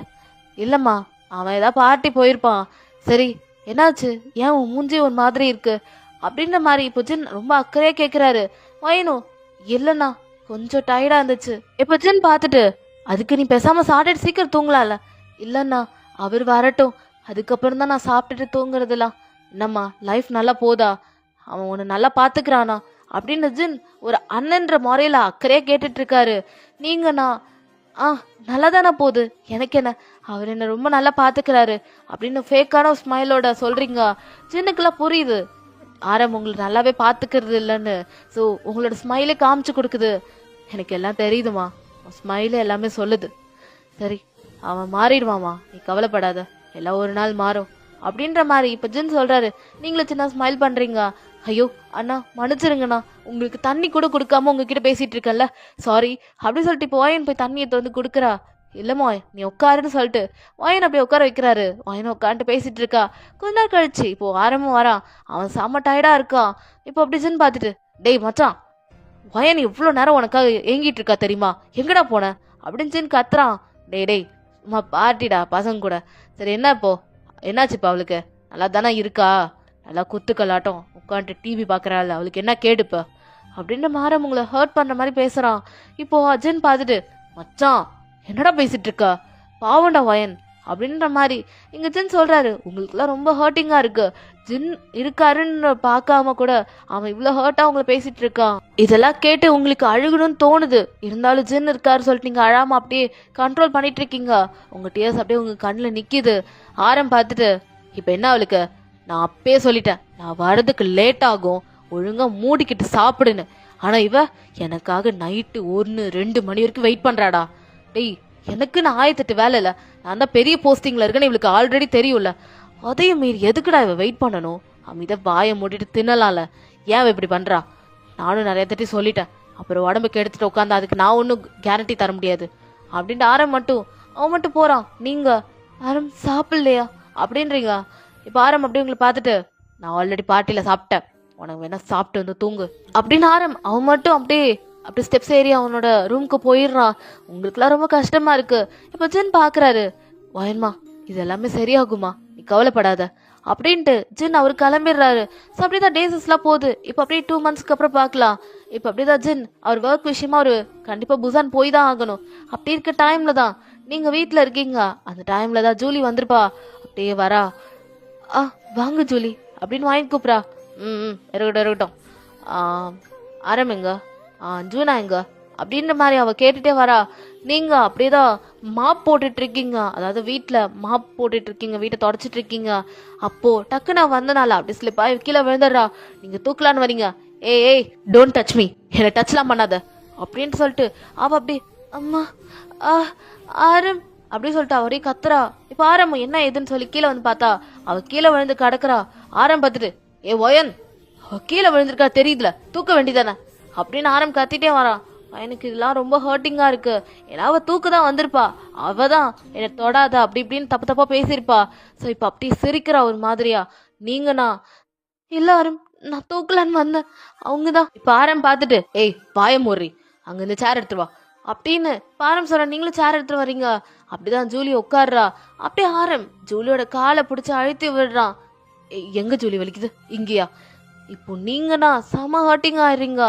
இல்லைம்மா அவன் ஏதாவது பார்ட்டி போயிருப்பான். சரி என்னாச்சு, ஏன் உன் மூஞ்சி ஒரு மாதிரி இருக்கு அப்படின்ற மாதிரி இப்போ ஜின் ரொம்ப அக்கறையா கேக்குறாரு. வயனும் இல்லண்ணா கொஞ்சம் டயர்டா இருந்துச்சு. இப்போ ஜின் பார்த்துட்டு அதுக்கு நீ பேசாம சாப்பிட்டுட்டு சீக்கிரம் தூங்கலாம்ல. இல்லண்ணா அவர் வரட்டும், அதுக்கப்புறம் தான் நான் சாப்பிட்டுட்டு தூங்குறதுலாம். என்னம்மா லைஃப் நல்லா போதா, அவன் உன்னை நல்லா பாத்துக்கிறானா அப்படின்னு ஜின் ஒரு அண்ணன்ற முறையில அக்கறையா கேட்டுட்டு இருக்காரு. நீங்கண்ணா நல்லா தானே போகுது, எனக்கு என்ன, அவர் என்ன ரொம்ப நல்லா பாத்துக்கிறாரு அப்படின்னு ஃபேக்கான ஒரு ஸ்மைலோட சொல்றீங்க. ஜின்னுக்கெல்லாம் புரியுது ஆரம் உங்களுக்கு நல்லாவே பாத்துக்கிறது இல்லைன்னு. ஸோ உங்களோட ஸ்மைலே காமிச்சு கொடுக்குது. எனக்கு எல்லாம் தெரியுதுமா, ஸ்மைலே எல்லாமே சொல்லுது. சரி அவன் மாறிடுவாமா, நீ கவலைப்படாத, எல்லாம் ஒரு நாள் மாறும் அப்படின்ற மாதிரி இப்ப ஜின் சொல்றாரு. நீங்களும் சின்ன ஸ்மைல் பண்றீங்க. ஐயோ அண்ணா மன்னிச்சிருங்கண்ணா, உங்களுக்கு தண்ணி கூட கொடுக்காம உங்ககிட்ட பேசிட்டு இருக்கேன்ல, சாரி அப்படி சொல்லிட்டு இப்போ வாயன் போய் தண்ணியை வந்து கொடுக்குறா. இல்லம்மா நீ உட்காருன்னு சொல்லிட்டு வாயன் அப்படியே உட்கார வைக்கிறாரு. வாயனை உட்காந்துட்டு பேசிட்டு இருக்கா. கொஞ்ச நேரம் கழிச்சு இப்போ ஆரம்பம் வரான். அவன் செம்ம டயர்டா இருக்கான். இப்போ அப்படி ஜின் பார்த்துட்டு டேய் மச்சான், வயன் இவ்வளோ நேரம் உனக்காக ஏங்கிட்டு இருக்கா தெரியுமா, எங்கடா போன அப்படின்னு ஜின் கத்துறான். டேய் சும்மா பார்ட்டிடா பசங்க கூட. சரி என்ன இப்போ என்னாச்சுப்பா, அவளுக்கு நல்லா தானே இருக்கா, நல்லா குத்துக்கலாட்டம் உட்காந்துட்டு டிவி பார்க்குறாள், அவளுக்கு என்ன கேடுப்ப அப்படின்னு மாறம் உங்களை ஹர்ட் பண்ணுற மாதிரி பேசுகிறான். இப்போ அஜன் பார்த்துட்டு மச்சான் என்னடா பேசிட்டு இருக்கா, பாவண்டா வயன் அப்படின்ற மாதிரி இங்கே ஜின் சொல்கிறாரு. உங்களுக்குலாம் ரொம்ப ஹர்ட்டிங்காக இருக்கு, ஜின் இருக்காருன்னு பார்க்காம கூட அவன் இவ்வளோ ஹர்ட்டாக உங்களை பேசிட்டு இருக்கான். இதெல்லாம் கேட்டு உங்களுக்கு அழுகணும்னு தோணுது, இருந்தாலும் ஜின் இருக்காரு சொல்லிட்டு நீங்கள் அழாமல் அப்படியே கண்ட்ரோல் பண்ணிட்டு இருக்கீங்க. உங்கள் டியர்ஸ் அப்படியே உங்கள் கண்ணில் நிற்கிது. ஆரம் பார்த்துட்டு இப்போ என்ன அவளுக்கு, நான் அப்பயே சொல்லிட்டேன் நான் வர்றதுக்கு லேட் ஆகும், ஒழுங்கா மூடிக்கிட்டு சாப்பிடுன்னு. ஆனா இவ எனக்காக நைட்டு 1-2 மணி வரைக்கும் வெயிட் பண்றாடா. டேய் எனக்கு நான் 1008 வேலை இல்லை, நான் தான் பெரிய போஸ்டிங்ல இருக்கேன்னு இவளுக்கு ஆல்ரெடி தெரியும்ல, அதையும் மீறி எதுக்குடா இவ வெயிட் பண்ணணும், அமித வாயை மூடிட்டு தின்னலாம்ல, ஏன் இவ இப்படி பண்றா. நானும் நிறைய தட்டி சொல்லிட்டேன், அப்புறம் உடம்புக்கு எடுத்துட்டு உட்காந்து அதுக்கு நான் ஒன்றும் கேரண்டி தர முடியாது அப்படின்ட்டு ஆரம் மட்டும் அவன் மட்டும் போறான். நீங்க ஆரம் சாப்பிடலையா அப்படின்றீங்க. இப்போ ஆரம் அப்படி உங்களை பார்த்துட்டு நான் ஆல்ரெடி பார்ட்டியில் சாப்பிட்டேன், உனக்கு வேணா சாப்பிட்டு வந்து தூங்கு அப்படின்னு ஆரம் அவன் மட்டும் அப்படி ஸ்டெப்ஸ் ஏறி அவனோட ரூமுக்கு போயிடுறான். உங்களுக்குலாம் ரொம்ப கஷ்டமா இருக்கு. இப்போ ஜின் பார்க்குறாரு. வயன்மா இது எல்லாமே சரியாகுமா, நீ கவலைப்படாத அப்படின்ட்டு ஜின் அவர் கிளம்பிடுறாரு. ஸோ அப்படிதான் டேஸஸ்லாம் போகுது. இப்போ அப்படியே 2 மந்த்ஸ்க்கு அப்புறம் பார்க்கலாம். இப்போ அப்படிதான் ஜின் அவர் ஒர்க் விஷயமா அவர் கண்டிப்பாக புசான் போய் தான் ஆகணும். அப்படி இருக்க டைம்ல தான் நீங்கள் வீட்டில் இருக்கீங்க. அந்த டைம்ல தான் ஜூலி வந்திருப்பா. அப்படியே வரா. வாங்க ஜூலி அப்படின்னு வாங்கி கூப்பிட்றா. இருக்கட்டும் ஆரம் எங்க, ஜூனா எங்க அப்படின்ற மாதிரி அவ கேட்டுட்டே வரா. நீங்க அப்படியேதான் மாப் போட்டுட்டு இருக்கீங்க, அதாவது வீட்டில் மாப் போட்டுட்டு இருக்கீங்க, வீட்டை தொடச்சிட்டு இருக்கீங்க. அப்போ டக்கு நான் வந்தனால அப்படி ஸ்லிப் ஆகி கீழே விழுந்துடுறா. நீங்க தூக்கலான்னு வரீங்க. ஏய் டோன்ட் டச் மீ, என்னை டச்லாம் பண்ணாத அப்படின்னு சொல்லிட்டு அவ அப்படி அம்மா ஆரம் அப்படி சொல்லிட்டு அவரே கத்துறா. இப்ப ஆரம் என்ன ஏதுன்னு சொல்லி கீழே வந்து பார்த்தா அவ கீழே விழுந்து கிடக்குறா. ஆரம் பார்த்துட்டு ஏ ஒயன் கீழே விழுந்திருக்கா தெரியுதுல, தூக்க வேண்டியதானே அப்படின்னு ஆரம் கத்திட்டே வரான். எனக்கு இதெல்லாம் ரொம்ப ஹர்ட்டிங்கா இருக்கு, ஏன்னா அவ தூக்கு தான் வந்திருப்பா, அவ தான் என்னை தொடாத அப்படி இப்படின்னு தப்பு தப்பா பேசியிருப்பா. ஸோ இப்போ அப்படி சிரிக்கிறா ஒரு மாதிரியா. நீங்கண்ணா எல்லாரும் நான் தூக்கலான்னு வந்தேன், அவங்கதான். இப்ப ஆரம் பார்த்துட்டு ஏய் வாய மூறி அங்க இந்த சேர் எடுத்துட்டு வா அப்படின்னு ஆரம் சொல்ற. நீங்களும் சேர் எடுத்துட்டு வரீங்க. அப்படிதான் ஜூலி உட்காடுறா. அப்படியே ஆரம் ஜூலியோட காலை பிடிச்சி அழுத்தி விடுறான். எங்க ஜூலி வலிக்குது, இங்கேயா. இப்போ நீங்கன்னா செம ஹர்ட்டிங் ஆயிடுறீங்க.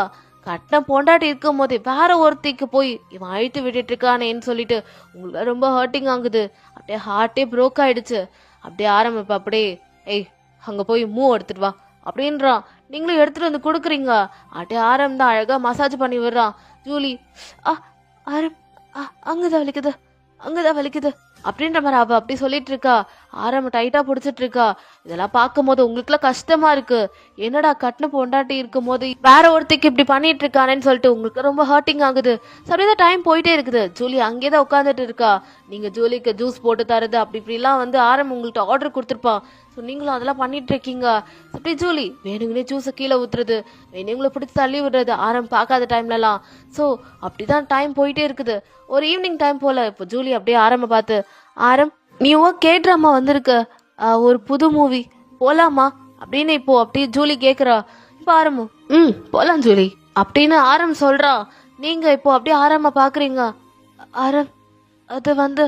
கட்டின பொண்டாட்டி இருக்கும் போதே வேற ஒருத்திக்கு போய் இவன் அழுத்தி விட்டுட்டு இருக்கானேன்னு சொல்லிட்டு உங்களுக்கு ரொம்ப ஹர்ட்டிங் ஆகுது. அப்படியே ஹார்ட்டே ப்ரோக் ஆயிடுச்சு. அப்படியே ஆரம்பிப்ப அப்படியே ஏய் அங்க போய் மூவ் எடுத்துட்டு வா அப்படின்றான். நீங்களும் எடுத்துட்டு வந்து கொடுக்குறீங்க. அப்படியே ஆரம் தான் அழகா மசாஜ் பண்ணி விடுறான். ஜூலி ஆரம் அங்கதான் வலிக்குது, அங்கதான் வலிக்குது அப்படின்ற மாதிரி அவ அப்படி சொல்லிட்டு இருக்கா. ஆரம்ப டைட்டா பிடிச்சிட்டு இருக்கா. இதெல்லாம் பார்க்கும் போது உங்களுக்குலாம் கஷ்டமா இருக்கு. என்னடா கட்டின பொண்டாட்டி இருக்கும் போது வேற ஒருத்திக்கு இப்படி பண்ணிட்டு இருக்கானேன்னு சொல்லிட்டு உங்களுக்கு ரொம்ப ஹர்ட்டிங் ஆகுது. அப்படிதான் டைம் போயிட்டே இருக்குது. ஜூலி அங்கேதான் உட்காந்துட்டு இருக்கா. நீங்க ஜூலிக்கு ஜூஸ் போட்டு தருது அப்படி இப்படிலாம் வந்து ஆரம் உங்கள்கிட்ட ஆர்டர் கொடுத்துருப்பான். ஸோ நீங்களும் அதெல்லாம் பண்ணிட்டு இருக்கீங்க. அப்படி ஜூலி வேணுங்கன்னே ஜூஸை கீழே ஊத்துறது, வேணுங்களை பிடிச்சி தள்ளி விடுறது ஆரம் பார்க்காத டைம்லலாம். ஸோ அப்படிதான் டைம் போயிட்டே இருக்குது. ஒரு ஈவினிங் டைம் போல இப்போ ஜூலி அப்படியே ஆரம்ப பார்த்து ஆரம் நீவோ கேட்ராமா வந்திருக்க, ஒரு புது மூவி போலாமா அப்படின்னு இப்போ அப்படியே ஜூலி கேட்குறா. இப்போ ஆரம்பம் போலாம் ஜூலி அப்படின்னு ஆரம் சொல்றா. நீங்க இப்போ அப்படியே ஆரம்ப பாக்குறீங்க. ஆரம் அது வந்து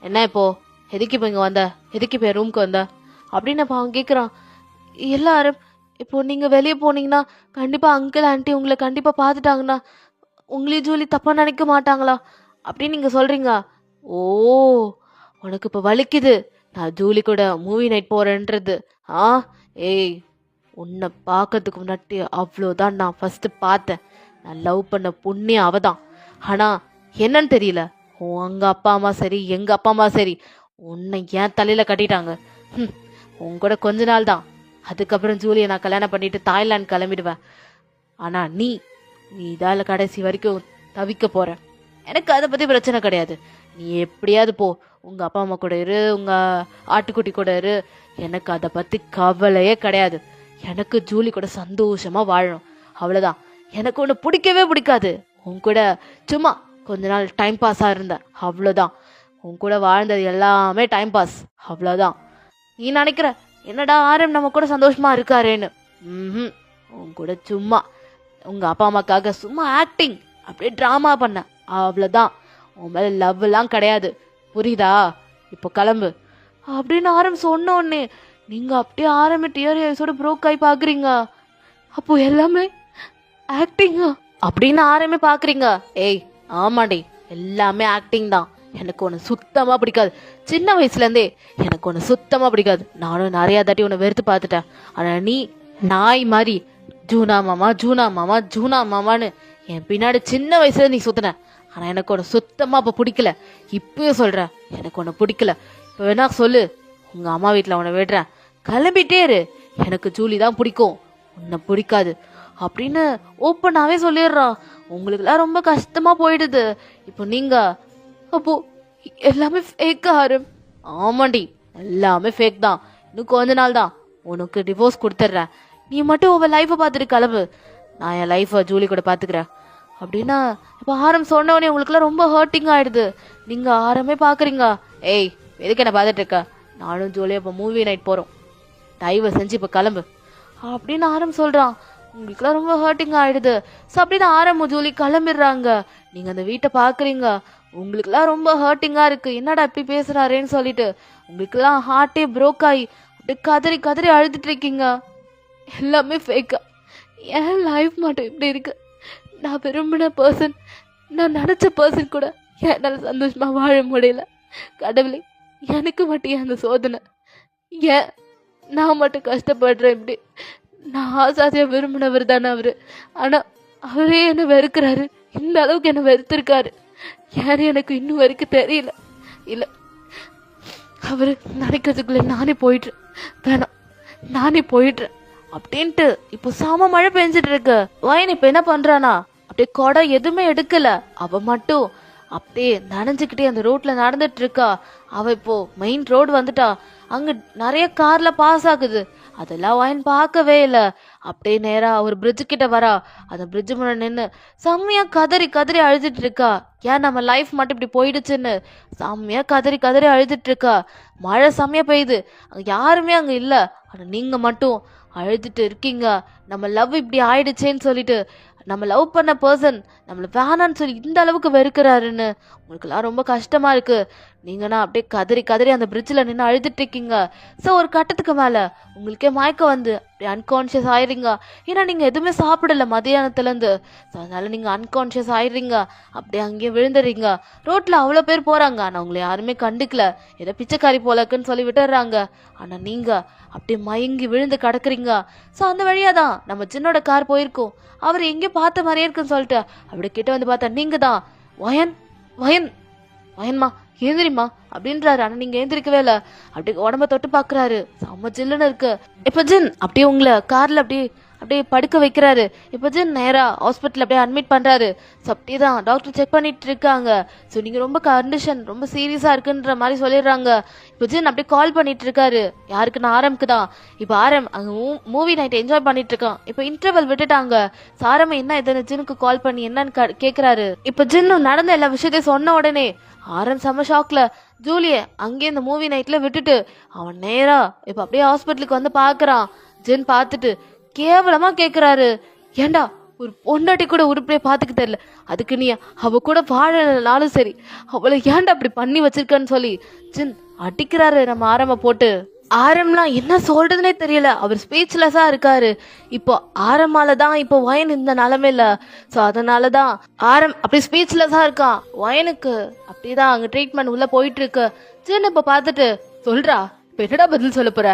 என்ன இப்போ எதுக்கு இப்போ இங்கே வந்த, எதுக்கு இப்போ ரூம்க்கு வந்த அப்படின்னு அப்போ அவன் கேட்குறான். எல்லாரும் இப்போ நீங்கள் வெளியே போனீங்கன்னா கண்டிப்பாக அங்கிள் ஆண்டி உங்களை கண்டிப்பாக பார்த்துட்டாங்கன்னா உங்களையும் ஜூலி தப்பாக நினைக்க மாட்டாங்களா அப்படின்னு நீங்கள் சொல்கிறீங்க. ஓ, உனக்கு இப்போ வலிக்குது நான் ஜூலி கூட மூவி நைட் போகிறேன்றது. ஆ, ஏய், உன்னை பார்க்கறதுக்கு முன்னாடி அவ்வளோதான் நான் ஃபஸ்ட்டு பார்த்தேன். நான் லவ் பண்ண பொண்ணே அவ தான். ஆனால் என்னன்னு தெரியல, உங்கள் அப்பா அம்மா சரி எங்கள் அப்பா அம்மா சரி உன்னை ஏன் தலையில் கட்டிட்டாங்க. உன் கூட கொஞ்ச நாள் தான், அதுக்கப்புறம் ஜூலியை நான் கல்யாணம் பண்ணிட்டு தாய்லாந்து கிளம்பிடுவேன். ஆனால் நீ இதால் கடைசி வரைக்கும் தவிக்க போற. எனக்கு அதை பற்றி பிரச்சனை கிடையாது. நீ எப்படியாவது போ, உங்கள் அப்பா அம்மா கூட இரு, உங்கள் ஆட்டுக்குட்டி கூட இரு. எனக்கு அதை பற்றி கவலையே கிடையாது. எனக்கு ஜூலி கூட சந்தோஷமாக வாழணும், அவ்வளோதான். எனக்கு ஒன்று பிடிக்கவே பிடிக்காது. உன் கூட சும்மா கொஞ்ச நாள் டைம் பாஸாக இருந்தேன், அவ்வளோதான். உன் கூட வாழ்ந்தது எல்லாமே டைம் பாஸ், அவ்வளோதான். நீ நினைக்கிற என்னடா ஆரம் நம்ம கூட சந்தோஷமா இருக்காரேன்னு. உன் கூட சும்மா உங்கள் அப்பா அம்மாக்காக சும்மா ஆக்டிங், அப்படியே ட்ராமா பண்ண, அவ்வளோதான். உன் மேலே லவ்லாம் கிடையாது, புரியுதா? இப்போ கிளம்பு அப்படின்னு ஆரம் சொன்னோடனே நீங்கள் அப்படியே ஆரம்பி டியர் ஐஸோட ப்ரோக் ஆகி பார்க்குறீங்க. அப்போ எல்லாமே ஆக்டிங்கா அப்படின்னு ஆரம்பி பார்க்குறீங்க. ஏய் ஆமாடி, எல்லாமே ஆக்டிங் தான். எனக்கு ஒன்று சுத்தமாக பிடிக்காது. சின்ன வயசுலேருந்தே எனக்கு ஒன்று சுத்தமாக பிடிக்காது. நானும் நிறையா தாட்டி உன்னை வெறுத்து பார்த்துட்டேன். ஆனால் நீ நாய் மாதிரி ஜூனா மாமா ஜூனா மாமா ஜூனா மாமான்னு என் பின்னாடி சின்ன வயசுல நீ சுத்தின. ஆனால் எனக்கு ஒன்று சுத்தமாக இப்போ பிடிக்கல. இப்பயும் சொல்கிறேன், எனக்கு ஒன்று பிடிக்கல. இப்போ வேணா சொல்லு, உங்கள் அம்மா வீட்டில் உன்னை விடுறேன், கிளம்பிட்டே இரு. எனக்கு ஜூலி தான் பிடிக்கும், உன்னை பிடிக்காது அப்படின்னு ஓப்பனாகவே சொல்லிடுறான். உங்களுக்குலாம் ரொம்ப கஷ்டமாக போயிடுது. இப்போ நீங்கள் அப்போ எல்லாமே ஃபேக் ஆரம். ஆமாண்டி, எல்லாமே ஃபேக் தான். இன்னும் கொஞ்ச நாள் தான், உனக்கு டிவோர்ஸ் கொடுத்துட்றேன். நீ மட்டும் உன் லைஃப்பை பார்த்துட்டு கிளம்பு, நான் என் லைஃப்பை ஜூலி கூட பார்த்துக்கிறேன் அப்படின்னா. இப்போ ஆரம் சொன்னவொடனே உங்களுக்குலாம் ரொம்ப ஹர்ட்டிங் ஆகிடுது. நீங்கள் ஆரமே பார்க்குறீங்க. ஏய், எதுக்கு என்ன பார்த்துட்டு இருக்க? நானும் ஜூலியும் இப்போ மூவி நைட் போகிறோம், தயவு செஞ்சு இப்போ கிளம்பு அப்படின்னு ஆரம் சொல்கிறான். உங்களுக்குலாம் ரொம்ப ஹர்ட்டிங் ஆகிடுது. ஸோ அப்படின்னு ஆரம் ஜூலி கிளம்பிடுறாங்க. நீங்கள் அந்த வீட்டை பார்க்குறீங்க, உங்களுக்குலாம் ரொம்ப ஹர்ட்டிங்காக இருக்குது. என்னடா இப்படி பேசுகிறாரேன்னு சொல்லிட்டு உங்களுக்குலாம் ஹார்ட்டே ப்ரோக் ஆகி அப்படியே கதறி கதறி அழுதுட்டு இருக்கீங்க. எல்லாமே ஃபேக்கா, என் லைஃப் மட்டும் இப்படி இருக்கு. நான் விரும்பின பர்சன், நான் நினச்ச பர்சன் கூட என்னால் சந்தோஷமாக வாழ முடியல. கடவுளே, எனக்கு மட்டும் ஏன் அந்த சோதனை? ஏன் நான் மட்டும் கஷ்டப்படுறேன் இப்படி? நான் ஆசாசியாக விரும்பினவர் தானே அவர். ஆனால் அவரே என்னை வெறுக்கிறாரு. இந்த அளவுக்கு என்னை வெறுத்திருக்காரு. யாரு எனக்கு இன்னும் வரைக்கும் தெரியல. இல்லை, அவர் நினைக்கிறதுக்குள்ள நானே போயிட்டுறேன். வேணாம், நானே போயிட்டுறேன் அப்படின்ட்டு இப்போ சாம மழை பெஞ்சிட்டு இருக்கு. வாயின் இப்போ என்ன பண்றானா, அப்படியே கொடை எதுவுமே எடுக்கல. அவ மட்டும் அப்படியே நனைஞ்சுக்கிட்டே அந்த ரோட்ல நடந்துட்டு இருக்கா. அவ இப்போ மெயின் ரோடு வந்துட்டா. அங்க நிறைய கார்ல பாஸ் ஆகுது. அதெல்லாம் வாயின் பார்க்கவே இல்லை. அப்படியே நேரா ஒரு பிரிட்ஜு கிட்ட வரா. அந்த பிரிட்ஜு முன்னாடி நின்று செம்மையா கதறி கதறி அழுதுட்டு இருக்கா. ஏன் நம்ம லைஃப் மட்டும் இப்படி போயிடுச்சுன்னு செம்மையா கதறி கதறி அழுதுட்டு இருக்கா. மழை செம்மையா பெய்யுது, அங்க யாருமே அங்க இல்லை. ஆனால் நீங்க மட்டும் அழுதுட்டு இருக்கீங்க. நம்ம லவ் இப்படி ஆயிடுச்சேன்னு சொல்லிட்டு, நம்ம லவ் பண்ண பர்சன் நம்மளை வேணான்னு சொல்லி இந்த அளவுக்கு வெறுக்கிறாருன்னு உங்களுக்குலாம் ரொம்ப கஷ்டமா இருக்கு. நீங்கன்னா அப்படியே கதறி கதறி அந்த பிரிட்ஜில் நின்று அழுதுட்டு இருக்கீங்க. ஸோ ஒரு கட்டத்துக்கு மேலே உங்களுக்கே மயக்கம் வந்து அப்படியே அன்கான்ஷியஸ் ஆயிடுறீங்க. ஏன்னா நீங்கள் எதுவுமே சாப்பிடல மதியானத்துலேருந்து. ஸோ அதனால நீங்கள் அன்கான்ஷியஸ் ஆயிடுறீங்க. அப்படியே அங்கேயே விழுந்துடுறீங்க. ரோட்டில் அவ்வளோ பேர் போகிறாங்க, ஆனால் உங்களை யாருமே கண்டுக்கல. ஏதோ பிச்சைக்காரி போலக்குன்னு சொல்லி விட்டுடுறாங்க. ஆனால் நீங்கள் அப்படியே மயங்கி விழுந்து கிடக்குறீங்க. ஸோ அந்த வழியாக தான் நம்ம சின்னோட கார் போயிருக்கோம். அவர் எங்கேயோ பார்த்த மாதிரியே இருக்குன்னு சொல்லிட்டு அப்படி கிட்ட வந்து பார்த்தா நீங்கள் தான் வயன் வயன் வயன்மா ஏந்திரிமா அப்படின்றாரு. ஆனால் நீங்கள் ஏந்திரிக்கவே இல்லை. அப்படியே உடம்ப தொட்டு பார்க்குறாரு, செம்ம ஜில்லுன்னு இருக்கு. இப்போ ஜின் அப்படியே உங்களை காரில் அப்படியே படுக்க வைக்கிறாரு. இப்போ ஜின் நேராக ஹாஸ்பிட்டல் அப்படியே அட்மிட் பண்ணுறாரு. ஸோ அப்படியே தான் டாக்டர் செக் பண்ணிட்டு இருக்காங்க. ஸோ நீங்கள் ரொம்ப கண்டிஷன் ரொம்ப சீரியஸாக இருக்குன்ற மாதிரி சொல்லிடுறாங்க. இப்போ ஜின் அப்படியே கால் பண்ணிட்டு இருக்காரு. யாருக்குன்னு ஆரம்க்கு தான். இப்போ ஆரம் அங்கே மூவி நைட் என்ஜாய் பண்ணிட்டு இருக்கான். இப்போ இன்டர்வல் விட்டுட்டாங்க. ஸோ ஆரம் என்ன இதை ஜினுக்கு கால் பண்ணி என்னன்னு கேட்குறாரு. இப்போ ஜின்னு நடந்த எல்லா விஷயத்தையும் சொன்ன உடனே ஆரம் செம்ம ஷாக்ல ஜூலியை அங்கேயே இந்த மூவி நைட்ல விட்டுட்டு அவன் நேரா இப்போ அப்படியே ஹாஸ்பிட்டலுக்கு வந்து பார்க்குறான். ஜின் பார்த்துட்டு கேவலமா கேட்குறாரு, ஏண்டா ஒரு பொண்டாட்டி கூட உருப்படியே பார்த்துக்க தெரியல, அதுக்கு நீ அவ கூட வாழனாலும் சரி அவளை ஏன்டா அப்படி பண்ணி வச்சிருக்கன்னு சொல்லி ஜின் அடிக்கிறாரு நம்ம ஆரம்ப போட்டு. ஆரம்லாம் என்ன சொல்றதுனே தெரியல. அவர் ஸ்பீச்லெஸ்ஸா இருக்காரு. இப்போ ஆரமால தான் இப்போ வயன் இந்த நிலமையில. ஸோ அதனால தான் ஆரம் அப்படி ஸ்பீச்லெஸ்ஸா இருக்கான். வயனுக்கு அப்படிதான் அங்க ட்ரீட்மெண்ட் உள்ள போயிட்டு இருக்கு. சின்ன இப்ப பார்த்துட்டு சொல்றா, இப்போ என்னடா பதில் சொல்ல போற?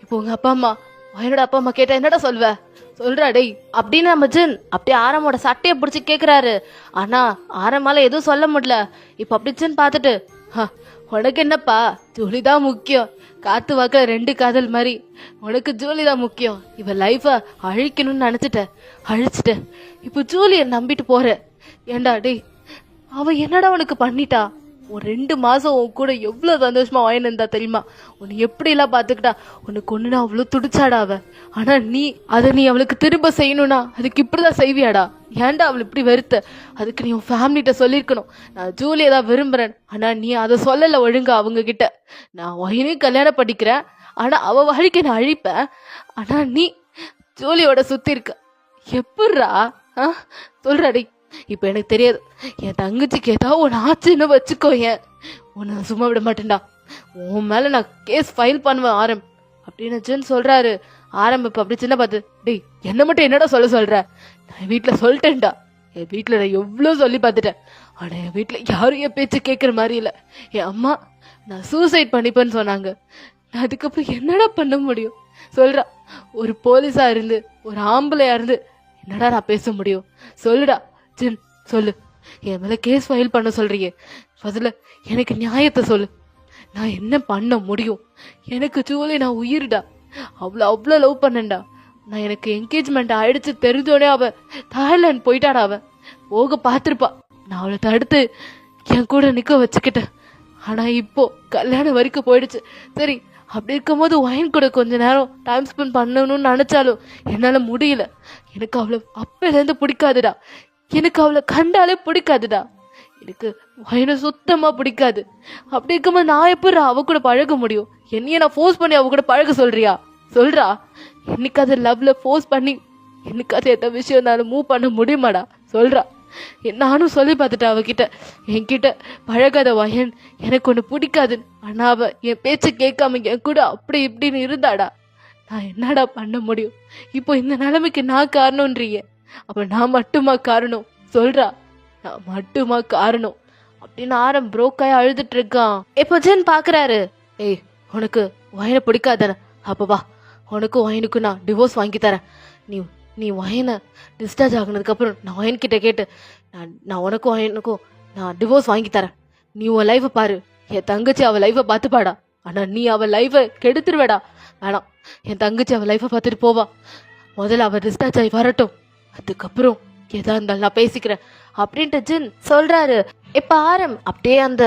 இப்போ உங்க அப்பா அம்மா வயனோட அப்பா அம்மா கேட்டா என்னடா சொல்வ? சொல்றா டேய் அப்படின்னு நம்ம ஜின் அப்படியே ஆரமோட சட்டையை பிடிச்சி கேக்குறாரு. ஆனா ஆரமால எதுவும் சொல்ல முடியல. இப்போ அப்படி ஜின் பார்த்துட்டு, "ஹ, உனக்கு என்னப்பா, ஜூலி தான் முக்கியம். காத்து வாக்க 2 காதல் மாதிரி உனக்கு ஜூலி தான் முக்கியம். இவ லைஃப அழிக்கணும்னு அழிச்சிட்ட. இப்போ ஜூலியை நம்பிட்டு போற. ஏண்டா டேய், அவ என்னடா உனக்கு பண்ணிட்டா? ஒரு 2 மாசம் உன் கூட எவ்வளவு சந்தோஷமா வாங்கினா தெரியுமா? உன்னை எப்படி எல்லாம் பாத்துக்கிட்டா? உனக்கு ஒண்ணுனா அவ்வளவு துடிச்சாடா அவ. ஆனா நீ அவளுக்கு திரும்ப செய்யணும்னா அதுக்கு இப்படிதான் செய்வியாடா? ஏன்டா அவள் இப்படி வெறுத்த? அதுக்கு நீ உன் ஃபேமிலிட்ட சொல்லியிருக்கணும், நான் ஜூலியை தான் விரும்புறேன். ஆனா நீ அதை சொல்லல ஒழுங்கா அவங்க கிட்ட. நான் ஒயினையும் கல்யாணம் பண்ணிக்கிறேன், ஆனா அவ வாழ்க்கை நான் அழிப்பேன். ஆனா நீ ஜூலியோட சுத்தி இருக்க. எப்பட்றா? சொல்றாடி. இப்ப எனக்கு தெரியாது, என் தங்கச்சிக்கு ஏதாவது ஒன்று ஆச்சுன்னு வச்சுக்கோ, ஏன் உன்னை சும்மா விட மாட்டேன்டா. உன் மேல நான் கேஸ் ஃபைல் பண்ணுவேன் ஆரம் அப்படின்னு ஜின் சொல்றாரு. ஆரம் இப்ப அப்படி சின்ன பார்த்து, டேய் என்ன மட்டும் என்னடா சொல்ற? நான் என் வீட்டுல சொல்லிட்டேன்டா. என் வீட்டுல நான் எவ்வளவு சொல்லி பார்த்துட்டேன். ஆனா என் வீட்டுல யாரும் என் பேச்சு கேட்கற மாதிரி இல்ல. என் அம்மா நான் சூசைட் பண்ணிப்பேன்னு சொன்னாங்க. நான் அதுக்கப்புறம் என்னடா பண்ண முடியும்? சொல்றா, ஒரு போலீஸா இருந்து ஒரு ஆம்பளையா இருந்து என்னடா நான் பேச முடியும்? சொல்லுடா ஜின், சொல்லு. என் மேல கேஸ் ஃபைல் பண்ண சொல்றீங்க, முதல்ல எனக்கு நியாயத்தை சொல்லு. நான் என்ன பண்ண முடியும்? எனக்கு ஜூலி நான் உயிர்டா. அவ்வளோ லவ் பண்ணேன்டா. நான் எனக்கு என்கேஜ்மெண்ட் ஆயிடுச்சு தெரிஞ்சோடனே அவ தாய்லாந்து போயிட்டாடா. அவ போக பார்த்துருப்பா. நான் அவளை தடுத்து என் கூட நிக்க வச்சுக்கிட்டேன். ஆனா இப்போ கல்யாணம் வரைக்கும் போயிடுச்சு. சரி, அப்படி இருக்கும் போது ஒயின் கூட கொஞ்ச நேரம் டைம் ஸ்பெண்ட் பண்ணணும்னு நினைச்சாலும் என்னால முடியல. எனக்கு அவளை அப்பையிலேருந்து பிடிக்காதுடா. எனக்கு அவளை கண்டாலே பிடிக்காதுடா. எனக்கு ஒயினை சுத்தமா பிடிக்காது. அப்படி இருக்கும்போது நான் எப்படி அவ கூட பழக முடியும்? என்னைய நான் ஃபோர்ஸ் பண்ணி அவ கூட பழக சொல்றியா? சொல்றா, என்னைக்கு அதை லவ்ல ஃபோர்ஸ் பண்ணி எனக்கு அது எந்த விஷயம் நான் மூவ் பண்ண முடியுமாடா? சொல்றா. நானும் சொல்லி பார்த்துட்டேன் அவகிட்ட, என்கிட்ட பழகாத வயன் எனக்கு ஒன்று பிடிக்காதுன்னு. ஆனா அவ என் பேச்சு கேட்காம என் கூட அப்படி இப்படின்னு இருந்தாடா. நான் என்னடா பண்ண முடியும்? இப்போ இந்த நிலைமைக்கு நான் காரணம்ன்றியே, அப்ப நான் மட்டுமா காரணம்? சொல்றா, நான் மட்டுமா காரணம்? அப்படின்னு ஆரம் புரோக்காய அழுதுட்டு இருக்கான். இப்போ ஜின் பாக்குறாரு, ஏய் உனக்கு வயனை பிடிக்காதானே? அப்ப வா, உனக்கும் வயனுக்கும் நான் டிவோர்ஸ் வாங்கி தரேன். நீ வயனை டிஸ்சார்ஜ் ஆகினதுக்கு அப்புறம் நான் வயன் கிட்ட கேட்டு நான் உனக்கும் வயனுக்கும் நான் டிவோர்ஸ் வாங்கி தரேன். நீ உன் லைஃபை பாரு. என் தங்கச்சி அவள் லைஃபை பார்த்துப்பாடா. ஆனா நீ அவள் லைஃபை கெடுத்துருவேடா. வேணாம், என் தங்கச்சி அவள் லைஃபை பார்த்துட்டு போவா. முதல்ல அவள் டிஸ்சார்ஜ் ஆகி வரட்டும், அதுக்கப்புறம் எதா இருந்தாலும் நான் பேசிக்கிறேன் அப்படின்ட்டு ஜின் சொல்றாரு. இப்ப ஆரம் அப்படியே அந்த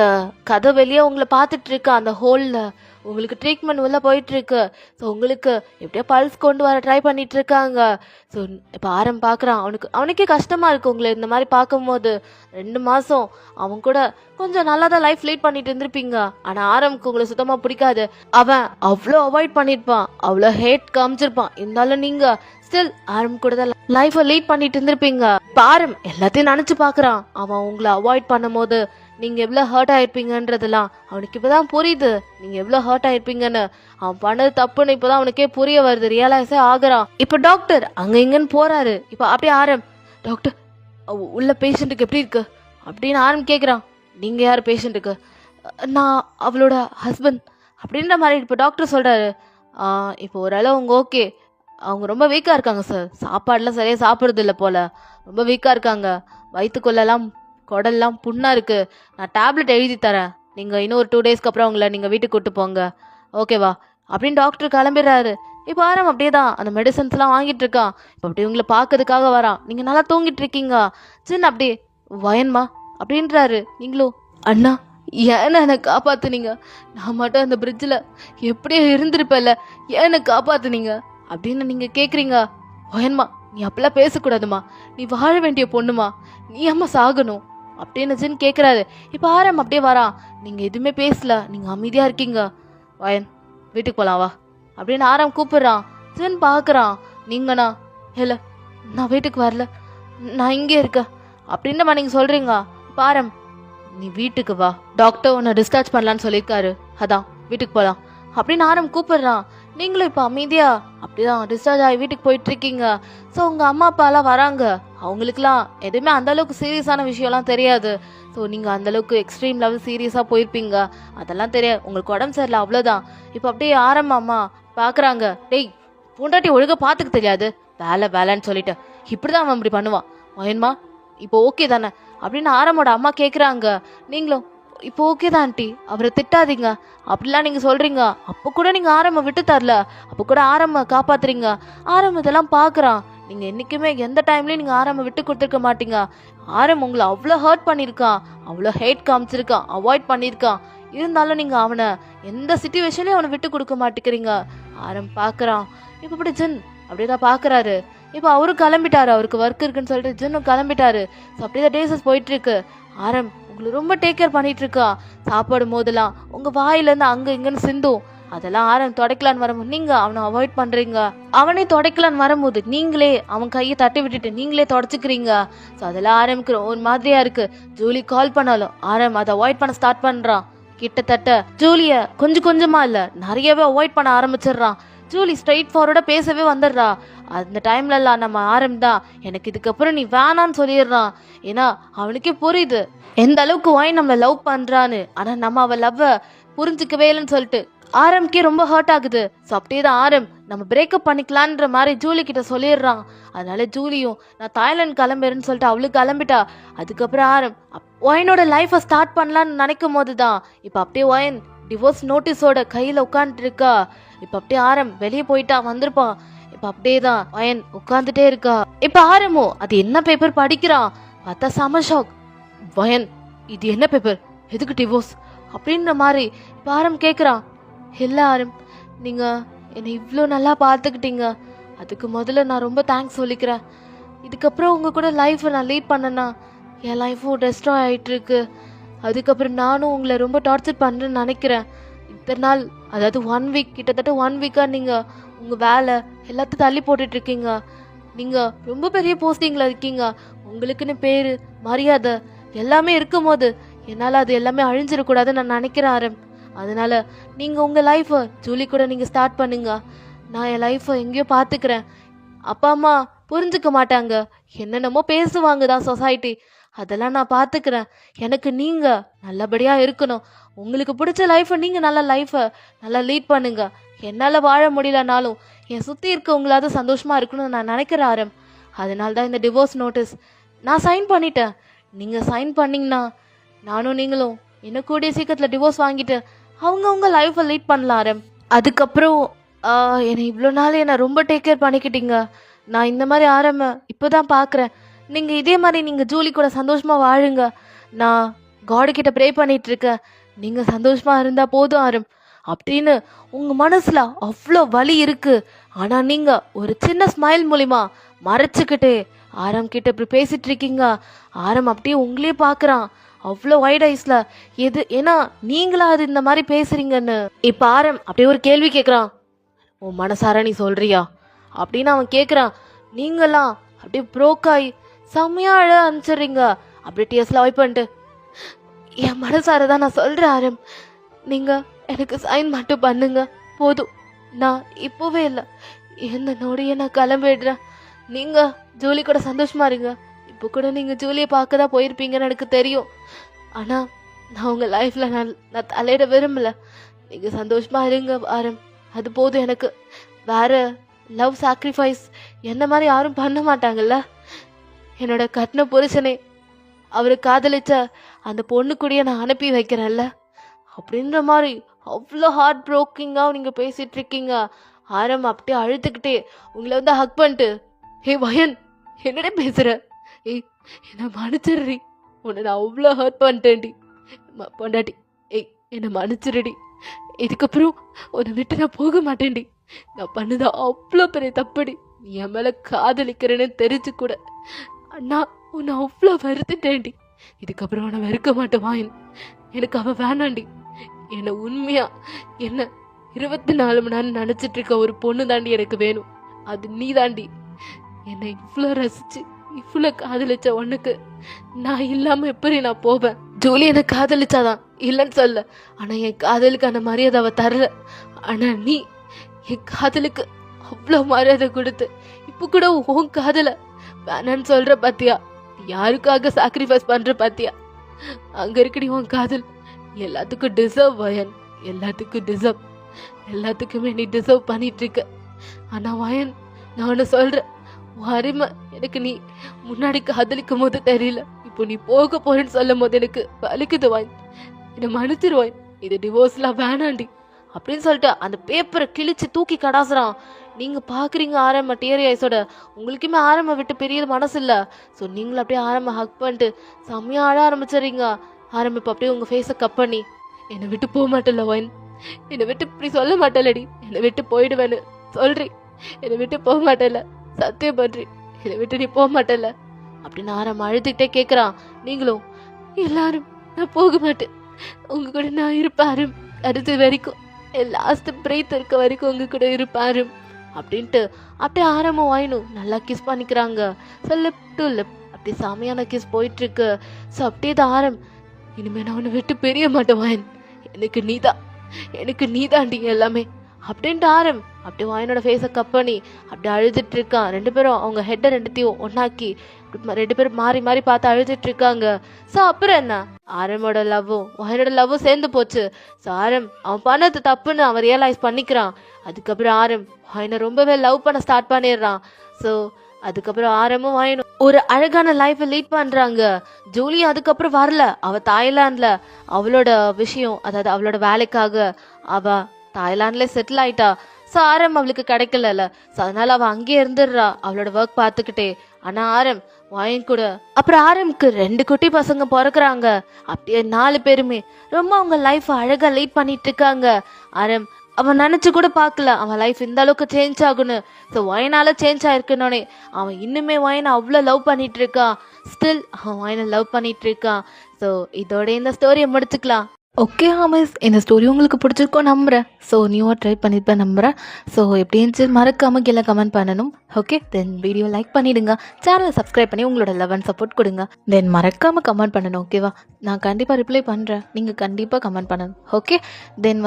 கதை வெளியே உங்களை பார்த்துட்டு இருக்கு. அந்த ஹோல்ல உங்களுக்கு ட்ரீட்மெண்ட் உள்ள போயிட்டு இருக்கு. ஸோ உங்களுக்கு எப்படியோ பல்ஸ் கொண்டு வர ட்ரை பண்ணிட்டு இருக்காங்க. ஸோ இப்போ ஆரம் பார்க்குறான். அவனுக்கே கஷ்டமா இருக்கு உங்களை இந்த மாதிரி பார்க்கும்போது. 2 மாசம் அவன் கூட கொஞ்சம் நல்லா தான் லைஃப் லீட் பண்ணிட்டு இருந்திருப்பீங்க. ஆனால் ஆரம்க்கு உங்களை சுத்தமாக பிடிக்காது. அவன் அவ்வளோ அவாய்ட் பண்ணியிருப்பான், அவ்வளோ ஹேட் காமிச்சிருப்பான். இருந்தாலும் நீங்க ஸ்டில் ஆரம் கூட தான் லைஃபை லீட் பண்ணிட்டு இருந்திருப்பீங்க. ஆரம் எல்லாத்தையும் நினைச்சு பார்க்குறான். அவன் உங்களை அவாய்ட் பண்ணும் போது நீங்க எவ்வளவு ஹர்ட் ஆயிருப்பீங்கன்றதெல்லாம் அவனுக்கு இப்பதான் புரியுது. நீங்க எவ்வளவு ஹர்ட் ஆயிருப்பீங்கன்னு, அவன் பண்ணது தப்புன்னு இப்பதான் அவனுக்கே புரிய வருது, ரியலைஸே ஆகுறான். இப்ப டாக்டர் அங்க இங்கன்னு போறாரு. இப்ப அப்படியே ஆரம், டாக்டர் உள்ள பேஷண்ட்டுக்கு எப்படி இருக்கு அப்படின்னு ஆரம் கேக்குறான். நீங்க யார் பேஷண்ட்டுக்கு? நான் அவளோட ஹஸ்பண்ட் அப்படின்ற மாதிரி இப்போ டாக்டர் சொல்றாரு. இப்போ ஓரளவு அவங்க ஓகே. அவங்க ரொம்ப வீக்கா இருக்காங்க சார். சாப்பாடுலாம் சரியா சாப்பிட்றது இல்லை போல. ரொம்ப வீக்கா இருக்காங்க. வயிற்றுக்குள்ளெல்லாம் குடல்லாம் புண்ணா இருக்கு. நான் டேப்லெட் எழுதி தரேன். நீங்க இன்னும் ஒரு 2 டேஸ்க்கு அப்புறம் உங்களை நீங்க வீட்டுக்கு கூட்டு போங்க, ஓகேவா அப்படின்னு டாக்டர் கிளம்பிடுறாரு. இப்போ ஆரம் அப்படியே தான் அந்த மெடிசன்ஸ்லாம் வாங்கிட்டு இருக்கான். இப்போ அப்படி உங்களை பார்க்கறதுக்காக வரான். நீங்க நல்லா தூங்கிட்டு இருக்கீங்க. சின்ன அப்படியே வயன்மா அப்படின்றாரு. நீங்களும் அண்ணா ஏன்னா என்னை காப்பாத்துனீங்க, நான் மட்டும் அந்த பிரிட்ஜில் எப்படியே இருந்திருப்பேன்ல, ஏன்னு காப்பாத்துனீங்க அப்படின்னு நீங்க கேக்குறீங்க. வயன்மா நீ அப்பெல்லாம் பேசக்கூடாதுமா, நீ வாழ வேண்டிய பொண்ணுமா, நீ அம்மா சாகணும் அப்படின்னு ஜின் கேட்குறாரு. இப்போ ஆரம் அப்படியே வரான். நீங்கள் எதுவுமே பேசல, நீங்கள் அமைதியாக இருக்கீங்க. வயன் வீட்டுக்கு போகலாம் வா அப்படின்னு ஆரம் கூப்பிடுறான். ஜின் பார்க்குறான். நீங்கண்ணா? இல்லை நான் வீட்டுக்கு வரல, நான் இங்கே இருக்கேன் அப்படின்னமா நீங்கள் சொல்கிறீங்க. ஆரம் நீ வீட்டுக்கு வா, டாக்டர் உன்னை டிஸ்சார்ஜ் பண்ணலான்னு சொல்லியிருக்காரு, அதான் வீட்டுக்கு போகலாம் அப்படின்னு ஆரம் கூப்பிடுறான். நீங்களும் இப்போ அமைதியா அப்படிதான் டிஸ்சார்ஜ் ஆகி வீட்டுக்கு போயிட்டு இருக்கீங்க. ஸோ உங்க அம்மா அப்பாலாம் வராங்க. அவங்களுக்குலாம் எதுவுமே அந்த அளவுக்கு சீரியஸான விஷயம்லாம் தெரியாது. ஸோ நீங்க அந்த அளவுக்கு எக்ஸ்ட்ரீம் லெவல் சீரியஸாக போயிருப்பீங்க, அதெல்லாம் தெரியாது. உங்களுக்கு உடம்பு சரியில்லை அவ்வளோதான். இப்போ அப்படியே அம்மா பார்க்குறாங்க. டேய் பொண்டாட்டி ஒழுங்கா பார்த்துக்க தெரியாது, வேலை வேலைன்னு சொல்லிட்டு இப்படிதான் அவன் இப்படி பண்ணுவான். வயன்மா இப்போ ஓகே தானே அப்படின்னு ஆரமோட அம்மா கேட்குறாங்க. நீங்களும் இப்போ ஓகே தான் ஆண்டி, அவரை திட்டாதீங்க அப்படிலாம் நீங்கள் சொல்கிறீங்க. அப்போ கூட நீங்கள் ஆரம்ப விட்டு தரல, அப்போ கூட ஆரம்ப காப்பாத்துறீங்க. ஆரம் இதெல்லாம் பார்க்குறான். நீங்கள் என்றைக்குமே எந்த டைம்லேயும் நீங்கள் ஆரம்ப விட்டு கொடுத்துருக்க மாட்டீங்க. ஆரம் உங்களை அவ்வளோ ஹர்ட் பண்ணியிருக்கான், அவ்வளோ ஹேட் காமிச்சிருக்கான், அவாய்ட் பண்ணியிருக்கான். இருந்தாலும் நீங்கள் அவனை எந்த சுச்சுவேஷன்லையும் அவனை விட்டு கொடுக்க மாட்டேங்கிறீங்க. ஆரம் பார்க்குறான். இப்போ இப்படி ஜின் அப்படியே தான் பார்க்குறாரு. இப்போ அவரும் கிளம்பிட்டாரு, அவருக்கு ஒர்க் இருக்குன்னு சொல்லிட்டு ஜின்னும் கிளம்பிட்டாரு. ஸோ அப்படியே தான் டேஸஸ் போயிட்டுருக்கு. ஆரம் உங்களை ரொம்ப டேக் கேர் பண்ணிட்டு இருக்கா. சாப்பிடும் போதெல்லாம் உங்கள் வாயிலேருந்து அங்கே இங்கேன்னு சிந்தும். அதெல்லாம் ஆரம் துடைக்கலான்னு வரும்போது நீங்கள் அவனை அவாய்ட் பண்ணுறீங்க. அவனே துடைக்கலான்னு வரும்போது நீங்களே அவன் கையை தட்டி விட்டுட்டு நீங்களே தொடச்சிக்கிறீங்க. ஸோ அதெல்லாம் ஆரம்பிக்கிற ஒரு மாதிரியா இருக்கு. ஜூலி கால் பண்ணாலும் ஆரம் அதை அவாய்ட் பண்ண ஸ்டார்ட் பண்ணுறான். கிட்டத்தட்ட ஜூலியை கொஞ்சம் கொஞ்சமா இல்லை நிறையவே அவாய்ட் பண்ண ஆரம்பிச்சிடுறான். ஜூலி ஸ்ட்ரைட் ஃபார்வர்டாக பேசவே வந்துடுறா. அந்த டைம்லலாம் நம்ம தான் எனக்கு இதுக்கப்புறம் நீ வேணான்னு சொல்லிடுறான். ஏன்னா அவனுக்கே புரியுது எந்த அளவுக்கு வாய் நம்மளை லவ் பண்ணுறான்னு. ஆனால் நம்ம அவள் லவ்வை புரிஞ்சிக்கவே இல்லைன்னு சொல்லிட்டு ஆரம்கே ரொம்ப ஹர்ட் ஆகுது. ஸோ அப்படியே தான் ஆரம் நம்ம பிரேக்கப் பண்ணிக்கலான்ற மாதிரி ஜூலி கிட்ட சொல்லிடுறான். அதனால ஜூலியும் நான் தாய்லாந்து கிளம்புறேன்னு சொல்லிட்டு அவளுக்கு கிளம்பிட்டா. அதுக்கப்புறம் ஆரம் ஒயனோட லைஃப்பை ஸ்டார்ட் பண்ணலான்னு நினைக்கும் போது தான் இப்போ அப்படியே ஒயன் டிவோர்ஸ் நோட்டீஸோட கையில் உட்காந்துட்டு இருக்கா. இப்போ அப்படியே ஆரம் வெளியே போயிட்டா வந்திருப்பான். இப்போ அப்படியே தான் ஒயன் உட்காந்துட்டே இருக்கா. இப்போ ஆரமோ அது என்ன பேப்பர் படிக்கிறான். பார்த்தா செம ஷாக். வயன் இது என்ன பேப்பர், எதுக்கு டிவோர்ஸ் அப்படின்ற மாதிரி இப்போ ஆரம் கேட்குறான். இல்லை ஆரம், நீங்கள் என்னை இவ்வளோ நல்லா பார்த்துக்கிட்டீங்க, அதுக்கு முதல்ல நான் ரொம்ப தேங்க்ஸ் சொல்லிக்கிறேன். இதுக்கப்புறம் உங்கள் கூட லைஃப்பை நான் லீட் பண்ணேன்னா என் லைஃப்பும் டெஸ்ட்ராய் ஆகிட்டுருக்கு. அதுக்கப்புறம் நானும் உங்களை ரொம்ப டார்ச்சர் பண்ணுறேன்னு நினைக்கிறேன். இத்தனை நாள் அதாவது 1 வீக் கிட்டத்தட்ட 1 வீக்காக நீங்கள் உங்கள் வேலை எல்லாத்தையும் தள்ளி போட்டுட்ருக்கீங்க. நீங்கள் ரொம்ப பெரிய போஸ்டிங்கில் இருக்கீங்க, உங்களுக்குன்னு பேர் மரியாதை எல்லாமே இருக்கும் போது என்னால் அது எல்லாமே அழிஞ்சிடக்கூடாதுன்னு நான் நினைக்கிறேன் ஆரம். அதனால் நீங்கள் உங்கள் லைஃப்பை ஜூலி கூட நீங்கள் ஸ்டார்ட் பண்ணுங்க. நான் என் லைஃப்பை எங்கேயோ பார்த்துக்கிறேன். அப்பா அம்மா புரிஞ்சுக்க மாட்டாங்க, என்னென்னமோ பேசுவாங்க தான் சொசைட்டி, அதெல்லாம் நான் பார்த்துக்கிறேன். எனக்கு நீங்கள் நல்லபடியாக இருக்கணும். உங்களுக்கு பிடிச்ச லைஃப்பை நீங்கள் நல்ல லைஃப்பை நல்லா லீட் பண்ணுங்க. என்னால் வாழ முடியலனாலும் என் சுற்றி இருக்கவங்களாவது சந்தோஷமாக இருக்கணும்னு நான் நினைக்கிறேன் ஆரம். அதனால தான் இந்த டிவோர்ஸ் நோட்டீஸ் நான் சைன் பண்ணிட்டேன். நீங்கள் சைன் பண்ணிங்கன்னா நானும் நீங்களும் இன்னும் கூடிய சீக்கிரத்தில் டிவோர்ஸ் வாங்கிட்டு அவங்கவுங்க லைஃப்பை லீட் பண்ணலாம் ஆரம். அதுக்கப்புறம் என்னை இவ்வளோ நாள் என்னை ரொம்ப டேக் கேர் பண்ணிக்கிட்டீங்க. நான் இந்த மாதிரி ஆரம்ப இப்போ தான் பார்க்குறேன். நீங்கள் இதே மாதிரி நீங்கள் ஜூலி கூட சந்தோஷமாக வாழுங்க. நான் காடுக்கிட்ட ப்ரே பண்ணிகிட்ருக்கேன். நீங்கள் சந்தோஷமாக இருந்தால் போதும் ஆரம் அப்படின்னு உங்கள் மனசில் அவ்வளோ வலி இருக்குது. ஆனால் நீங்கள் ஒரு சின்ன ஸ்மைல் மூலிமா மறைச்சிக்கிட்டு ஆரம் கிட்ட இப்படி பேசிகிட்டு இருக்கீங்க. ஆரம் அப்படியே உங்களே பார்க்குறான் அவ்வளோ வைட் ஐஸில். எது ஏன்னா நீங்களா அது இந்த மாதிரி பேசுகிறீங்கன்னு. இப்போ ஆரம் அப்படியே ஒரு கேள்வி கேட்குறான். உன் மனசார நீ சொல்கிறியா அப்படின்னு அவன் கேட்குறான். நீங்களாம் அப்படியே ப்ரோக் ஆகி செம்மையாக அழ அனுப்பிச்சிடுறீங்க. அப்படியே டிஎஸ்ல அவாய்ட் பண்ணிட்டு என் மனசார தான் நான் சொல்கிறேன் ஆரம், நீங்கள் எனக்கு சைன் மட்டும் பண்ணுங்க போதும். நான் இப்போவே இல்லை எந்த நோடியை நான் கிளம்பிடுறேன். நீங்கள் ஜூலி கூட சந்தோஷமா இருங்க. இப்போ கூட நீங்கள் ஜூலியை பார்க்க தான் போயிருப்பீங்கன்னு எனக்கு தெரியும். ஆனால் நான் உங்கள் லைஃப்பில் நான் தலையிட விரும்பலை. நீங்கள் சந்தோஷமாக இருங்க ஆரம், அது போதும் எனக்கு. வேறு லவ் சாக்ரிஃபைஸ் என்ன மாதிரி யாரும் பண்ண மாட்டாங்கல்ல. என்னோட கட்டின புருஷனே அவரை காதலிச்ச அந்த பொண்ணு கூடயே நான் அனுப்பி வைக்கிறேன்ல அப்படின்ற மாதிரி அவ்வளோ ஹார்ட் ப்ரோக்கிங்காக நீங்கள் பேசிகிட்டு இருக்கீங்க. ஆரம் அப்படியே அழுத்துக்கிட்டே உங்களை வந்து ஹக் பண்ணிட்டு, ஹே வயன் என்னடே பேசுகிற, ஏய் என்னை மன்னிச்சிடுறி, உன்னை நான் அவ்வளோ ஹர்ட் பண்ணிட்டேன்டி பொண்டாட்டி, ஏய் என்னை மன்னிச்சிருடி, இதுக்கப்புறம் உன்னை விட்டு நான் போக மாட்டேன்டி, நான் பண்ணது அவ்வளோ பெரிய தப்புடி, நீ என் மேலே காதலிக்கிறேன்னு தெரிஞ்சு கூட அண்ணா உன்னை அவ்வளோ வருத்திட்டேன்டி, இதுக்கப்புறம் உன்னை வெறுக்க மாட்டேன் வாயன், எனக்கு அவன் வேணாண்டி, என்னை உண்மையா என்ன 24 மணி நேரம் நினச்சிட்டு இருக்க ஒரு பொண்ணு தாண்டி எனக்கு வேணும், அது நீ தாண்டி. என்னை இவ்வளோ ரசிச்சு இவ்வளோ காதலிச்ச உனக்கு நான் இல்லாமல் எப்படி நான் போவேன்? ஜூலி என்னை காதலிச்சாதான் இல்லைன்னு சொல்ல, ஆனால் என் காதலுக்கான மரியாதை அவள் தரல. ஆனா நீ என் காதலுக்கு அவ்வளோ மரியாதை கொடுத்து இப்போ கூட உன் காதல வேணான்னு சொல்ற பாத்தியா? யாருக்காக சாக்ரிஃபைஸ் பண்ற பாத்தியா? அங்க இருக்கடி உன் காதல் எல்லாத்துக்கும் டிசர்வ் வயன், எல்லாத்துக்கும் டிசர்வ், எல்லாத்துக்குமே நீ டிசர்வ் பண்ணிட்டு இருக்க. ஆனா வயன், நான் ஒன்று சொல்றேன், உன் அருமை எனக்கு நீ முன்னாடி காதலிக்கும் போது தெரியல, இப்போ நீ போக போறேன்னு சொல்லும் போது எனக்கு வலிக்குது வாயின், என்னை மன்னிச்சிருவாயின், இது டிவோர்ஸ்லாம் வேணாண்டி அப்படின்னு சொல்லிட்டு அந்த பேப்பரை கிழிச்சு தூக்கி கடாசுறான். நீங்க பாக்குறீங்க ஆரம்ப டியரி ஐஸோட, உங்களுக்குமே ஆரம்ப விட்டு பெரிய மனசு இல்ல. ஸோ நீங்களும் அப்படியே ஆரம்ப ஹக் பண்ணிட்டு செம்மையா ஆட ஆரம்பிச்சிடுறீங்க. ஆரம்ப இப்போ அப்படியே உங்க ஃபேஸை கப் பண்ணி, என்னை விட்டு போக மாட்டேல்ல ஒயின், என்னை விட்டு இப்படி சொல்ல மாட்டேல்லடி, என்னை விட்டு போயிடுவேன்னு சொல்றி, என்னை விட்டு போக மாட்டேல்ல, சத்தியம் பண்றி, என்னை விட்டு நீ போக மாட்டேல்ல அப்படின்னு ஆரம்ப அழுதுகிட்டே கேட்குறான். நீங்களும் எல்லாரும் நான் போக மாட்டேன், உங்க கூட நான் இருப்பாரு அடுத்து வரைக்கும், லாஸ்ட் பிரேத் இருக்க வரைக்கும் உங்க கூட இருப்பாரு அப்படின்ட்டு அப்படியே ஆரம்பம் வாயினும் நல்லா கிஸ் பண்ணிக்கிறாங்க. ஸோ லிப் டு லிப் அப்படி செமையான கிஸ் போயிட்டு இருக்கு. ஸோ அப்படியே தான் ஆரம், இனிமே நான் உன்னை விட்டு பிரிய மாட்டேன் வாயன், எனக்கு நீதான், எனக்கு நீதாண்டி எல்லாமே அப்படின்ட்டு ஆரம் அப்படியே வாயனோட ஃபேஸை கப் பண்ணி அப்படியே அழுதுட்டு இருக்கான். ரெண்டு பேரும் அவங்க ஹெட்டை ரெண்டுத்தையும் ஒன்னாக்கி ரெண்டு பேரும் மாறி மாறி பார்த்து அழுதுட்டு இருக்காங்க. ஸோ அப்புறம் என்ன, ஆரமோட லவ்வும் வாயனோட லவ்வும் சேர்ந்து போச்சு. ஸோ ஆரம் அவன் பண்ணது தப்புன்னு அவன் ரியலைஸ் பண்ணிக்கிறான். அதுக்கப்புறம் ஆரம் வாயனை ரொம்பவே லவ் பண்ண ஸ்டார்ட் பண்ணிடுறான். ஸோ அதுக்கப்புறம் ஆரமும் வாயனும் ஒரு அழகான லைஃப்பை லீட் பண்றாங்க. ஜூலி அதுக்கப்புறம் வரல, அவ தாய்லாந்துல அவளோட விஷயம், அதாவது அவளோட வேலைக்காக அவ தாய்லாந்துல செட்டில் ஆயிட்டா. ஸோ ஆரம் அவளுக்கு கிடைக்கல, ஸோ அதனால அவ அங்கேயே இருந்துடுறா அவளோட ஒர்க் பார்த்துக்கிட்டே. ஆனா ஆரம் வாயன் கூட அப்புறம் ஆரம்க்கு 2 குட்டி பசங்க பிறக்குறாங்க. அப்படியே 4 பேருமே ரொம்ப அவங்க லைஃப் அழகா லீட் பண்ணிட்டு இருக்காங்க. ஆரம் அவன் நினைச்சு கூட பார்க்கல அவன் லைஃப் இந்த அளவுக்கு சேஞ்ச் ஆகுன்னு. ஸோ வயனால சேஞ்ச் ஆயிருக்கனோடனே அவன் இன்னுமே வயனை அவ்வளோ லவ் பண்ணிட்டு இருக்கான். ஸ்டில் அவன் வயனை லவ் பண்ணிட்டு இருக்கான். ஸோ இதோட இந்த ஸ்டோரியை முடிச்சுக்கலாம். ஓகே ஹாமிஸ், இந்த ஸ்டோரி உங்களுக்கு பிடிச்சிருக்கோம் நம்புகிறேன். ஸோ நியூவாக ட்ரை பண்ணியிருப்பேன் நம்புகிறேன். ஸோ எப்படி இருந்துச்சு மறக்காமல் கீழே கமெண்ட் பண்ணணும். ஓகே, தென் வீடியோ லைக் பண்ணிவிடுங்க, சேனலை சப்ஸ்கிரைப் பண்ணி உங்களோட லவ் அண்ட் சப்போர்ட் கொடுங்க. தென் மறக்காமல் கமெண்ட் பண்ணணும். ஓகேவா, நான் கண்டிப்பாக ரிப்ளை பண்ணுறேன், நீங்கள் கண்டிப்பாக கமெண்ட் பண்ணணும். ஓகே, தென்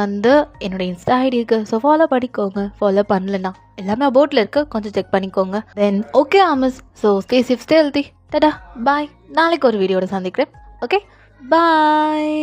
என்னோடய இன்ஸ்டா ஐடி இருக்குது, ஸோ ஃபாலோ பண்ணிக்கோங்க. ஃபாலோ பண்ணலன்னா எல்லாமே அபவுட்டில் இருக்க, கொஞ்சம் செக் பண்ணிக்கோங்க. Then okay homies, so stay safe, stay healthy, tata bye. நாளைக்கு ஒரு வீடியோட சந்திக்கிறேன். ஓகே பாய்.